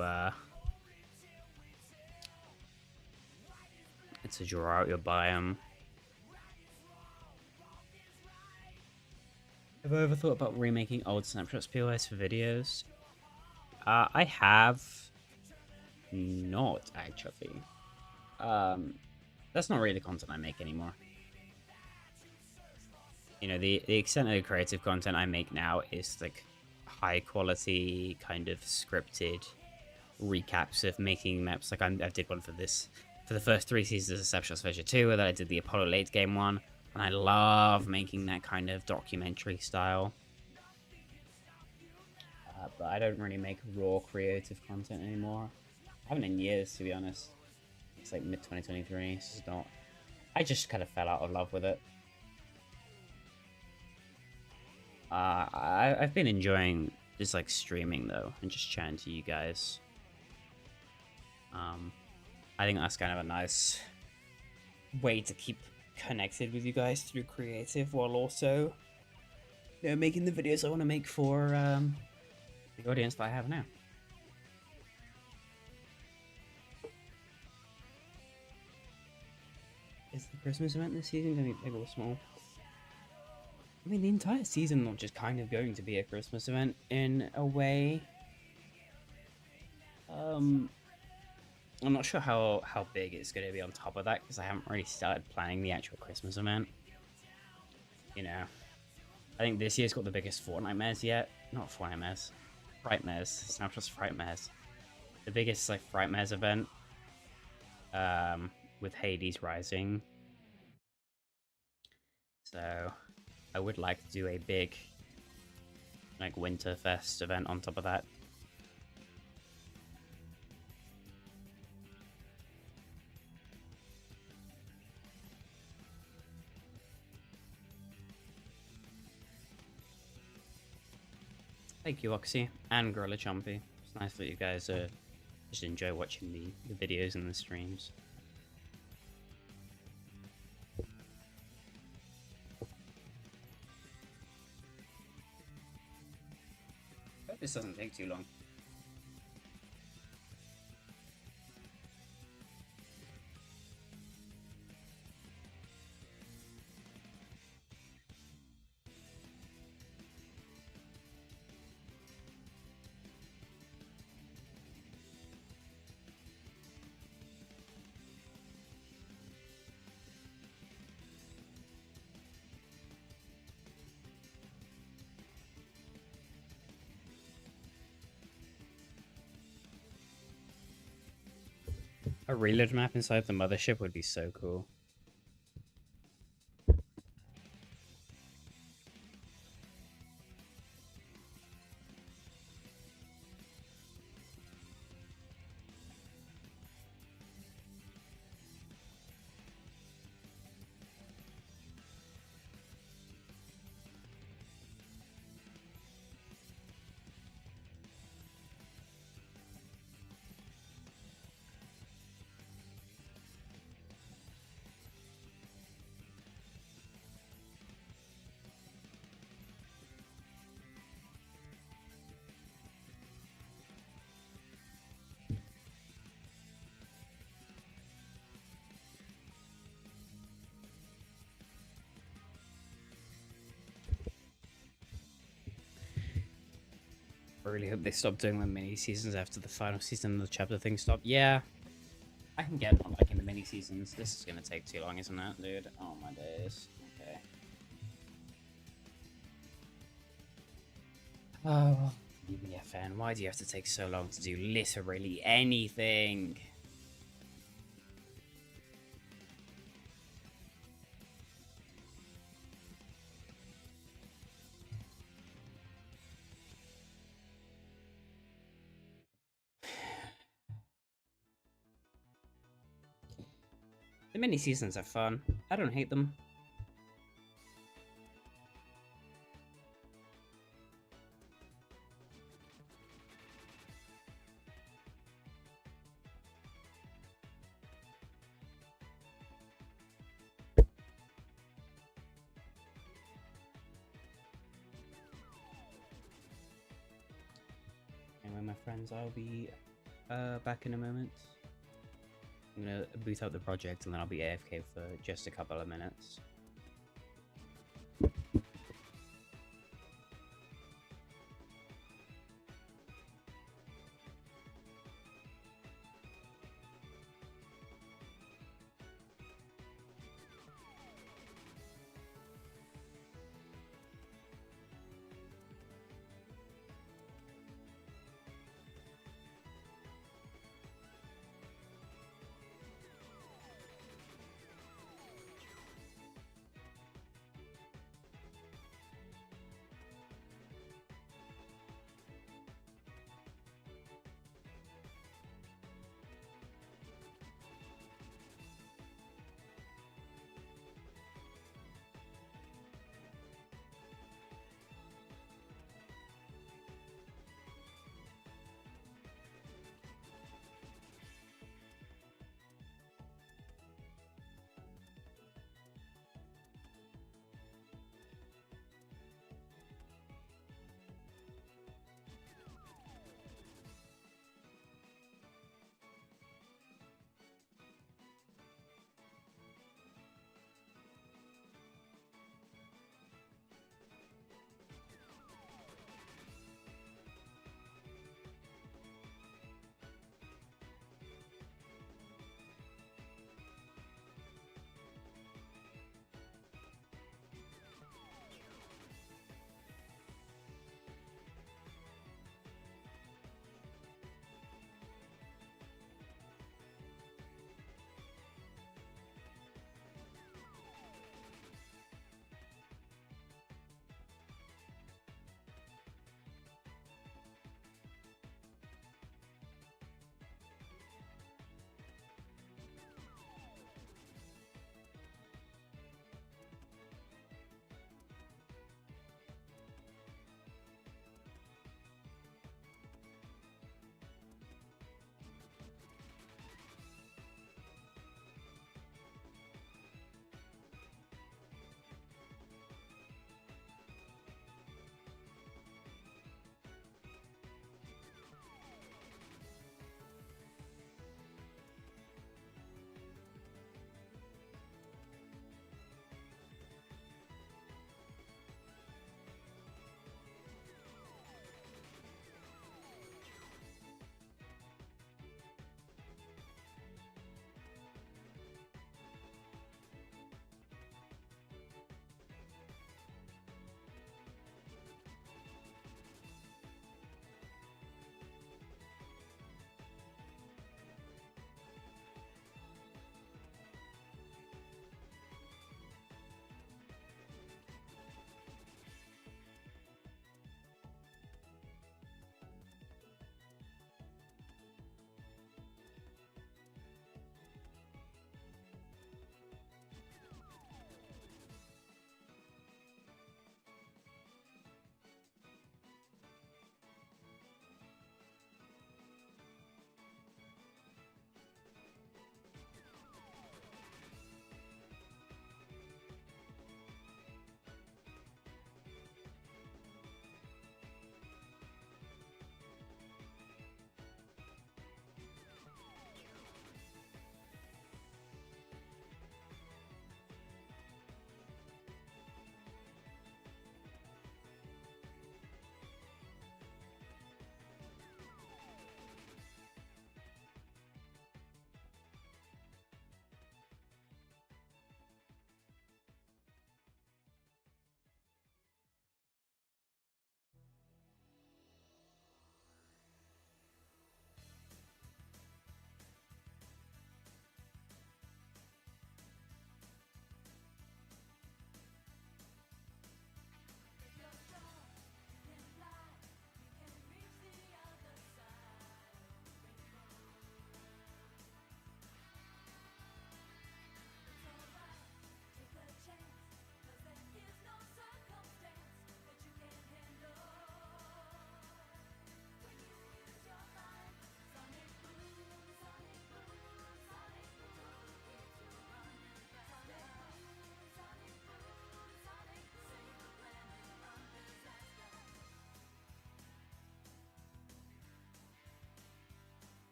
draw out your biome. Have I ever thought about remaking old Snapshots POIs for videos? I have not, actually. That's not really the content I make anymore. You know, the extent of the creative content I make now is like high quality, kind of scripted recaps of making maps. Like I did one for this, for the first 3 seasons of Snapshots Version 2, where I did the Apollo late game one. And I love making that kind of documentary style. But I don't really make raw creative content anymore. I haven't in years, to be honest. It's like mid-2023. It's just not... I just kind of fell out of love with it. I've been enjoying just like streaming, though, and just chatting to you guys. I think that's kind of a nice way to keep connected with you guys through creative, while also, you know, making the videos I want to make for the audience that I have now. Is the Christmas event this season going to be big or small? I mean, the entire season launch is kind of going to be a Christmas event in a way. I'm not sure how big it's going to be on top of that, because I haven't really started planning the actual Christmas event. You know, I think this year's got the biggest Fortnite mez yet. Not Fortnite mez. Fright mez. Snapshots Fright mez. The biggest, like, Fright mez event. with Hades Rising. So I would like to do a big like Winterfest event on top of that. Thank you, Oxy, and Gorilla Chompy. It's nice that you guys just enjoy watching the videos and the streams. Hope this doesn't take too long. A reload map inside the mothership would be so cool. I really hope they stop doing the mini seasons after the final season of the chapter thing stopped. Yeah, I can get on liking the mini seasons. This is gonna take too long, isn't it, dude? Oh my days. Okay. Oh, UEFN, why do you have to take so long to do literally anything? The mini seasons are fun. I don't hate them. Anyway, my friends, I'll be back in a moment. I'm gonna boot up the project and then I'll be AFK for just a couple of minutes.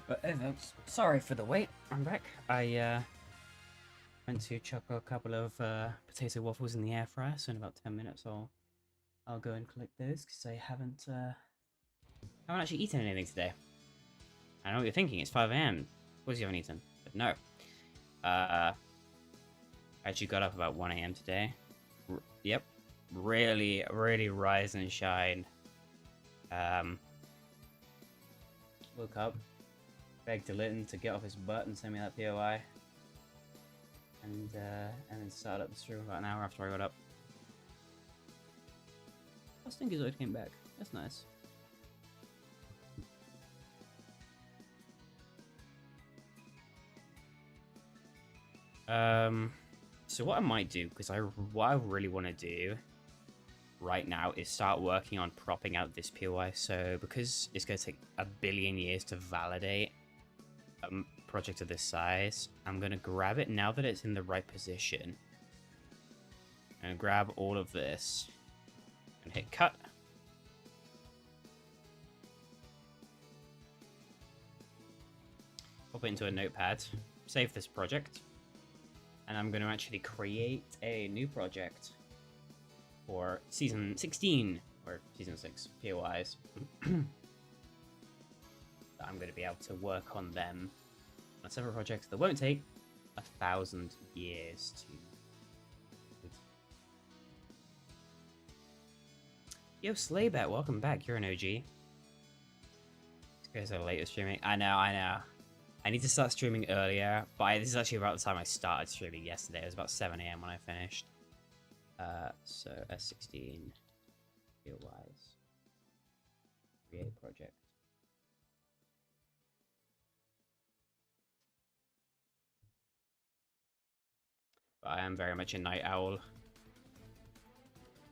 But hey, folks, sorry for the wait. I'm back. I went to chuck a couple of potato waffles in the air fryer, so in about 10 minutes I'll go and collect those because I haven't actually eaten anything today. I know what you're thinking. It's 5 a.m. Of course you haven't eaten, but no. I actually got up about 1 a.m. today. Yep, really rise and shine. Woke up, begged Lytton to get off his butt and send me that POI, and then started up the stream about an hour after I got up. I was thinking I came back. That's nice. So what I might do, because what I really want to do right now is start working on propping out this POI. So because it's going to take a billion years to validate a project of this size, I'm going to grab it now that it's in the right position. I'm going to grab all of this and hit cut. Pop it into a notepad, save this project, and I'm going to actually create a new project for season 16 or season 6 POIs. I'm going to be able to work on them on several projects that won't take 1,000 years to. Yo, Slaybet, welcome back. You're an OG. These guys are late streaming. I know. I need to start streaming earlier, but this is actually about the time I started streaming yesterday. It was about 7 a.m. when I finished. So S16 POIs. Create project. But I am very much a night owl.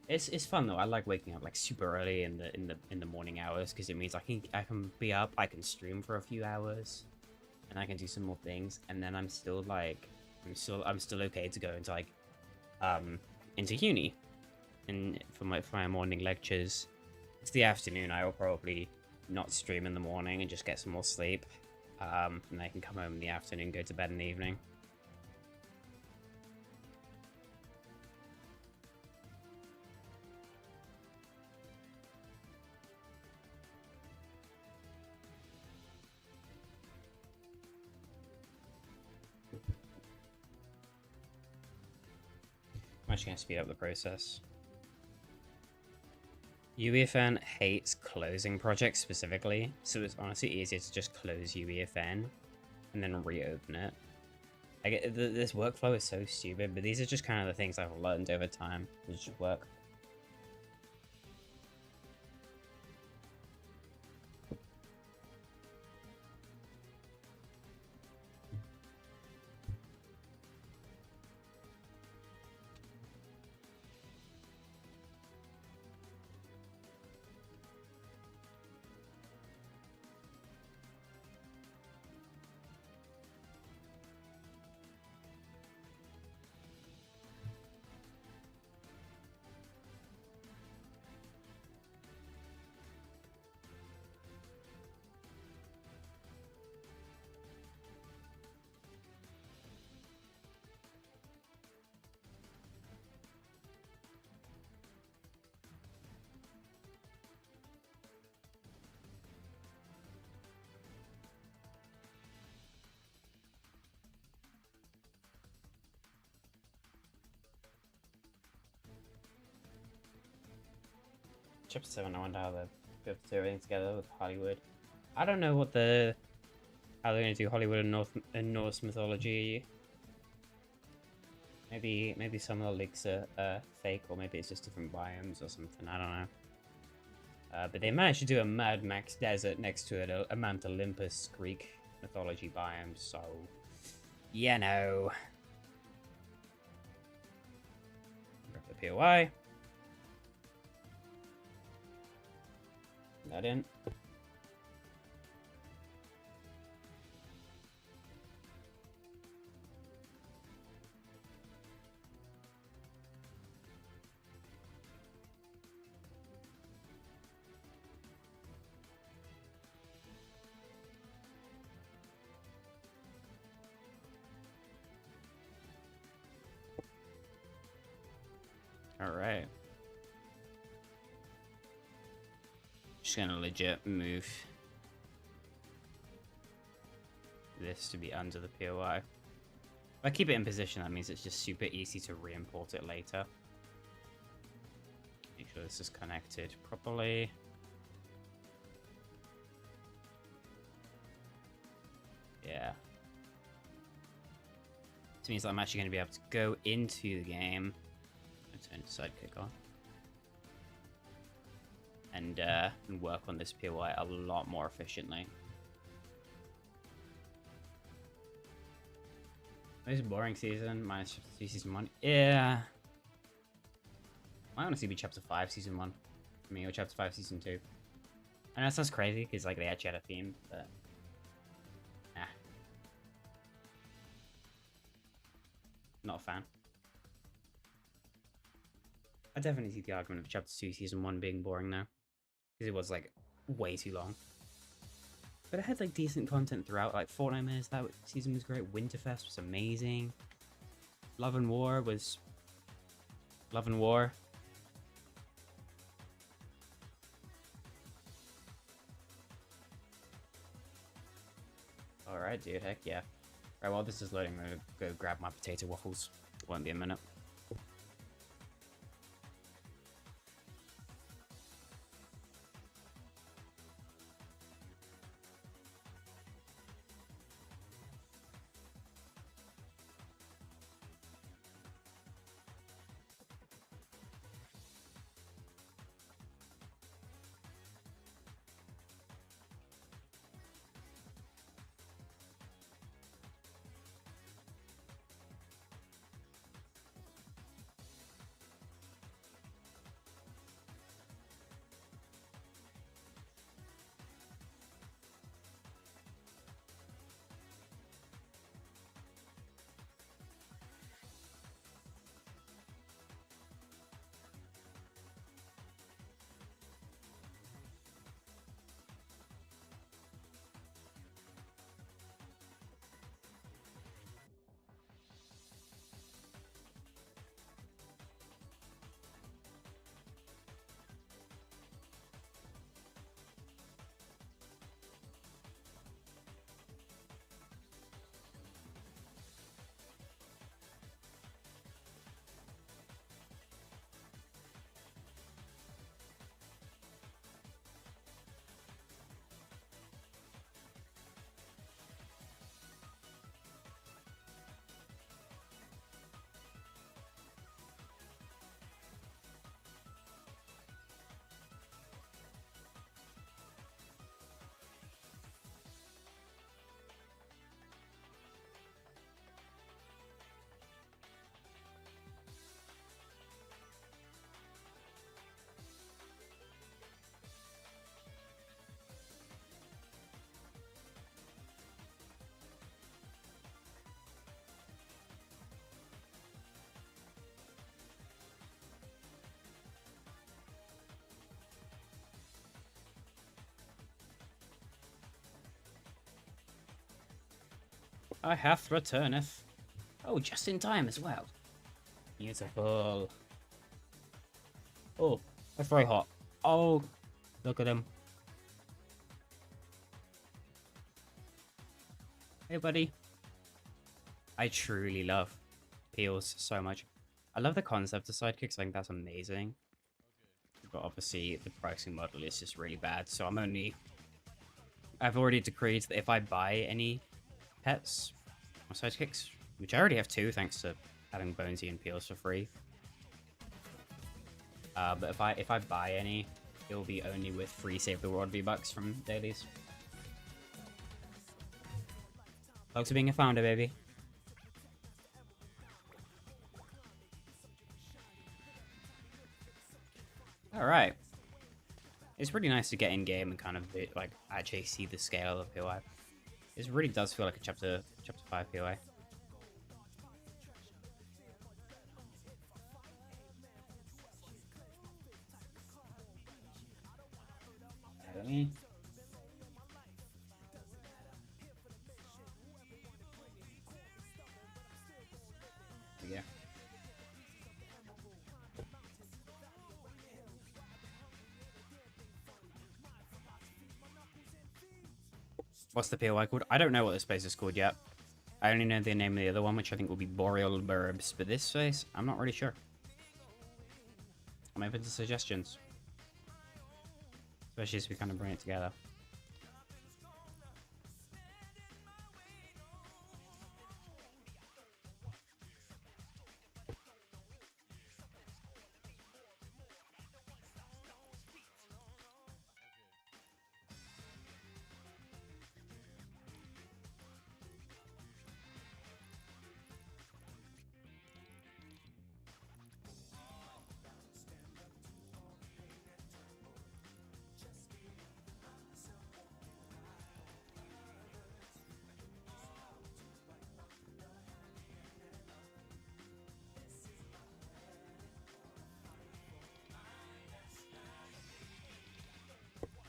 It's fun though. I like waking up like super early in the morning hours because it means I can be up, I can stream for a few hours, and I can do some more things, and then I'm still okay to go into like into uni and for my morning lectures. It's the afternoon. I will probably not stream in the morning and just get some more sleep, and I can come home in the afternoon, go to bed in the evening. I'm actually going to speed up the process. UEFN hates closing projects specifically, so it's honestly easier to just close UEFN and then reopen it. I get this workflow is so stupid, but these are just kind of the things I've learned over time. It just work. Chapter 7, I wonder how they're going to do everything together with Hollywood. I don't know how they're going to do Hollywood and Norse mythology. Maybe some of the leaks are fake, or maybe it's just different biomes or something. I don't know. But they managed to do a Mad Max desert next to it, a Mount Olympus Greek mythology biome. So, you know, grab the POI. That in. Alright. Just gonna legit move this to be under the POI. If I keep it in position, that means it's just super easy to re-import it later. Make sure this is connected properly. Yeah. This means I'm actually going to be able to go into the game and turn the sidekick on. And work on this POI a lot more efficiently. Most boring season, minus chapter 2 season 1. Yeah. I honestly be chapter 5 season 1 for me, or chapter 5 season 2. I know that sounds crazy because like they actually had a theme, but not a fan. I definitely see the argument of chapter 2 season 1 being boring now, because it was like way too long. But it had like decent content throughout. Like Fortnite Minutes, that season was great. Winterfest was amazing. Love and War was Love and War. Alright, dude, heck yeah. Right, while this is loading, I'm gonna go grab my potato waffles. Won't be a minute. I hath returneth. Oh, just in time as well. Beautiful. Oh, that's very hot. Oh, look at him. Hey, buddy. I truly love Peels so much. I love the concept of sidekicks. I think that's amazing. But obviously, the pricing model is just really bad. So I've already decreed that if I buy any pets or sidekicks, which I already have 2 thanks to having Bonesy and Peels for free. But if I buy any, it will be only with free Save the World V-Bucks from dailies. Thanks for being a founder, baby. Alright. It's really nice to get in game and kind of like actually see the scale of POI. It really does feel like a chapter 5 POI. Really? Yeah. What's the POI called? I don't know what this place is called yet. I only know the name of the other one, which I think will be Boreal Burbs. But this place, I'm not really sure. I'm open to suggestions. Especially as we kind of bring it together.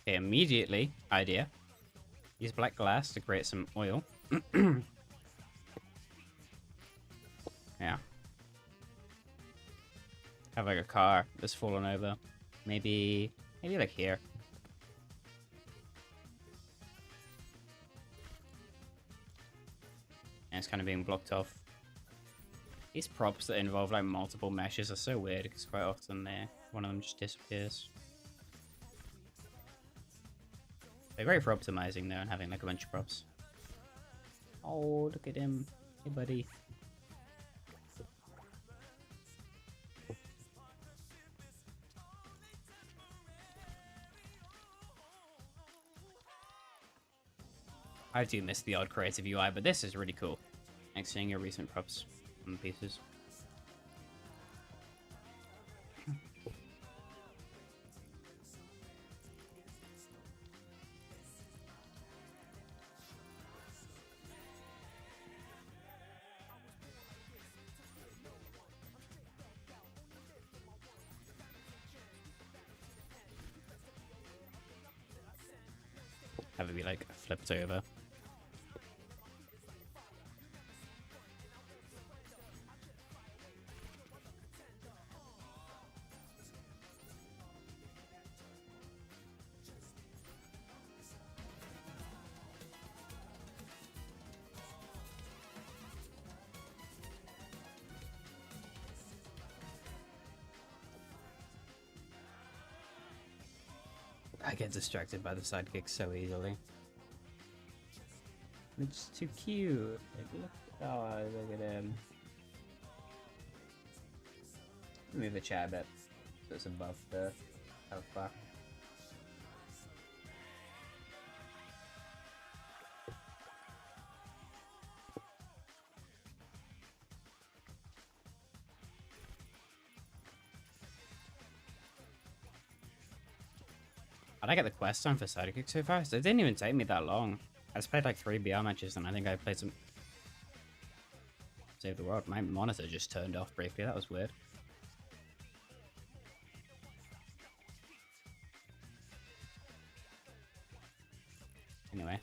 Okay, immediately, idea. Use black glass to create some oil. Yeah. Have like a car that's fallen over. Maybe like here. And it's kind of being blocked off. These props that involve like multiple meshes are so weird because quite often one of them just disappears. They're great for optimizing though and having like a bunch of props. Oh, look at him. Hey, buddy. I do miss the odd creative UI, but this is really cool. Like seeing your recent props on the pieces. Have it be like flipped over. I get distracted by the sidekicks so easily. It's too cute. Like, look at him. Move the chair a bit so it's above the health bar. How'd I get the quest time for sidekick so fast? It didn't even take me that long. I just played like 3 BR matches and I think I played some... Save the world. My monitor just turned off briefly. That was weird. Anyway.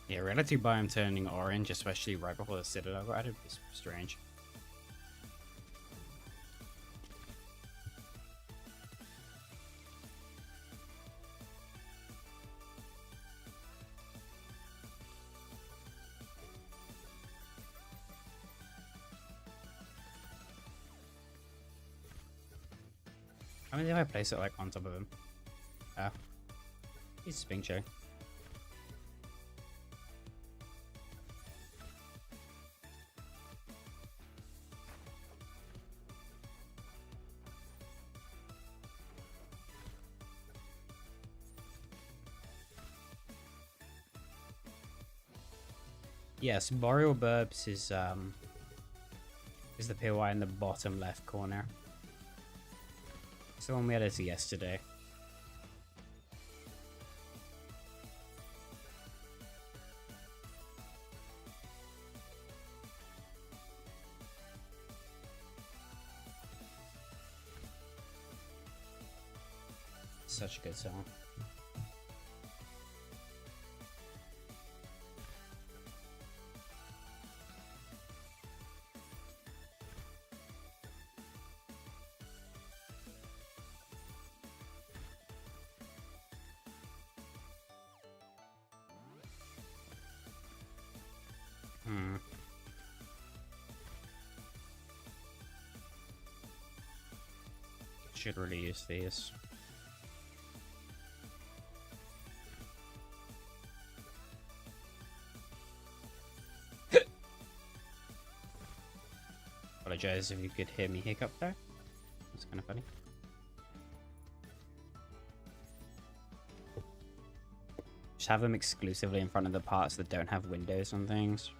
Yeah, reality biome turning orange, especially right before the Citadel got added, was strange. I mean, if I place it like on top of him. Ah. He's a Sping Show. Yes, Boreal Burbs is the POI in the bottom left corner. It's the one we added to yesterday. Such a good song. Should really use these. Apologize if you could hear me hiccup there. That's kind of funny. Just have them exclusively in front of the parts that don't have windows and things.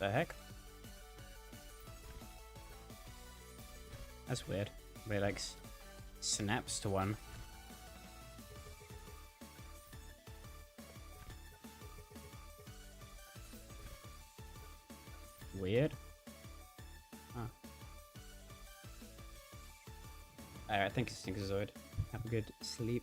The heck? That's weird. It like snaps to one. Weird. Huh. Alright, I think it's Syncazoid. Have a good sleep.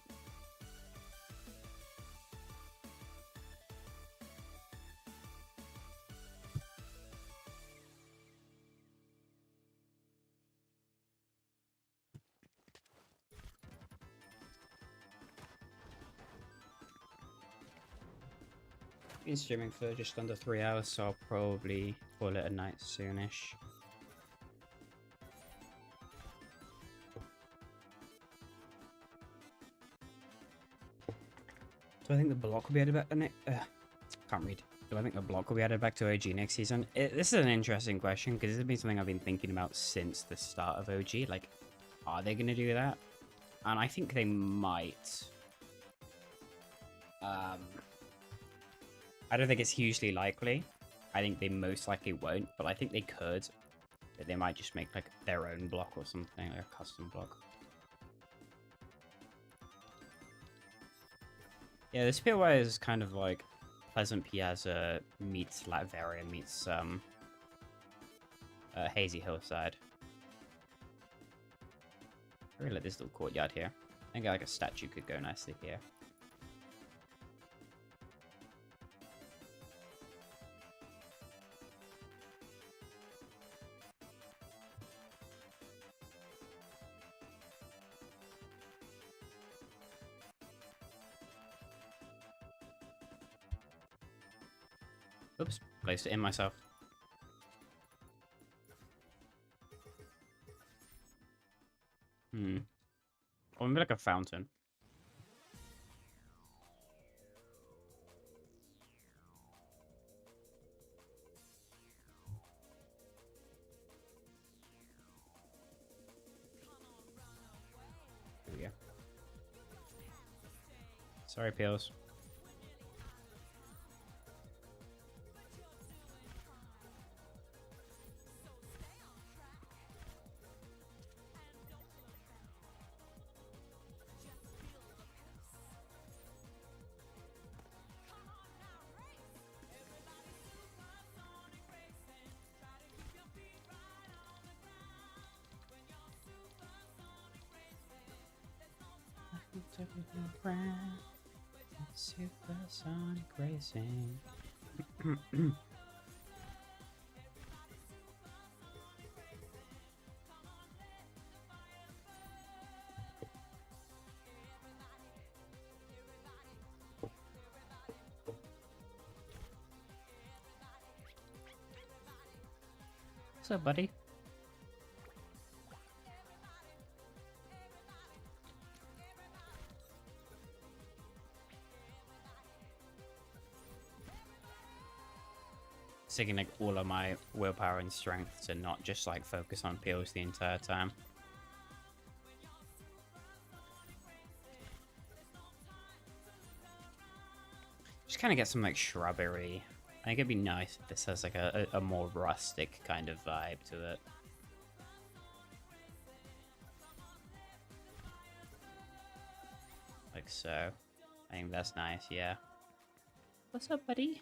Been streaming for just under 3 hours, so I'll probably call it a night soonish. Do I think the block will be added back? Can't read. Do I think the block will be added back to OG next season? This is an interesting question because this has been something I've been thinking about since the start of OG. Like, are they going to do that? And I think they might. I don't think it's hugely likely. I think they most likely won't, but I think they could. But they might just make like their own block or something, like a custom block. Yeah, this POI is kind of like Pleasant Piazza meets Latveria meets Hazy Hillside. I really like this little courtyard here. I think like a statue could go nicely here. Oops, placed it in myself. Or maybe like a fountain. Here we go. Sorry, Peels. Supersonic racing. What's up, buddy? Taking like all of my willpower and strength to not just like focus on peels the entire time. Just kind of get some like shrubbery. I think it'd be nice if this has like a more rustic kind of vibe to it. Like so. I think that's nice, yeah. What's up, buddy?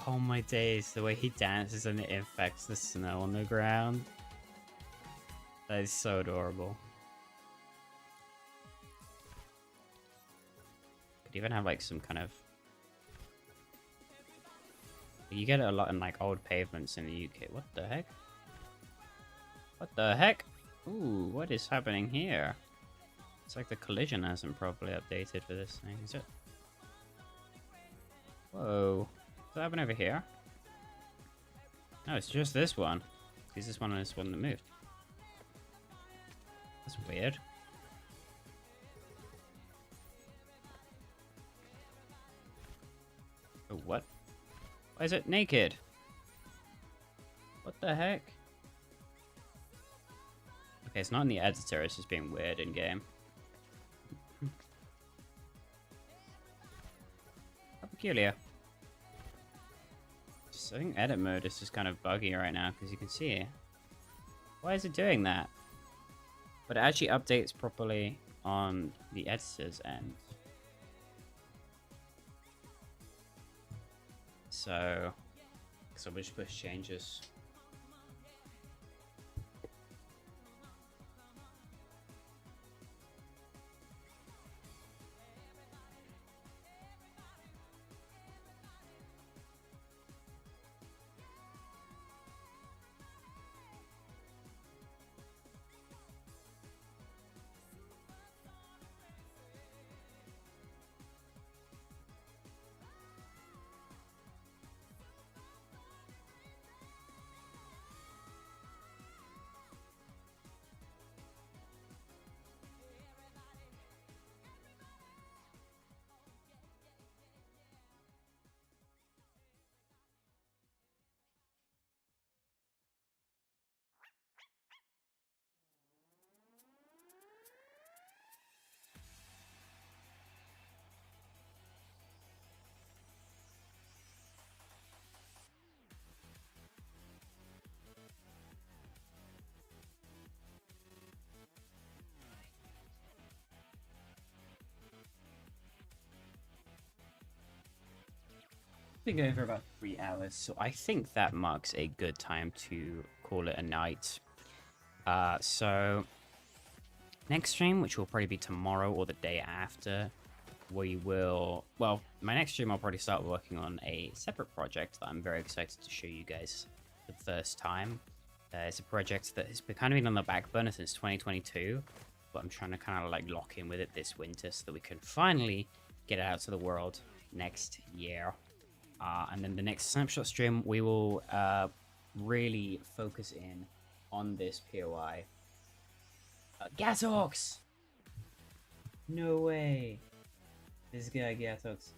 Oh my days, the way he dances and it infects the snow on the ground. That is so adorable. Could even have like some kind of... You get it a lot in like old pavements in the UK. What the heck? What the heck? Ooh, what is happening here? It's like the collision hasn't properly updated for this thing, is it? Whoa. What's happening over here? No, it's just this one. Because this one and this one that moved. That's weird. Oh, what? Why is it naked? What the heck? Okay, it's not in the editor, it's just being weird in game. How peculiar. I think edit mode is just kind of buggy right now because you can see it. Why is it doing that? But it actually updates properly on the editor's end. So we'll just push changes. Been going for about 3 hours, so I think that marks a good time to call it a night. So next stream, which will probably be tomorrow or the day after, we will... Well, my next stream I'll probably start working on a separate project that I'm very excited to show you guys for the first time. It's a project that has been kind of been on the back burner since 2022, but I'm trying to kind of like lock in with it this winter so that we can finally get it out to the world next year. And then the next Snapshot stream, we will really focus in on this POI. Jakus! No way! This guy Jakus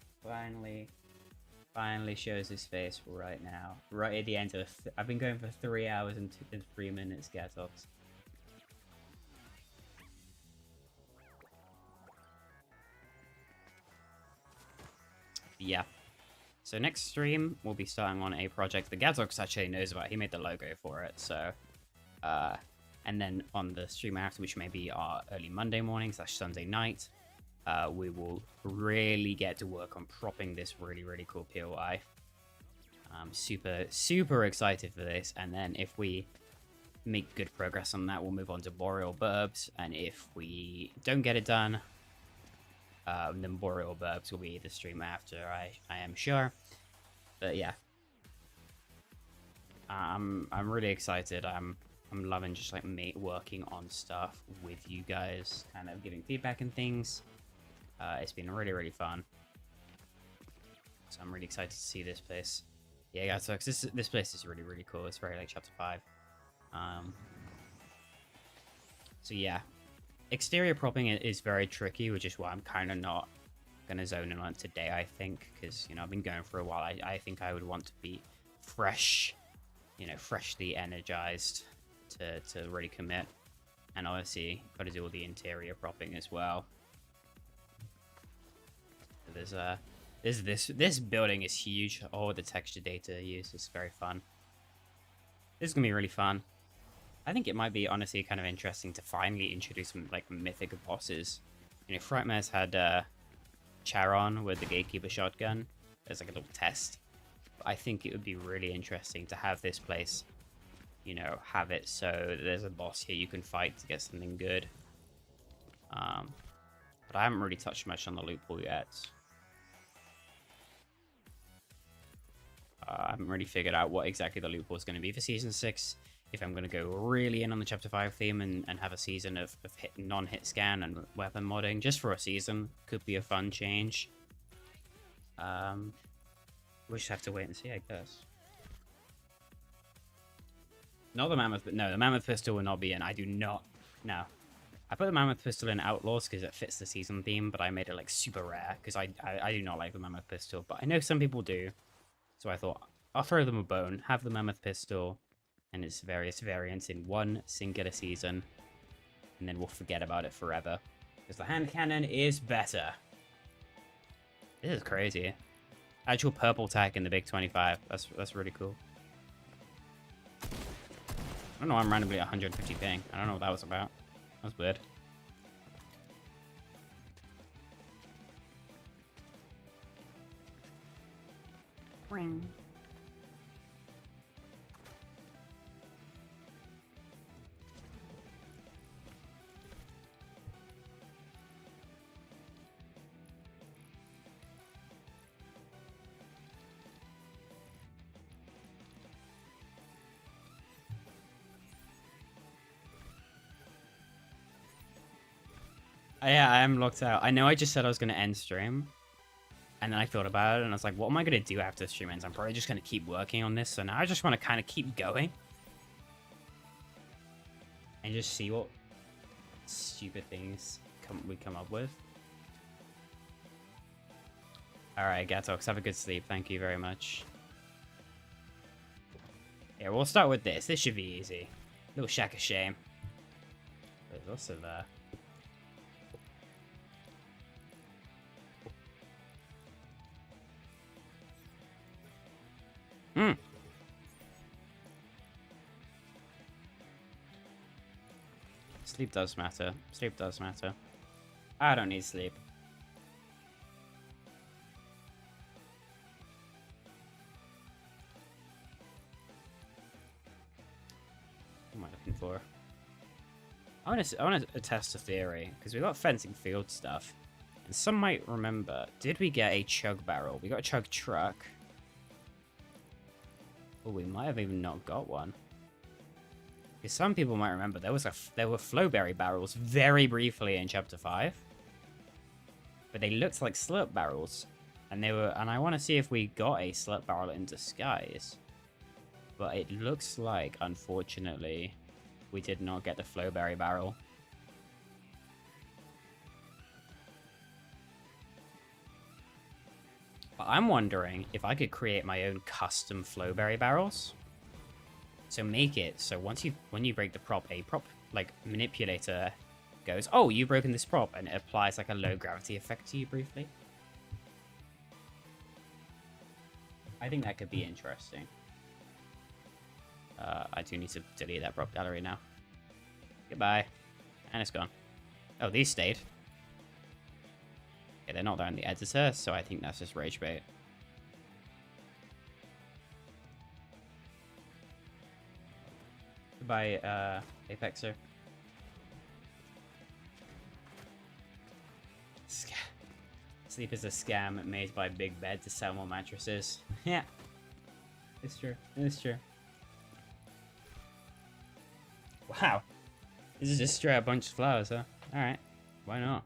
finally shows his face right now. Right at the end of I've been going for 3 hours and 3 minutes, Jakus. Yeah. So next stream, we'll be starting on a project that Jakus actually knows about. He made the logo for it, so... and then on the stream after, which may be our early Monday morning / Sunday night, we will really get to work on propping this really cool POI. I'm super excited for this, and then if we make good progress on that, we'll move on to Boreal Burbs, and if we don't get it done... then Boreal Burbs will be the stream after, I am sure. But yeah, I'm really excited. I'm loving just like me working on stuff with you guys, kind of giving feedback and things. It's been really fun. So I'm really excited to see this place. Yeah, guys, so this place is really cool. It's very like Chapter 5. So yeah. Exterior propping is very tricky, which is why I'm kind of not going to zone in on it today, I think, because, you know, I've been going for a while. I think I would want to be fresh, you know, freshly energized to really commit. And obviously, got to do all the interior propping as well. There's this building is huge. Oh, the texture data used is very fun. This is gonna be really fun. I think it might be honestly kind of interesting to finally introduce some like mythic bosses. You know, Frightmare's had Charon with the Gatekeeper shotgun. There's like a little test. But I think it would be really interesting to have this place, you know, have it so there's a boss here you can fight to get something good. But I haven't really touched much on the loot pool yet. I haven't really figured out what exactly the loot pool is going to be for Season 6. If I'm going to go really in on the Chapter 5 theme and have a season of non-hit scan and weapon modding just for a season. Could be a fun change. We'll just have to wait and see, I guess. Not the Mammoth, but no, the Mammoth Pistol will not be in. I do not. No. I put the Mammoth Pistol in Outlaws because it fits the season theme, but I made it like super rare because I do not like the Mammoth Pistol, but I know some people do. So I thought I'll throw them a bone, have the Mammoth Pistol and its various variants in one singular season, and then we'll forget about it forever because the hand cannon is better. This is crazy. Actual purple tack in the big 25. That's really cool. I don't know why I'm randomly at 150 ping. I don't know what that was about. That was weird. Ring. Yeah, I am locked out. I know I just said I was going to end stream. And then I thought about it and I was like, what am I going to do after the stream ends? I'm probably just going to keep working on this. So now I just want to kind of keep going. And just see what stupid things we come up with. Alright, Gatox, have a good sleep. Thank you very much. Yeah, we'll start with this. This should be easy. Little shack of shame. There's also there. Sleep does matter. Sleep does matter. I don't need sleep. What am I looking for? I want to test a theory because we got fencing field stuff, and some might remember. Did we get a chug barrel? We got a chug truck. Oh, we might have even not got one. Because some people might remember there were flowberry barrels very briefly in Chapter 5, but they looked like slurp barrels, and I want to see if we got a slurp barrel in disguise. But it looks like, unfortunately, we did not get the flowberry barrel. But I'm wondering if I could create my own custom flowberry barrels. So make it so when you break the prop, a prop like manipulator goes, oh, you've broken this prop, and it applies like a low gravity effect to you briefly. I think that could be interesting. I do need to delete that prop gallery now. Goodbye. And it's gone. Oh, these stayed. Okay, they're not there in the editor, so I think that's just rage bait. Goodbye, Apexer. Sleep is a scam made by Big Bed to sell more mattresses. Yeah. It's true. It's true. Wow. This is just straight up bunch of flowers, huh? Alright. Why not?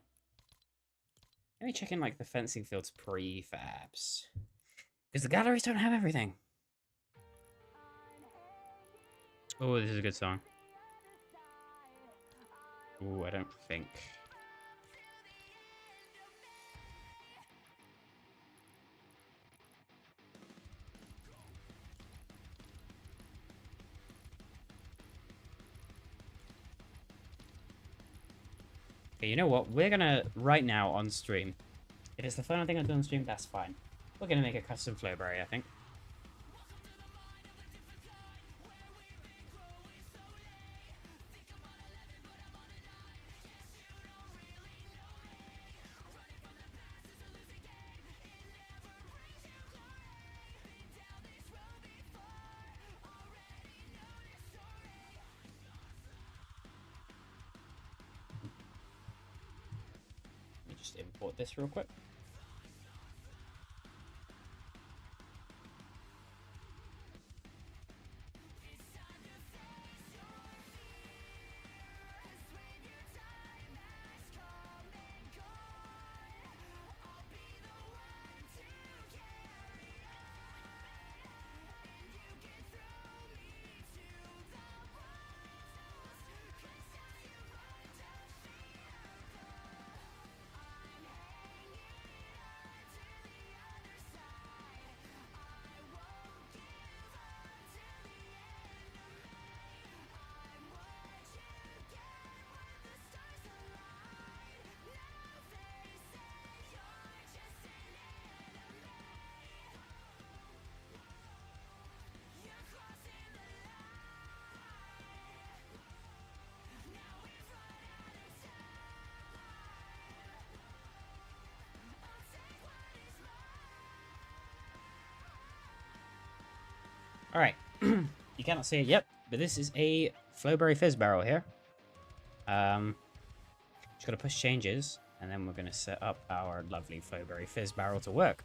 Let me check in like the fencing fields prefabs. Because the galleries don't have everything. Oh, this is a good song. Oh, I don't think. Okay, you know what? We're gonna, right now on stream, If it's the final thing I do on stream, that's fine. We're gonna make a custom flowberry, I think. Let me just import this real quick. Alright, you cannot see it yet, but this is a Flowberry Fizz barrel here. Just gotta push changes, and then we're gonna set up our lovely Flowberry Fizz barrel to work.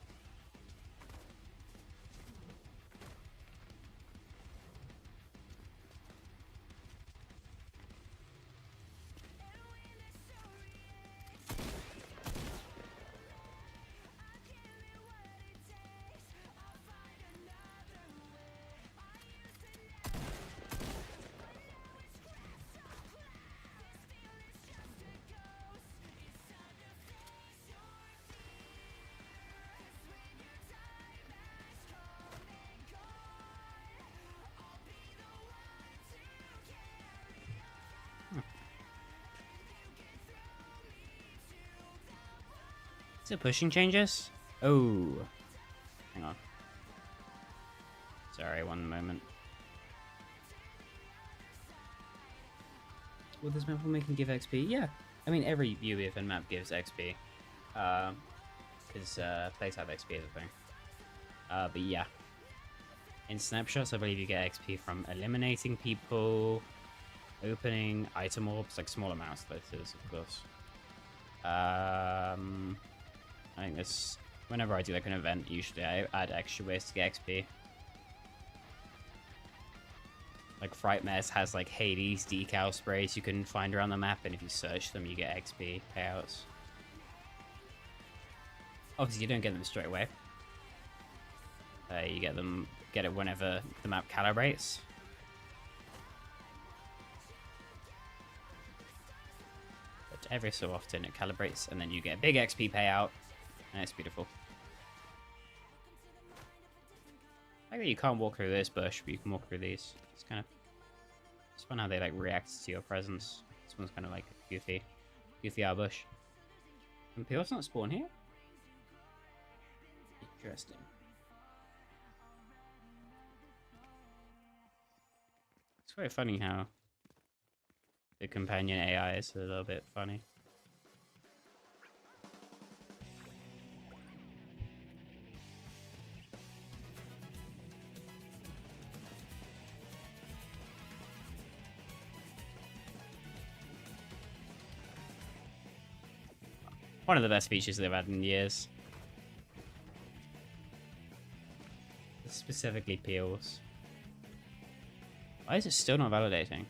Is it pushing changes? Oh. Hang on. Sorry, one moment. Will this map make and give XP? Yeah. I mean, every UEFN map gives XP. Because plays have XP as a thing. But yeah. In Snapshots, I believe you get XP from eliminating people, opening item orbs, like small amounts, that is, of course. I think this, whenever I do like an event, usually I add extra ways to get XP. Like Frightmares has like Hades decal sprays you can find around the map, and if you search them, you get XP payouts. Obviously, you don't get them straight away. You get it whenever the map calibrates. But every so often it calibrates, and then you get a big XP payout. And it's beautiful. I think you can't walk through this bush, but you can walk through these. It's kind of... It's fun how they like react to your presence. This one's kind of like goofy. Goofy our bush. And POI's not spawn here? Interesting. It's very funny how the companion AI is a little bit funny. One of the best features they've had in years. Specifically peels. Why is it still not validating?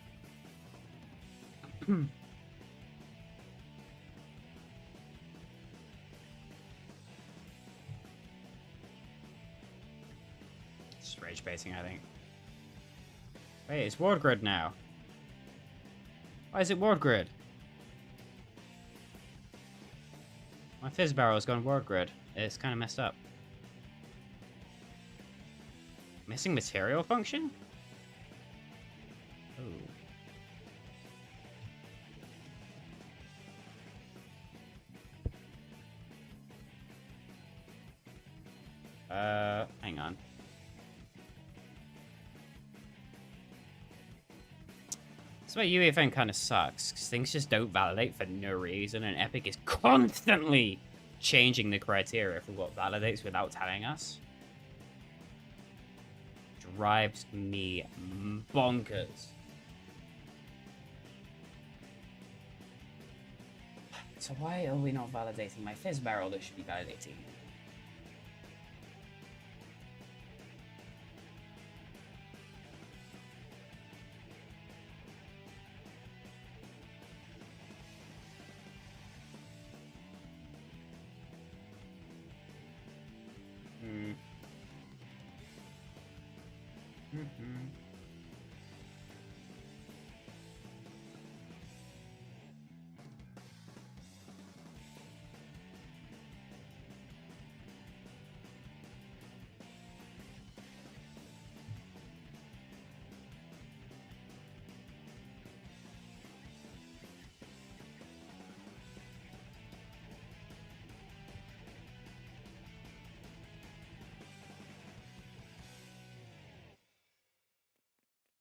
It's rage baiting, I think. Wait, it's ward grid now. Why is it ward grid? My fizz barrel's gone ward grid. It's kind of messed up. Missing material function? Oh. Hang on. That's why UEFN kind of sucks, because things just don't validate for no reason, and Epic is constantly changing the criteria for what validates without telling us. Drives me bonkers. So why are we not validating my fizz barrel that should be validating?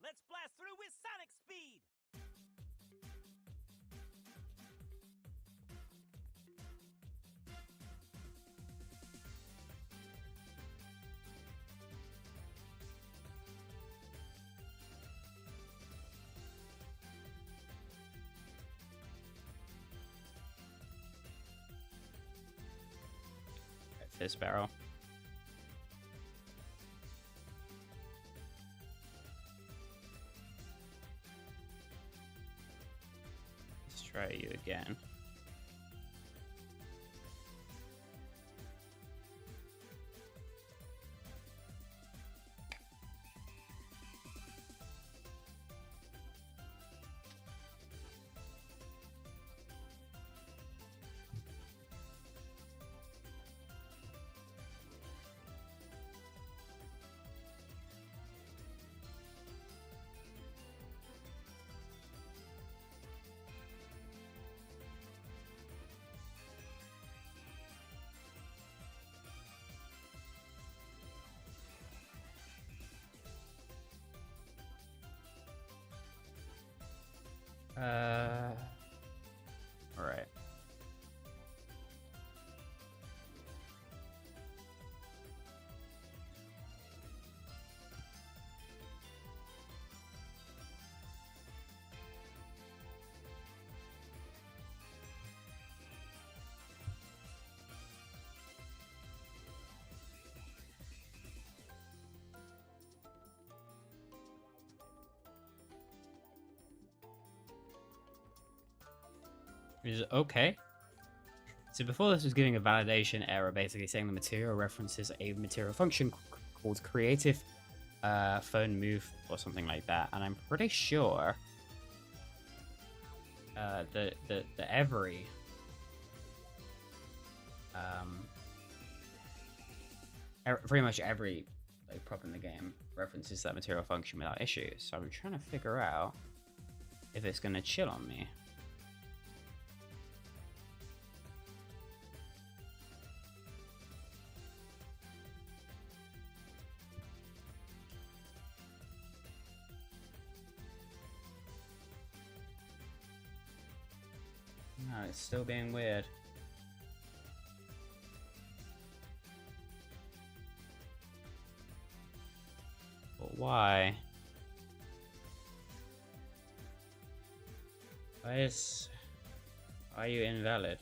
Let's blast through with sonic speed! Fizz barrel. Let's try you again. All right. Is it okay? So before this was giving a validation error, basically saying the material references a material function called creative phone move or something like that, and I'm pretty sure that every pretty much every like prop in the game references that material function without issues. So I'm trying to figure out if it's gonna chill on me. No, it's still being weird. But why? Why are you invalid?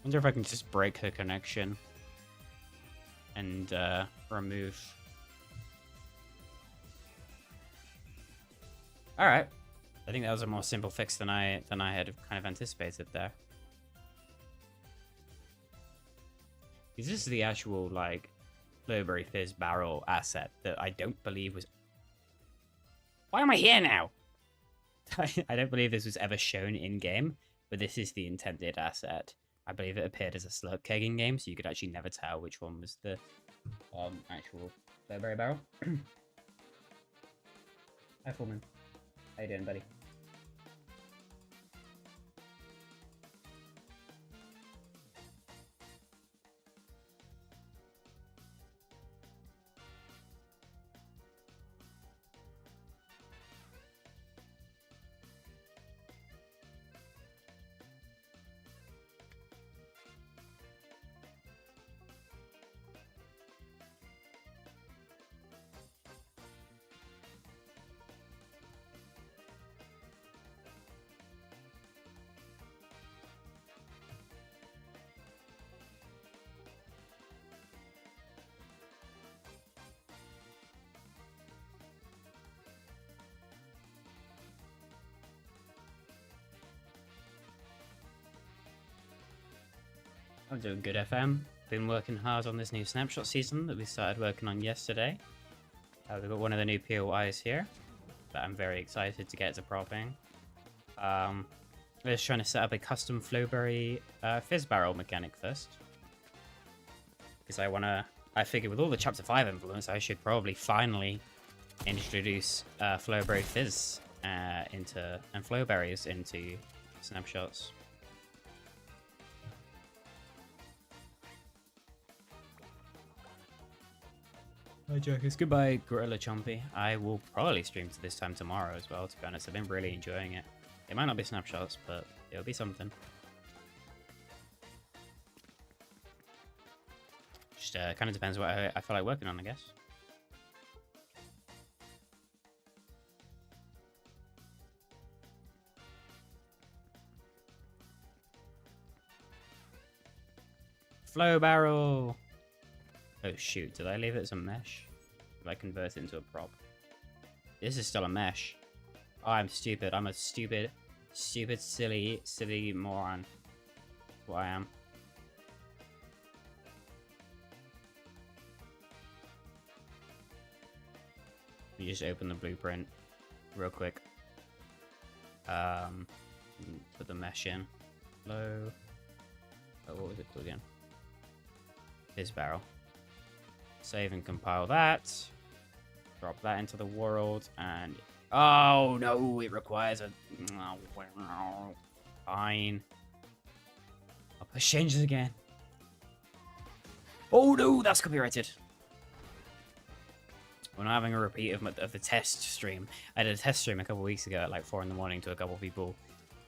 Wonder if I can just break the connection and remove. All right, I think that was a more simple fix than I had kind of anticipated there. This is the actual like Blueberry Fizz barrel asset that I don't believe was. Why am I here now? I don't believe this was ever shown in game. but this is the intended asset. I believe it appeared as a slurp kegging game, so you could actually never tell which one was the actual Flowberry barrel. Hi, Foreman. How you doing, buddy? I'm doing good, FM. Been working hard on this new Snapshot season that we started working on yesterday. We've got one of the new POIs here that I'm very excited to get to propping. We're just trying to set up a custom Flowberry fizz barrel mechanic first. Because I figure with all the Chapter 5 influence, I should probably finally introduce Flowberry fizz and Flowberries into Snapshots. Hi Jakus, goodbye Gorilla Chompy. I will probably stream to this time tomorrow as well, to be honest. I've been really enjoying it. It might not be Snapshots, but it'll be something. Just kind of depends what I feel like working on, I guess. Flow barrel! Oh shoot, did I leave it as a mesh? Did I convert it into a prop? This is still a mesh. Oh, I'm stupid. I'm a stupid, silly moron. That's what I am. Let me just open the blueprint real quick. Put the mesh in. Low. Oh, what was it called again? Fizz barrel. Save and compile that. Drop that into the world, and oh no, it requires a fine. I'll push changes again. Oh no, that's copyrighted. We're not having a repeat of the test stream. I did a test stream a couple weeks ago at like 4 in the morning to a couple people,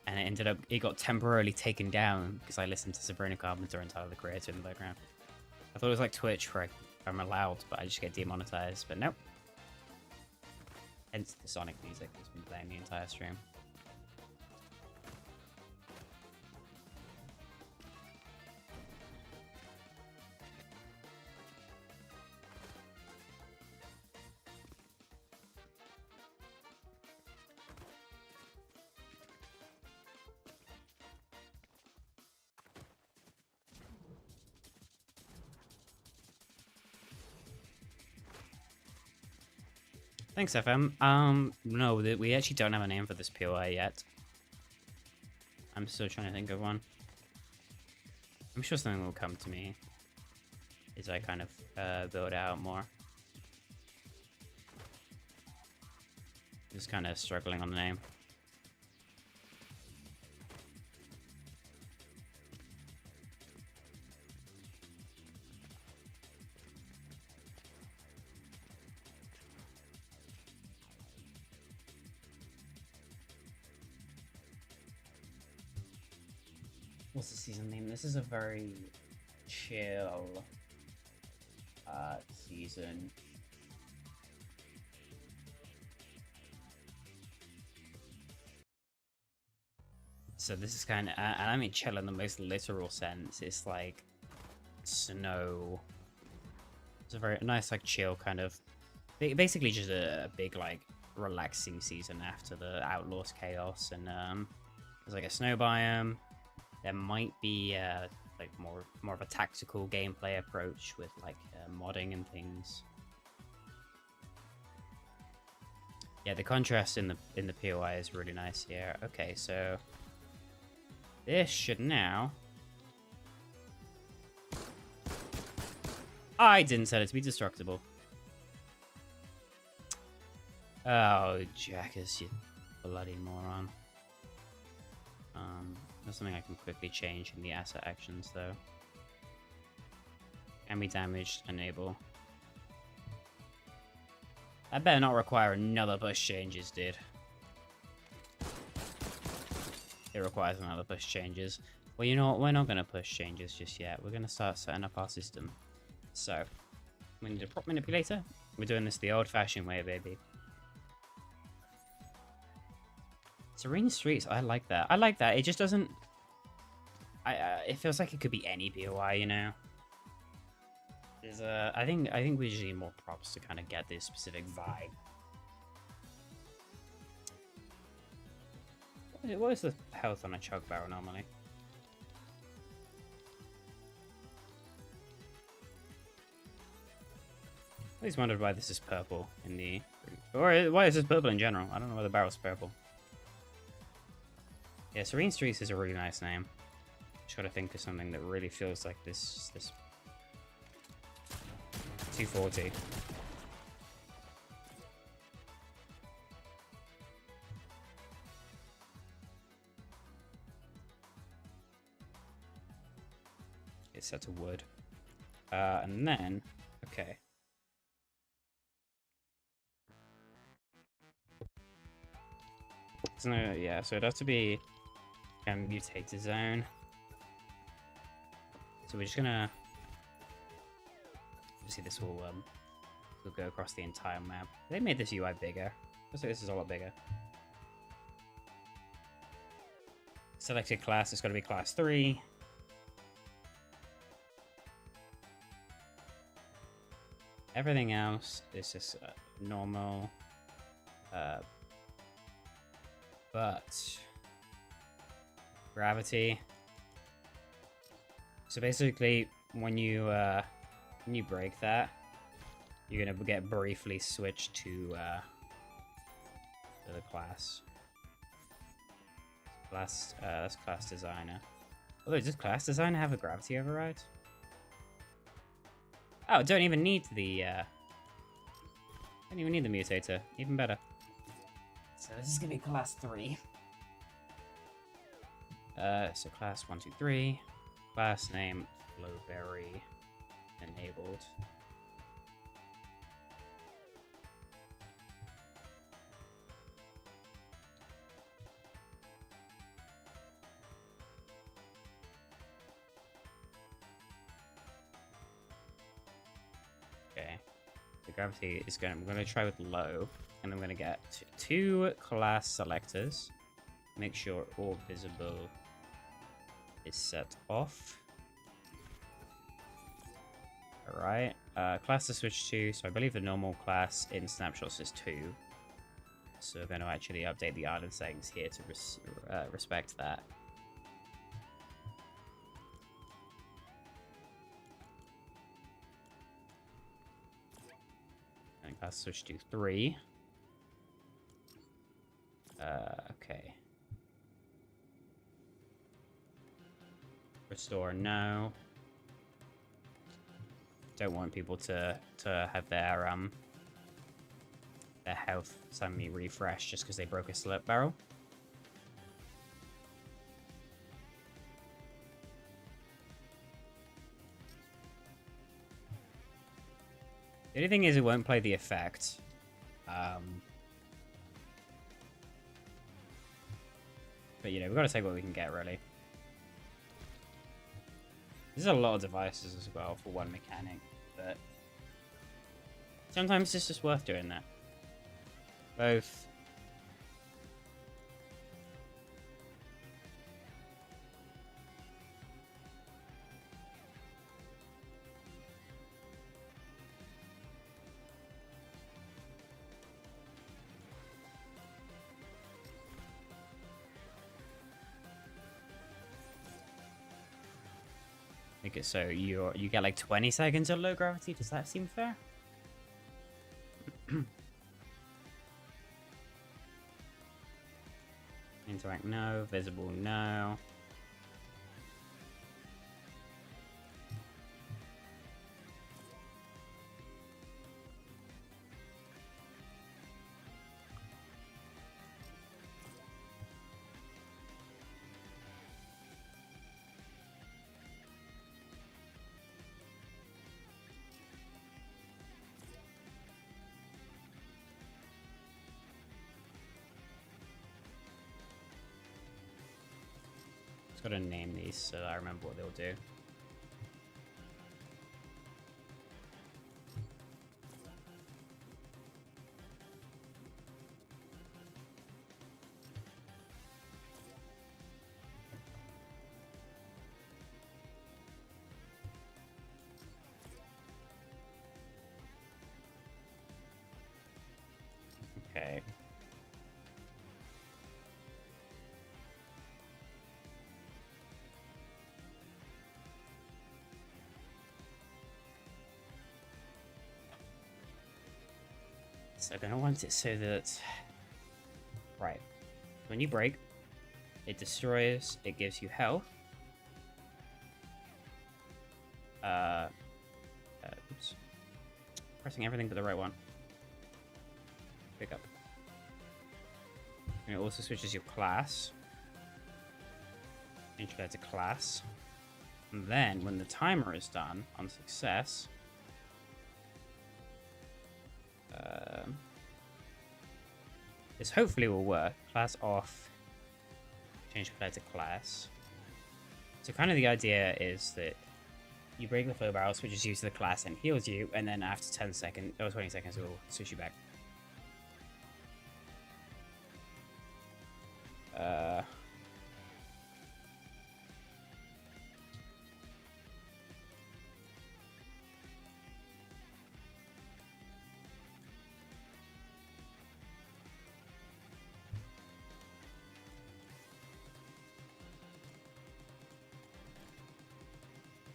and it got temporarily taken down because I listened to Sabrina Carpenter and Tyler the Creator in the background. I thought it was like Twitch where I'm allowed, but I just get demonetized, but nope. Hence the Sonic music that's been playing the entire stream. Thanks, FM. No, we actually don't have a name for this POI yet. I'm still trying to think of one. I'm sure something will come to me as I kind of build out more. Just kind of struggling on the name. What's the season name? This is a very chill season. So this is kind of, and I mean chill in the most literal sense. It's like snow. It's a very nice, like chill kind of, basically just a big like relaxing season after the Outlaws chaos, and there's like a snow biome. There might be like more of a tactical gameplay approach with like modding and things. Yeah, the contrast in the POI is really nice here. Okay, so This should now... I didn't set it to be destructible. Oh, Jakus, you bloody moron. There's something I can quickly change in the asset actions, though. Can be damaged, enable. That better not require another push changes, dude. It requires another push changes. Well, you know what? We're not going to push changes just yet. We're going to start setting up our system. So, we need a prop manipulator. We're doing this the old-fashioned way, baby. Serene Streets, I like that. I like that. It just doesn't... it feels like it could be any POI, you know? There's I think we just need more props to kind of get this specific vibe. What is the health on a chug barrel normally? I always wondered why this is purple in the... Or why is this purple in general? I don't know why the barrel's purple. Yeah, Serene Streets is a really nice name. Just gotta think of something that really feels like this 240. It's set to wood. And then, okay. So, yeah, so it has to be mutator zone. So we're just gonna see this will go across the entire map. They made this UI bigger. Looks like this is a lot bigger. Selected class, it's got to be class 3. Everything else is just normal. But gravity. So basically, when you break that, you're gonna get briefly switched to the class. That's class designer. Although, does class designer have a gravity override? Oh, don't even need the don't even need the mutator. Even better. So this is gonna be class 3. So class 1, 2, 3. Class name Flowberry enabled. Okay. The gravity is going. I'm going to try with low, and I'm going to get 2 class selectors. Make sure all visible is set off. Alright. Class to switch to, so I believe the normal class in Snapshots is 2. So we're going to actually update the island settings here to respect that. And class switch to 3. Okay. Restore, no. Don't want people to have their health suddenly refresh just because they broke a slip barrel. The only thing is it won't play the effect. But you know, we've got to take what we can get, really. There's a lot of devices as well for one mechanic, but sometimes it's just worth doing that. Both. Make it so you get like 20 seconds of low gravity. Does that seem fair? Interact, no. Visible, no. Gotta name these so I remember what they'll do. Okay. So I'm gonna want it so that, right, when you break, it destroys, it gives you health. Oops. Pressing everything but the right one. Pick up. And it also switches your class. Change that to class. And then, when the timer is done on success, this hopefully will work. Class off. Change player to class. So kind of the idea is that you break the flow barrel, switches you to the class and heals you, and then after 10 seconds or 20 seconds it will switch you back.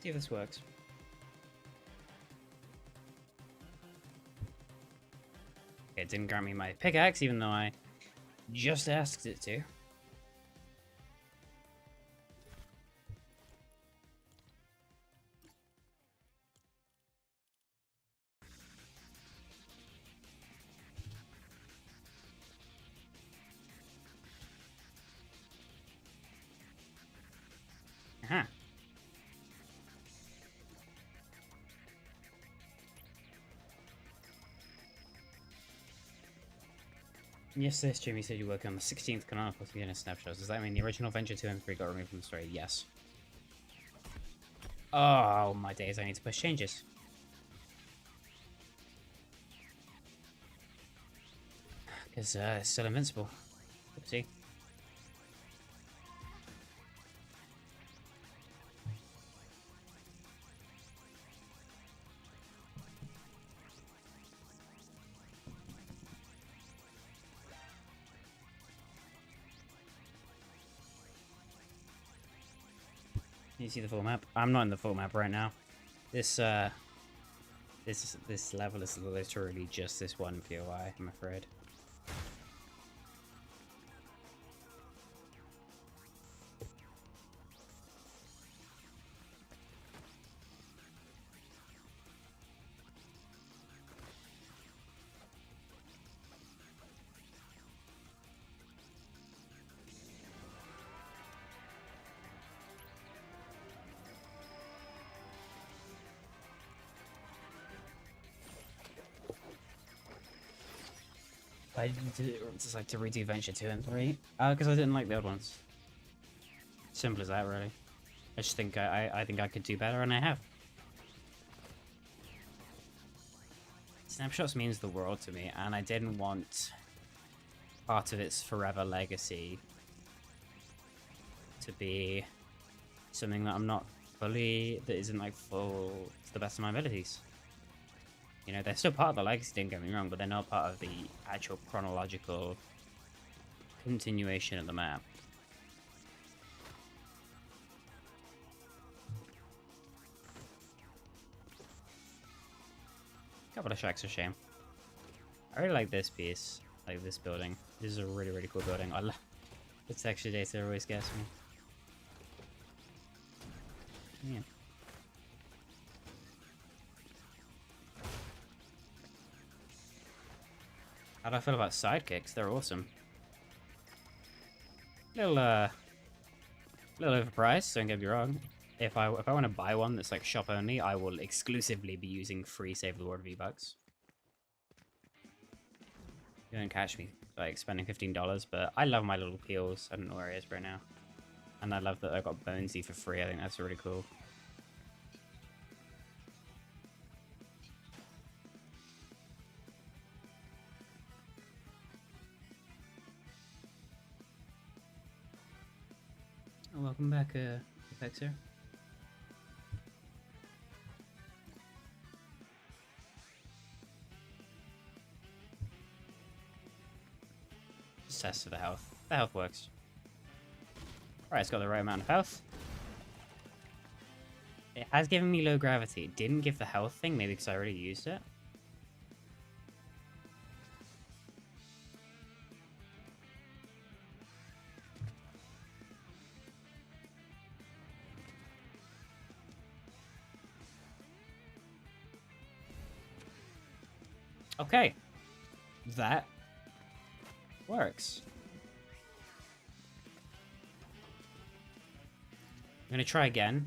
See if this works. Okay, it didn't grant me my pickaxe, even though I just asked it to. Aha. Yesterday, Jimmy said you're working on the 16th canal plus again in Snapshots. Does that mean the original Venture 2 and 3 got removed from the story? Yes. Oh, my days, I need to push changes. Because it's still invincible. Oopsie. You see the full map? I'm not in the full map right now. This this level is literally just this one POI, I'm afraid. I just like to redo Venture 2 and 3. Because I didn't like the old ones. Simple as that, really. I just think I think I could do better, and I have. Snapshots means the world to me, and I didn't want part of its forever legacy to be something that I'm not fully, that isn't like full to the best of my abilities. You know, they're still part of the legacy, don't get me wrong, but they're not part of the actual chronological continuation of the map. Couple of shacks, a shame. I really like this piece, like this building. This is a really, really cool building. I love the texture data, always gets me. Yeah. How do I feel about sidekicks? They're awesome. Little overpriced, don't get me wrong. If I want to buy one that's like shop only, I will exclusively be using free Save the World V-Bucks. You don't catch me like spending $15, but I love my little peels. I don't know where he is right now. And I love that I got Bonesy for free. I think that's really cool. Oh, welcome back, Vexer. Just test for the health. The health works. Alright, it's got the right amount of health. It has given me low gravity. It didn't give the health thing, maybe because I already used it. Okay. That works. I'm gonna try again,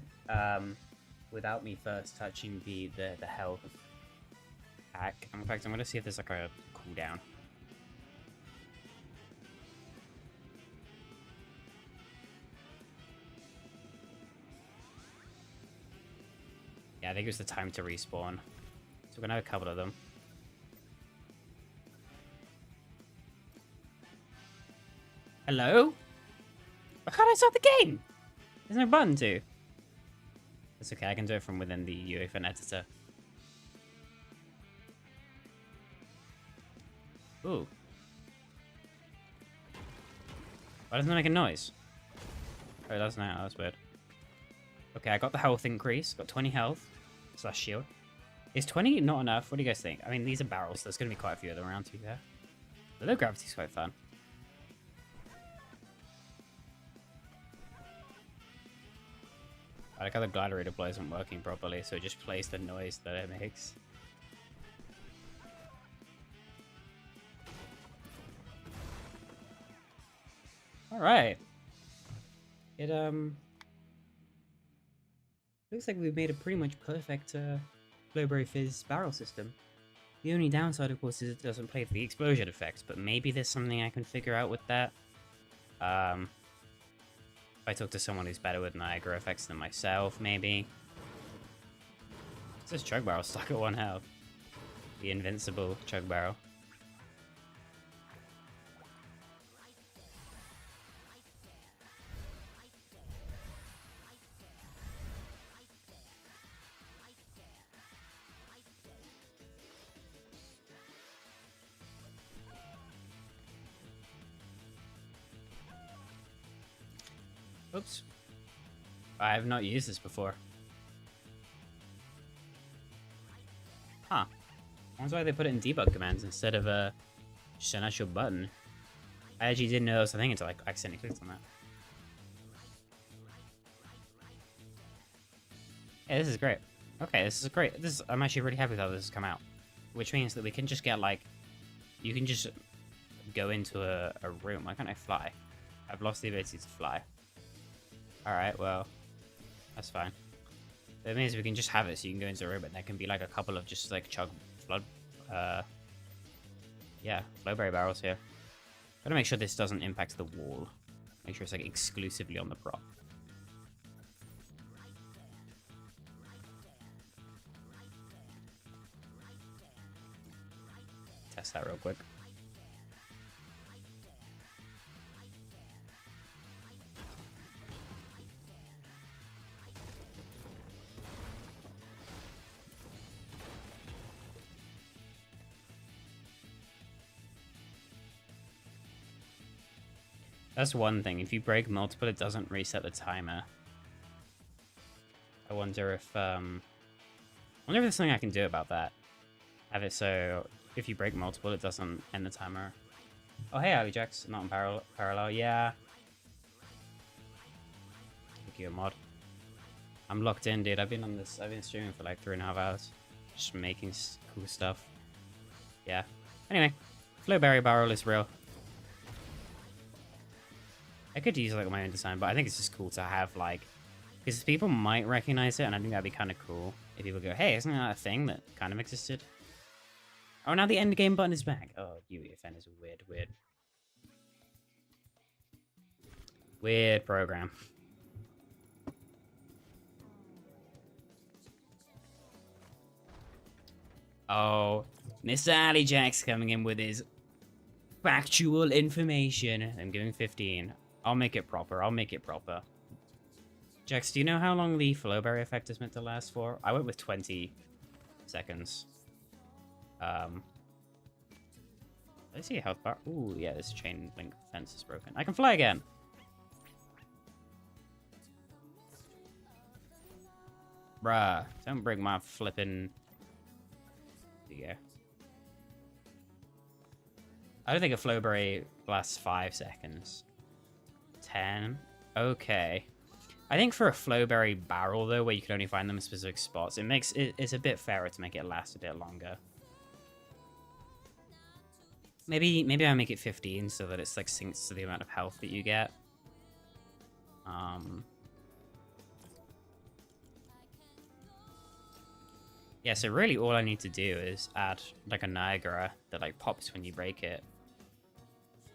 without me first touching the health pack. In fact, I'm gonna see if there's like a cooldown. Yeah, I think it was the time to respawn. So we're gonna have a couple of them. Hello? Why can't I start the game? There's no button to. It's okay, I can do it from within the UEFN editor. Ooh. Why doesn't it make a noise? Oh, it doesn't now. That's weird. Okay, I got the health increase. Got 20 health. / shield. Is 20 not enough? What do you guys think? I mean, these are barrels. So there's going to be quite a few of them around, to be fair. The low gravity's quite fun. I like how the glider redeploy isn't working properly, so it just plays the noise that it makes. Alright. It, looks like we've made a pretty much perfect, Flowberry Fizz barrel system. The only downside, of course, is it doesn't play for the explosion effects, but maybe there's something I can figure out with that. If I talk to someone who's better with Niagara effects than myself, maybe. It's this chug barrel stuck at 1 health. The invincible chug barrel. Oops. I have not used this before. Huh. That's why they put it in debug commands instead of just an actual button. I actually didn't know that was a thing until I accidentally clicked on that. Yeah, this is great. Okay, this is great. I'm actually really happy with how this has come out. Which means that we can just get, like... You can just go into a room. Why can't I fly? I've lost the ability to fly. Alright, well, that's fine. That means we can just have it so you can go into a room, and there can be like a couple of just like yeah, flowberry barrels here. Gotta make sure this doesn't impact the wall. Make sure it's like exclusively on the prop. Test that real quick. That's one thing. If you break multiple, it doesn't reset the timer. I wonder if there's something I can do about that. Have it so if you break multiple, it doesn't end the timer. Oh, hey, Jax, not in parallel. Yeah. Make you a mod. I'm locked in, dude. I've been streaming for like 3.5 hours, just making cool stuff. Yeah. Anyway, Flowberry Barrel is real. I could use like my own design, but I think it's just cool to have like, because people might recognize it, and I think that'd be kind of cool if people go, "Hey, isn't that a thing that kind of existed?" Oh, now the end game button is back. Oh, UEFN is a weird program. Oh, Mr. Ali Jack's coming in with his factual information. I'm giving 15. I'll make it proper. I'll make it proper. Jax, do you know how long the Flowberry effect is meant to last for? I went with 20 seconds. Let's see a health bar. Ooh, yeah, this chain link fence is broken. I can fly again. Bruh, don't break my flippin'... Yeah. I don't think a Flowberry lasts 5 seconds. 10? Okay. I think for a Flowberry barrel, though, where you can only find them in specific spots, it's a bit fairer to make it last a bit longer. Maybe I make it 15 so that it's like syncs to the amount of health that you get. Yeah, so really all I need to do is add like a Niagara that like pops when you break it.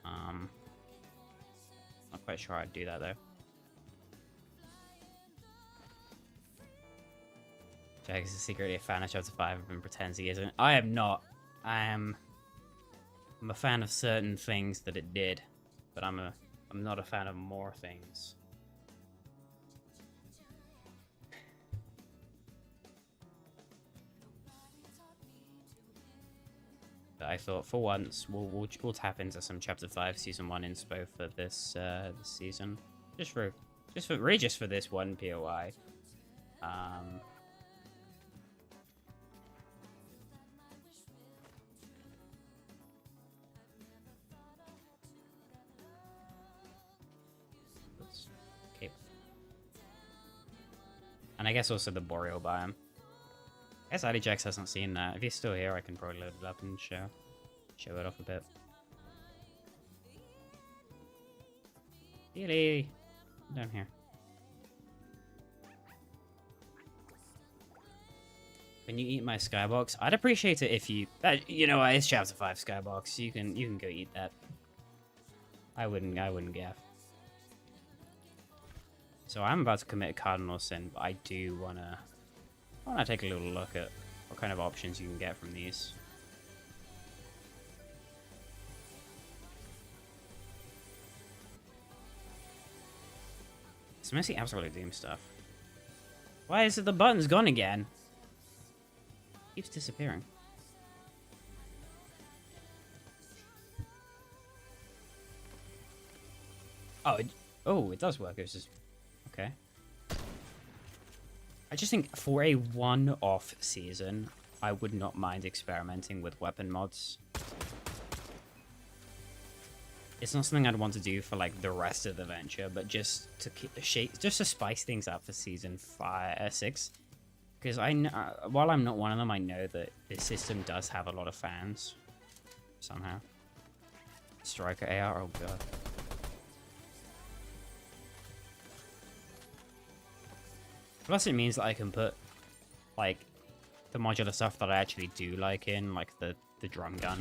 Not quite sure I'd do that though. Jack is secretly a fan of Chapter 5 and pretends he isn't. I am not. I'm a fan of certain things that it did, but I'm not a fan of more things. But I thought for once we'll tap into some Chapter 5 Season 1 inspo for this this season, just for this one POI. Cape. And I guess also the Boreal biome. I guess Jax hasn't seen that. If he's still here, I can probably load it up and show it off a bit. Really? Down here. Can you eat my skybox? I'd appreciate it if you... you know what? It's Chapter 5 skybox. You can go eat that. I wouldn't gaff. So I'm about to commit a cardinal sin, but I do wanna take a little look at what kind of options you can get from these. It's mostly absolute doom stuff. Why is it the button's gone again? It keeps disappearing. Oh, it does work. It's just okay. I just think for a one-off season, I would not mind experimenting with weapon mods. It's not something I'd want to do for like the rest of the venture, but just to spice things up for season 6. Because while I'm not one of them, I know that this system does have a lot of fans somehow. Striker AR, oh god. Plus it means that I can put, like, the modular stuff that I actually do like in, like the drum gun.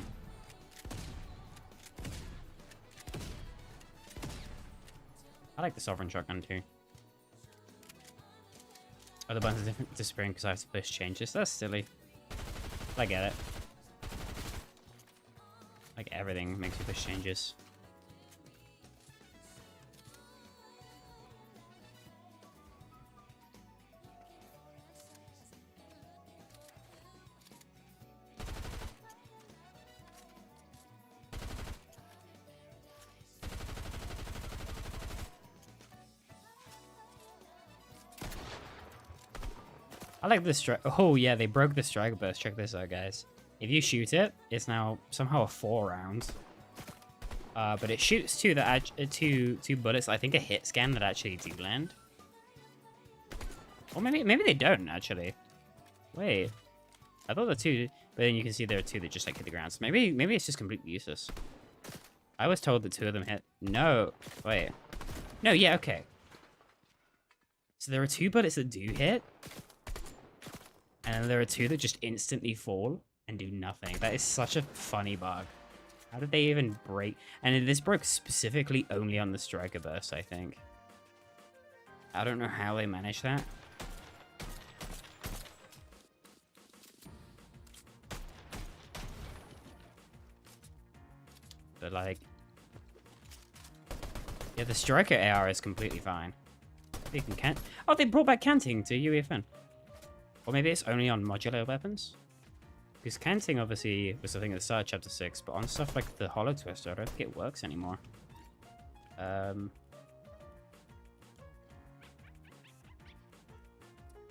I like the Sovereign Shotgun too. Oh, the buttons are disappearing because I have to push changes. That's silly. I get it. Like, everything makes you push changes. I like this strike. Oh yeah, they broke the strike burst. Check this out, guys. If you shoot it, it's now somehow a 4 round. But it shoots two bullets. I think a hit scan that actually do land. Or maybe they don't actually. Wait, I thought the 2, but then you can see there are 2 that just like hit the ground. So maybe it's just completely useless. I was told that 2 of them hit. No, wait. No, yeah, okay. So there are 2 bullets that do hit. And there are 2 that just instantly fall and do nothing. That is such a funny bug. How did they even break? And this broke specifically only on the striker burst, I think. I don't know how they managed that. But like, yeah, the striker AR is completely fine. They can Oh, they brought back canting to UEFN. Or maybe it's only on modular weapons. Because canting obviously was the thing at the start of chapter 6, but on stuff like the Hollow Twister, I don't think it works anymore. I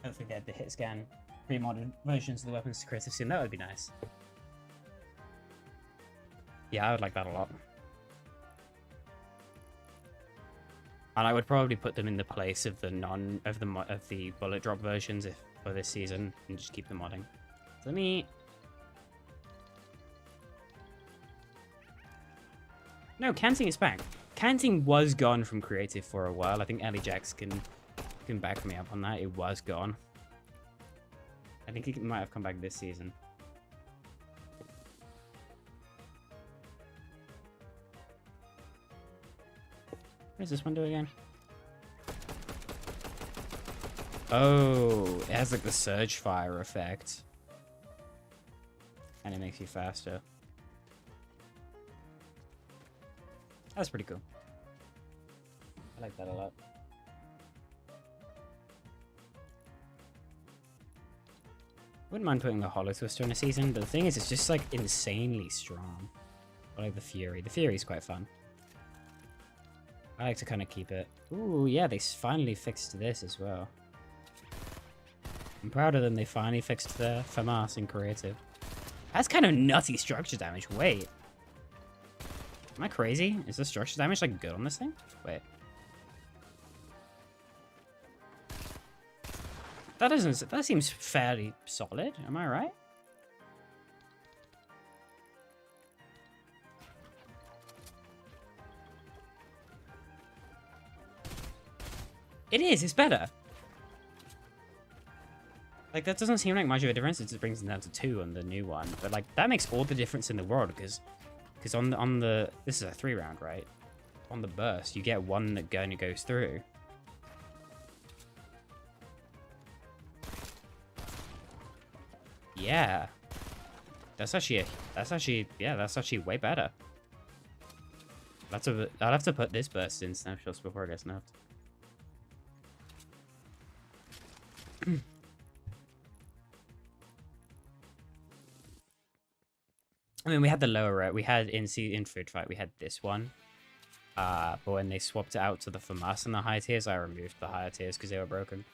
don't think they had the hit scan pre-modded versions of the weapons to creative soon. That would be nice. Yeah, I would like that a lot. And I would probably put them in the place of the the bullet drop versions for this season and just keep the modding. So let me. No, canting is back. Canting was gone from creative for a while. I think Ellie Jax can back me up on that. It was gone. I think it might have come back this season. What does this one do again? Oh, it has like the surge fire effect. And it makes you faster. That's pretty cool. I like that a lot. Wouldn't mind putting the Hollow Twister in a season, but the thing is, it's just like insanely strong. I like the Fury. The Fury's quite fun. I like to kind of keep it. Ooh, yeah, they finally fixed this as well. I'm proud of them. They finally fixed the FAMAS in creative. That's kind of nutty structure damage. Wait. Am I crazy? Is the structure damage like good on this thing? Wait. That seems fairly solid. Am I right? It is. It's better. Like, that doesn't seem like much of a difference. It just brings it down to 2 on the new one. But, like, that makes all the difference in the world because on the... This is a 3-round, right? On the burst, you get one that goes through. Yeah. That's actually way better. I'll have to put this burst in Snapshots before it gets nerfed. I mean, we had the lower we had in Food Fight, we had this one. But when they swapped it out to the FAMAS and the high tiers, I removed the higher tiers because they were broken.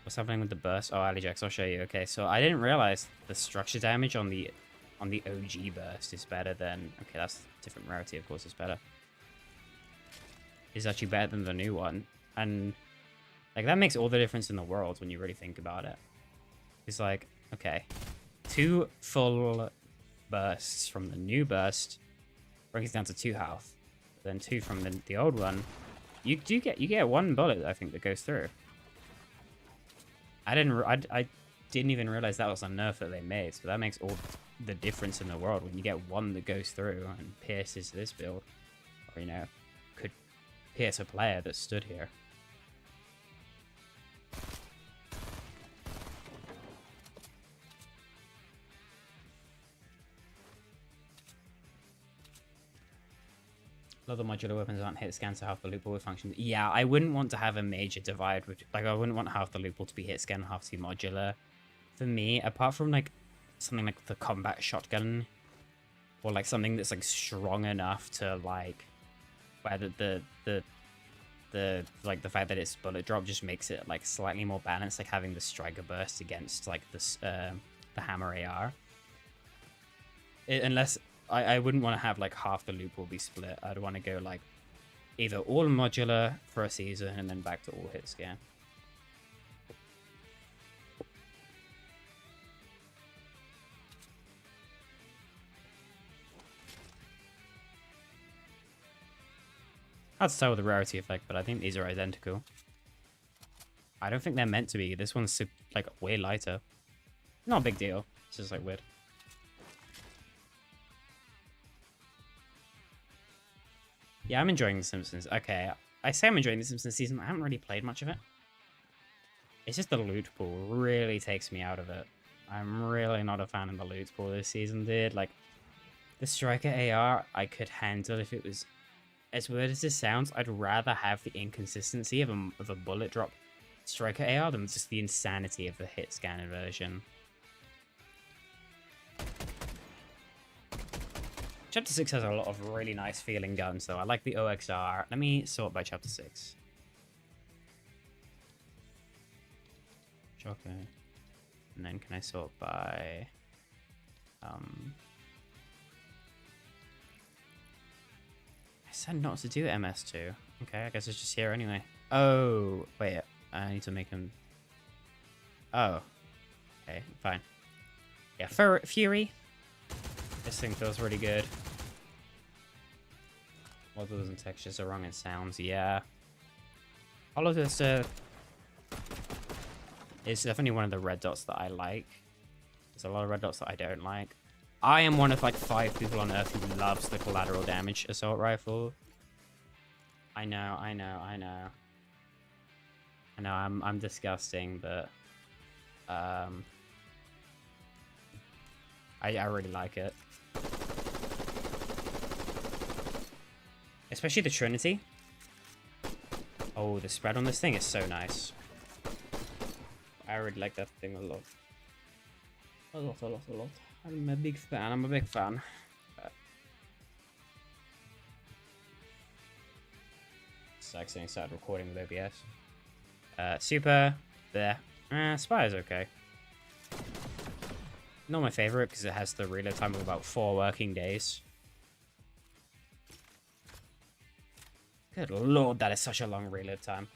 What's happening with the burst? Oh, Alijax, I'll show you. Okay, so I didn't realize the structure damage on the OG burst is better than... Okay, that's different rarity, of course, it's better. It's actually better than the new one. And, like, that makes all the difference in the world when you really think about it. It's like, okay, 2 full bursts from the new burst brings it down to 2 health. Then 2 from the old one. You get 1 bullet, I think, that goes through. I didn't even realize that was a nerf that they made, so that makes all the difference in the world when you get 1 that goes through and pierces this build, or, you know, could pierce a player that stood here. Other modular weapons aren't hit scans, so half the loophole will function. Yeah, I wouldn't want to have a major divide. Like, I wouldn't want half the loophole to be hit scan, half to be modular. For me, apart from, like, something like the combat shotgun, or, like, something that's, like, strong enough to, like, where the fact that it's bullet drop just makes it, like, slightly more balanced, like having the striker burst against, like, the hammer AR. Unless... I wouldn't want to have, like, half the loop will be split. I'd want to go, like, either all modular for a season and then back to all hit scan. Hard to tell with the rarity effect, but I think these are identical. I don't think they're meant to be. This one's, like, way lighter. Not a big deal. It's just, like, weird. Yeah, I'm enjoying The Simpsons. Okay, I say I'm enjoying The Simpsons season. I haven't really played much of it. It's just the loot pool really takes me out of it. I'm really not a fan of the loot pool this season, dude. Like, the Striker AR I could handle if it was... As weird as this sounds, I'd rather have the inconsistency of a bullet drop Striker AR than just the insanity of the hit scan version. Chapter 6 has a lot of really nice feeling guns, though. I like the OXR. Let me sort by Chapter 6. Okay. And then can I sort by... I said not to do MS2. Okay, I guess it's just here anyway. Oh, wait. I need to make them... Oh. Okay, fine. Yeah, Fury. This thing feels really good. Models and textures are wrong in sounds, yeah. Hollow Twister is definitely one of the red dots that I like. There's a lot of red dots that I don't like. I am one of like 5 people on Earth who loves the collateral damage assault rifle. I know, I'm disgusting, but I really like it. Especially the Trinity. Oh, the spread on this thing is so nice. I really like that thing a lot. A lot. I'm a big fan. It's like saying started recording with OBS. Super. There. Spire's okay. Not my favorite because it has the reload time of about 4 working days. Good lord, that is such a long reload time.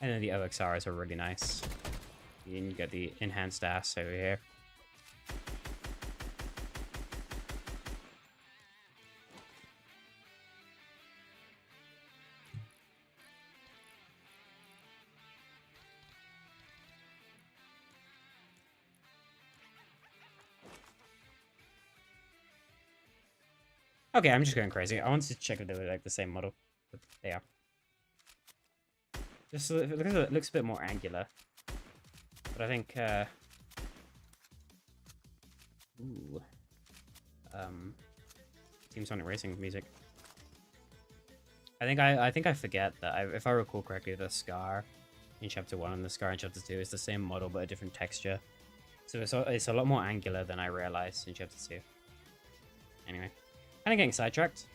And then the OXRs are really nice. And you get the enhanced ass over here. Okay, I'm just going crazy. I wanted to check if they were like the same model. But they are. Just it looks a bit more angular. But I think ooh. Team Sonic Racing music. I think I forget that if I recall correctly, the Scar in Chapter 1 and the Scar in Chapter 2 is the same model but a different texture. So it's a lot more angular than I realized in Chapter 2. Anyway. Kind of getting sidetracked.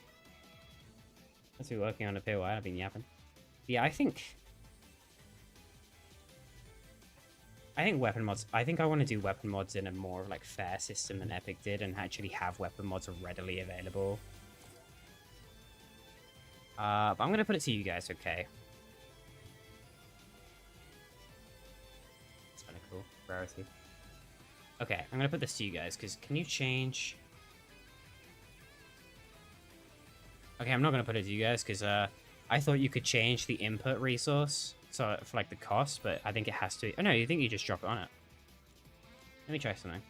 Let's be working on a POI. I've been yapping. Yeah, I think weapon mods. I think I want to do weapon mods in a more like fair system than Epic did, and actually have weapon mods readily available. But I'm gonna put it to you guys, okay? It's kind of cool. Rarity. Okay, I'm gonna put this to you guys because can you change? Okay, I'm not going to put it to you guys because I thought you could change the input resource so for like the cost, but I think it has to... Oh no, you think you just drop it on it. Let me try something.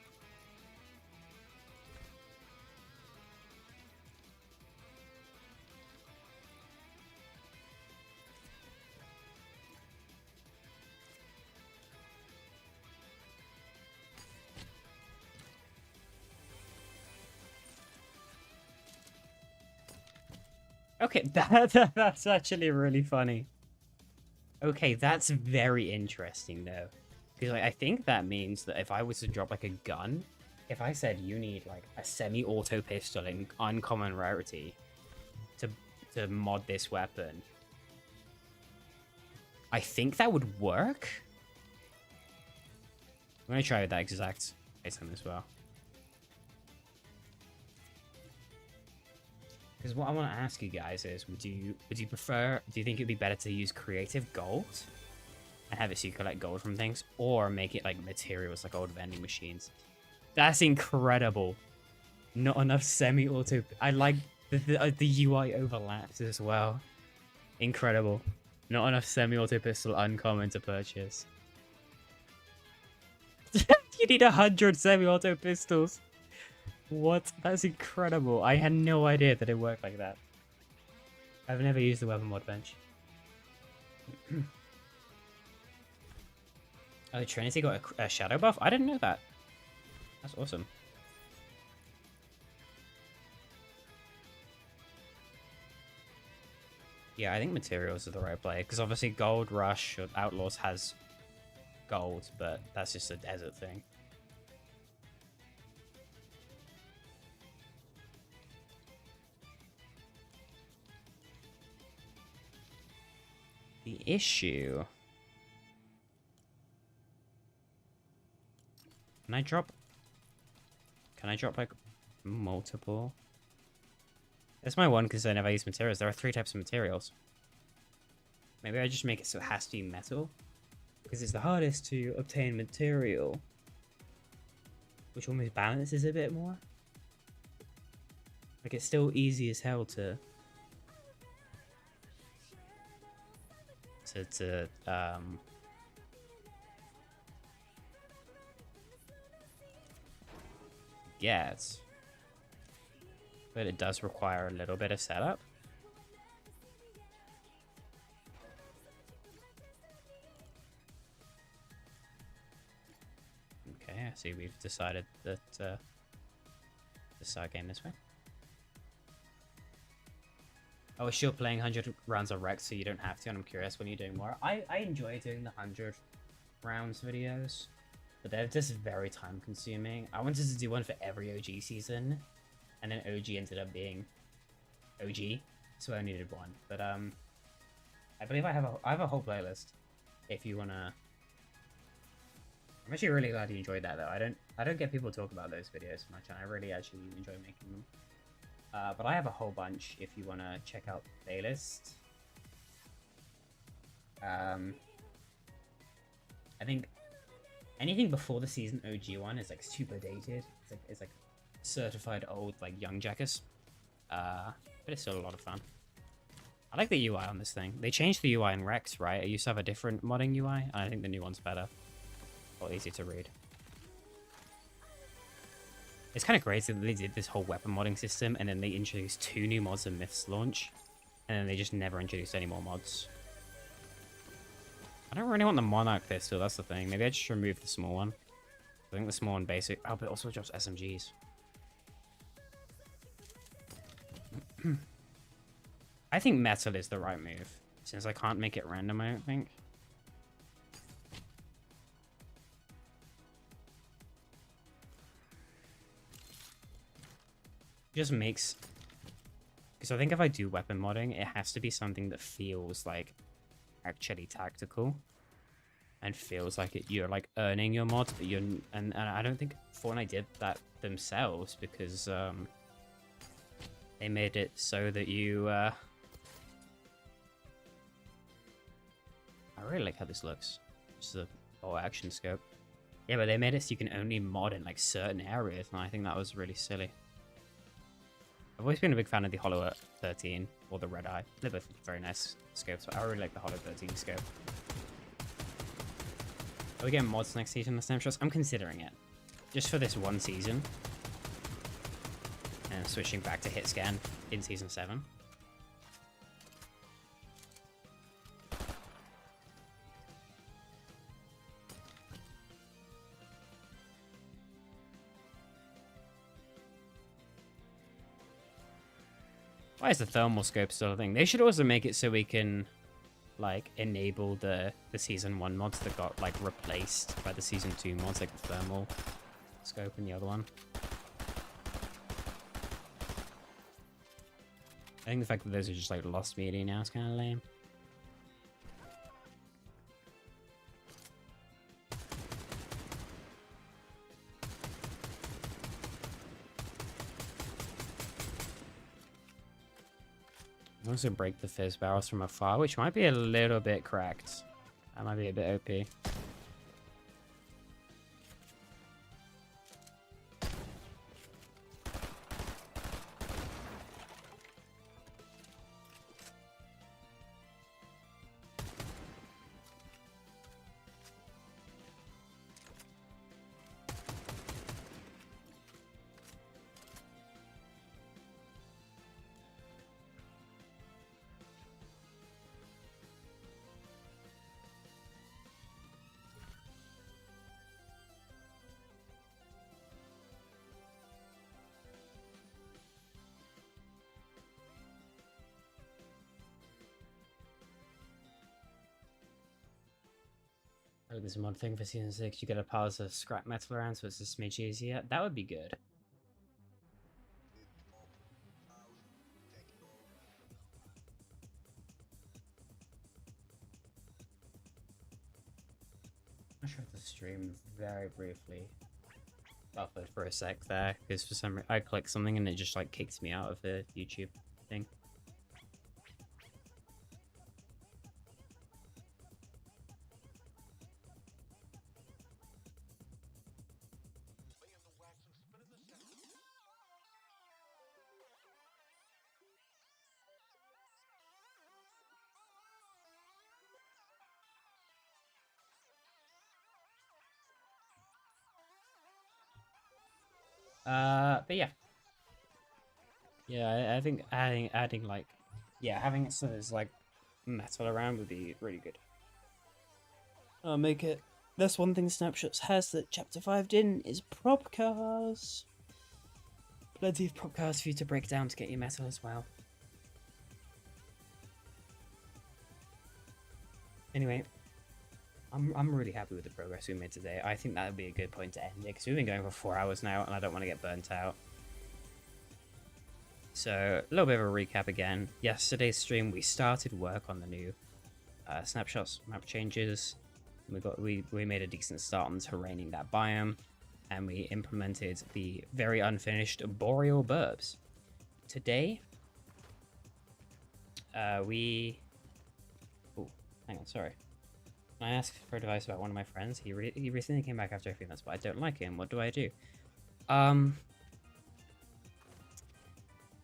Okay, that's actually really funny. Okay, that's very interesting though. Because like, I think that means that if I was to drop like a gun, if I said you need like a semi-auto pistol in uncommon rarity to mod this weapon, I think that would work. I'm gonna try that exact item as well. Because what I want to ask you guys is, would you prefer, do you think it'd be better to use creative gold and have it so you collect gold from things, or make it like materials like old vending machines? That's incredible. Not enough semi-auto. I like the UI overlaps as well. Incredible. Not enough semi-auto pistol uncommon to purchase. You need 100 semi-auto pistols. What? That's incredible. I had no idea that it worked like that. I've never used the weapon mod bench. Oh, Trinity got a shadow buff? I didn't know that. That's awesome. Yeah, I think materials are the right play. Because obviously Gold Rush or Outlaws has gold, but that's just a desert thing. The issue... Can I drop... Can I drop, like, multiple? That's my one concern if I use materials. There are 3 types of materials. Maybe I just make it so it has to be metal. Because it's the hardest to obtain material. Which almost balances a bit more. Like, it's still easy as hell to get. But it does require a little bit of setup. Okay, I see we've decided that to start game this way. Oh, we're still playing 100 rounds of Rex, so you don't have to, and I'm curious when you're doing more. I enjoy doing the 100 rounds videos, but they're just very time consuming. I wanted to do one for every OG season, and then OG ended up being OG, so I needed one. But I believe I have a whole playlist if you wanna. I'm actually really glad you enjoyed that though. I don't get people to talk about those videos much, and I really actually enjoy making them. But I have a whole bunch if you want to check out the playlist. I think anything before the season OG one is like super dated. It's like certified old, like young Jakus. But it's still a lot of fun. I like the UI on this thing. They changed the UI in Rex, right? It used to have a different modding UI, and I think the new one's better. Or easier to read. It's kind of crazy that they did this whole weapon modding system, and then they introduced 2 new mods in Myth's launch, and then they just never introduced any more mods. I don't really want the Monarch pistol, that's the thing. Maybe I just remove the small one. I think the small one basic... Oh, but it also drops SMGs. I think metal is the right move, since I can't make it random, I don't think. Just makes, because I think if I do weapon modding, it has to be something that feels like actually tactical and feels like you're like earning your mod, but you're, and I don't think Fortnite did that themselves, because they made it so that you I really like how this looks. Just the whole action scope. Yeah, but they made it so you can only mod in like certain areas, and I think that was really silly. I've always been a big fan of the Hollow 13 or the Red Eye. They're both very nice scopes, but I really like the Hollow 13 scope. Are we getting mods next season, the Snapshots? I'm considering it. Just for this one season. And switching back to hit scan in season 7. Why is the thermal scope still a thing? They should also make it so we can, like, enable the season 1 mods that got, like, replaced by the season 2 mods, like the thermal scope and the other one. I think the fact that those are just, like, lost media now is kind of lame. Also break the fizz barrels from afar, which might be a little bit cracked. That might be a bit OP. Oh, there's a mod thing for Season 6. You get a pile of scrap metal around so it's a smidge easier. That would be good. I showed the stream very briefly. Buffered for a sec there, because for some reason I clicked something and it just like kicked me out of the YouTube thing. But yeah, I think adding like, yeah, having it so there's like metal around would be really good. I'll make it. That's one thing Snapshots has that Chapter 5 didn't, is prop cars. Plenty of prop cars for you to break down to get your metal as well. Anyway, I'm really happy with the progress we made today. I think that would be a good point to end it, because we've been going for 4 hours now, and I don't want to get burnt out. So, a little bit of a recap again. Yesterday's stream, we started work on the new Snapshots map changes. We made a decent start on terraining that biome, and we implemented the very unfinished boreal burbs. Today, Oh, hang on, sorry. I asked for advice about one of my friends. He recently came back after a few months, but I don't like him. What do I do?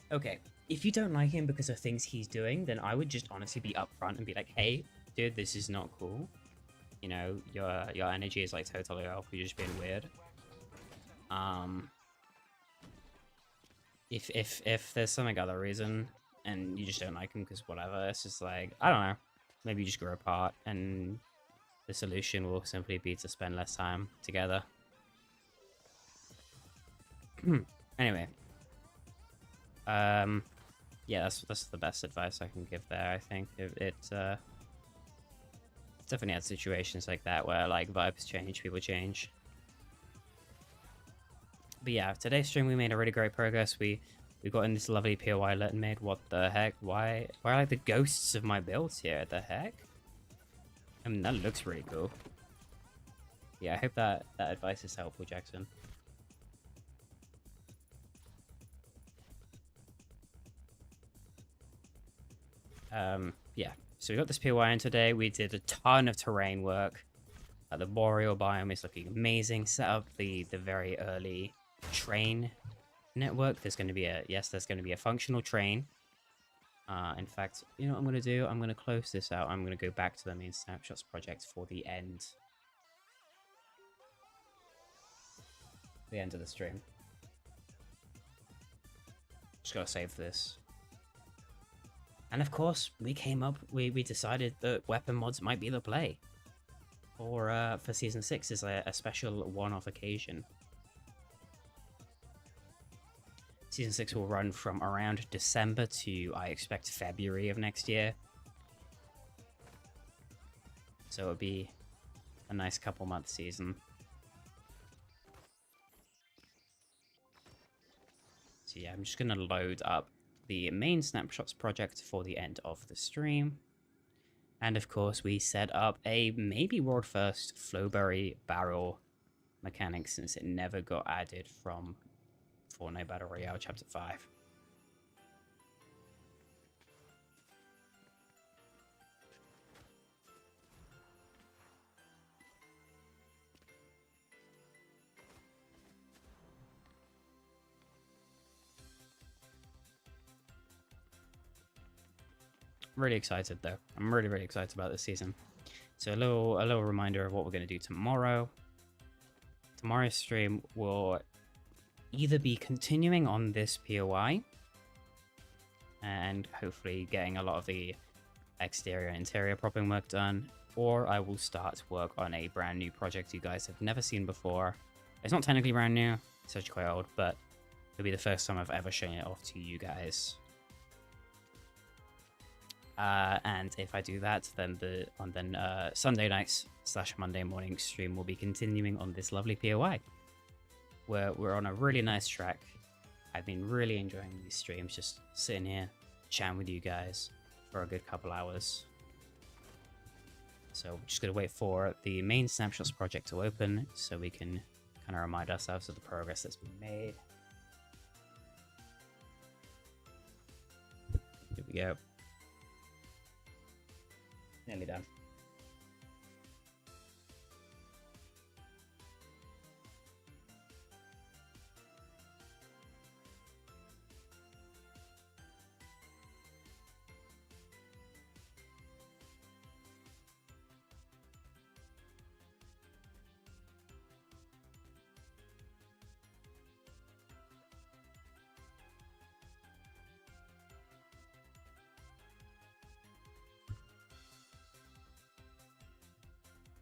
Okay, if you don't like him because of things he's doing, then I would just honestly be upfront and be like, hey, dude, this is not cool. You know, your energy is like totally off. You're just being weird. If there's some like other reason and you just don't like him because whatever, it's just like, I don't know. Maybe you just grow apart, and the solution will simply be to spend less time together. Anyway. Yeah, that's the best advice I can give there, I think. It's definitely had situations like that where, like, vibes change, people change. But yeah, today's stream we made a really great progress. We got in this lovely POI alert and made. What the heck? Why are like the ghosts of my builds here? The heck? I mean, that looks really cool. Yeah, I hope that advice is helpful, Jackson. Yeah, so we got this POI in today. We did a ton of terrain work. The boreal biome is looking amazing. Set up the very early train network. There's going to be a functional train. In fact, you know what I'm going to do? I'm going to close this out. I'm going to go back to the main Snapshots project for the end of the stream. Just got to save this. And of course, we decided that weapon mods might be the play. For Season 6 is a special one-off occasion. Season 6 will run from around December to, I expect, February of next year. So it'll be a nice couple-month season. So yeah, I'm just going to load up the main Snapshots project for the end of the stream. And of course, we set up a maybe world first Flowberry barrel mechanic, since it never got added from Fortnite Battle Royale Chapter 5. Really excited though. I'm really excited about this season. So a little reminder of what we're going to do tomorrow. Tomorrow's stream will either be continuing on this POI and hopefully getting a lot of the exterior and interior propping work done, or I will start work on a brand new project you guys have never seen before. It's not technically brand new, it's actually quite old, but it'll be the first time I've ever shown it off to you guys. And if I do that, then Sunday nights / Monday morning stream will be continuing on this lovely POI. We're on a really nice track. I've been really enjoying these streams, just sitting here, chatting with you guys for a good couple hours. So we're just gonna wait for the main Snapshots project to open so we can kind of remind ourselves of the progress that's been made. Here we go. Nearly done.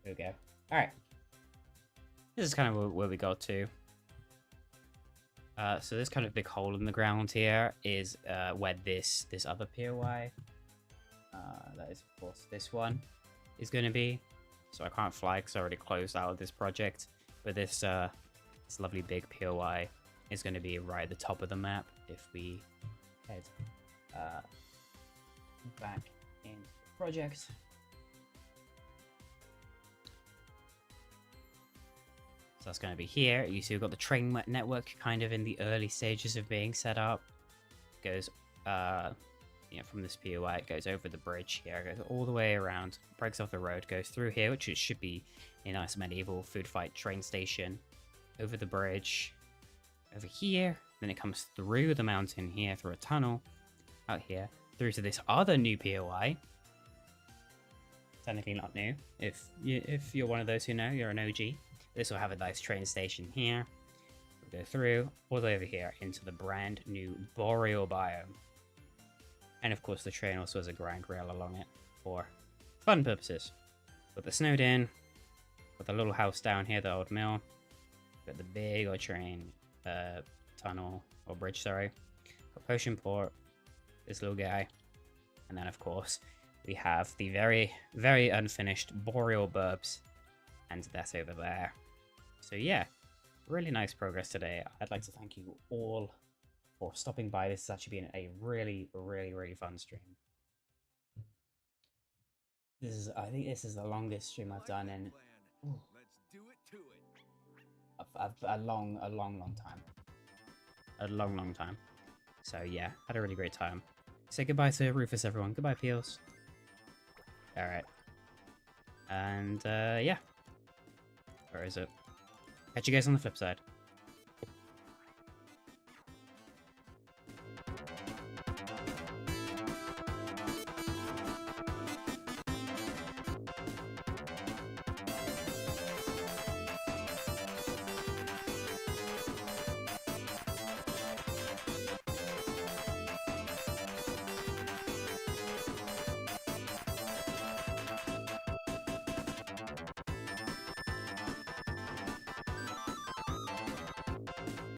There we go. Alright. This is kind of where we got to. So this kind of big hole in the ground here is where this other POI, that is of course this one, is going to be. So I can't fly because I already closed out of this project. But this lovely big POI is going to be right at the top of the map if we head back into the project. So that's going to be here. You see we've got the train network kind of in the early stages of being set up. It goes, from this POI, it goes over the bridge here, it goes all the way around, breaks off the road, goes through here, which it should be a nice medieval food fight train station, over the bridge, over here, then it comes through the mountain here, through a tunnel, out here, through to this other new POI. Technically not new. If you're one of those who know, you're an OG. This will have a nice train station here. We'll go through, all the way over here, into the brand new Boreal biome. And of course the train also has a grind rail along it for fun purposes. Got the snowed in, got the little house down here, the old mill. Got the big old train tunnel, or bridge, sorry. Got Potion Port, this little guy. And then of course we have the very, very unfinished Boreal burbs. And that's over there. So yeah, really nice progress today. I'd like to thank you all for stopping by. This has actually been a really, really, really fun stream. I think this is the longest stream I've done in a long time. A long time. So yeah, had a really great time. Say goodbye to Rufus, everyone. Goodbye, Peels. Alright. And yeah. Where is it? Catch you guys on the flip side.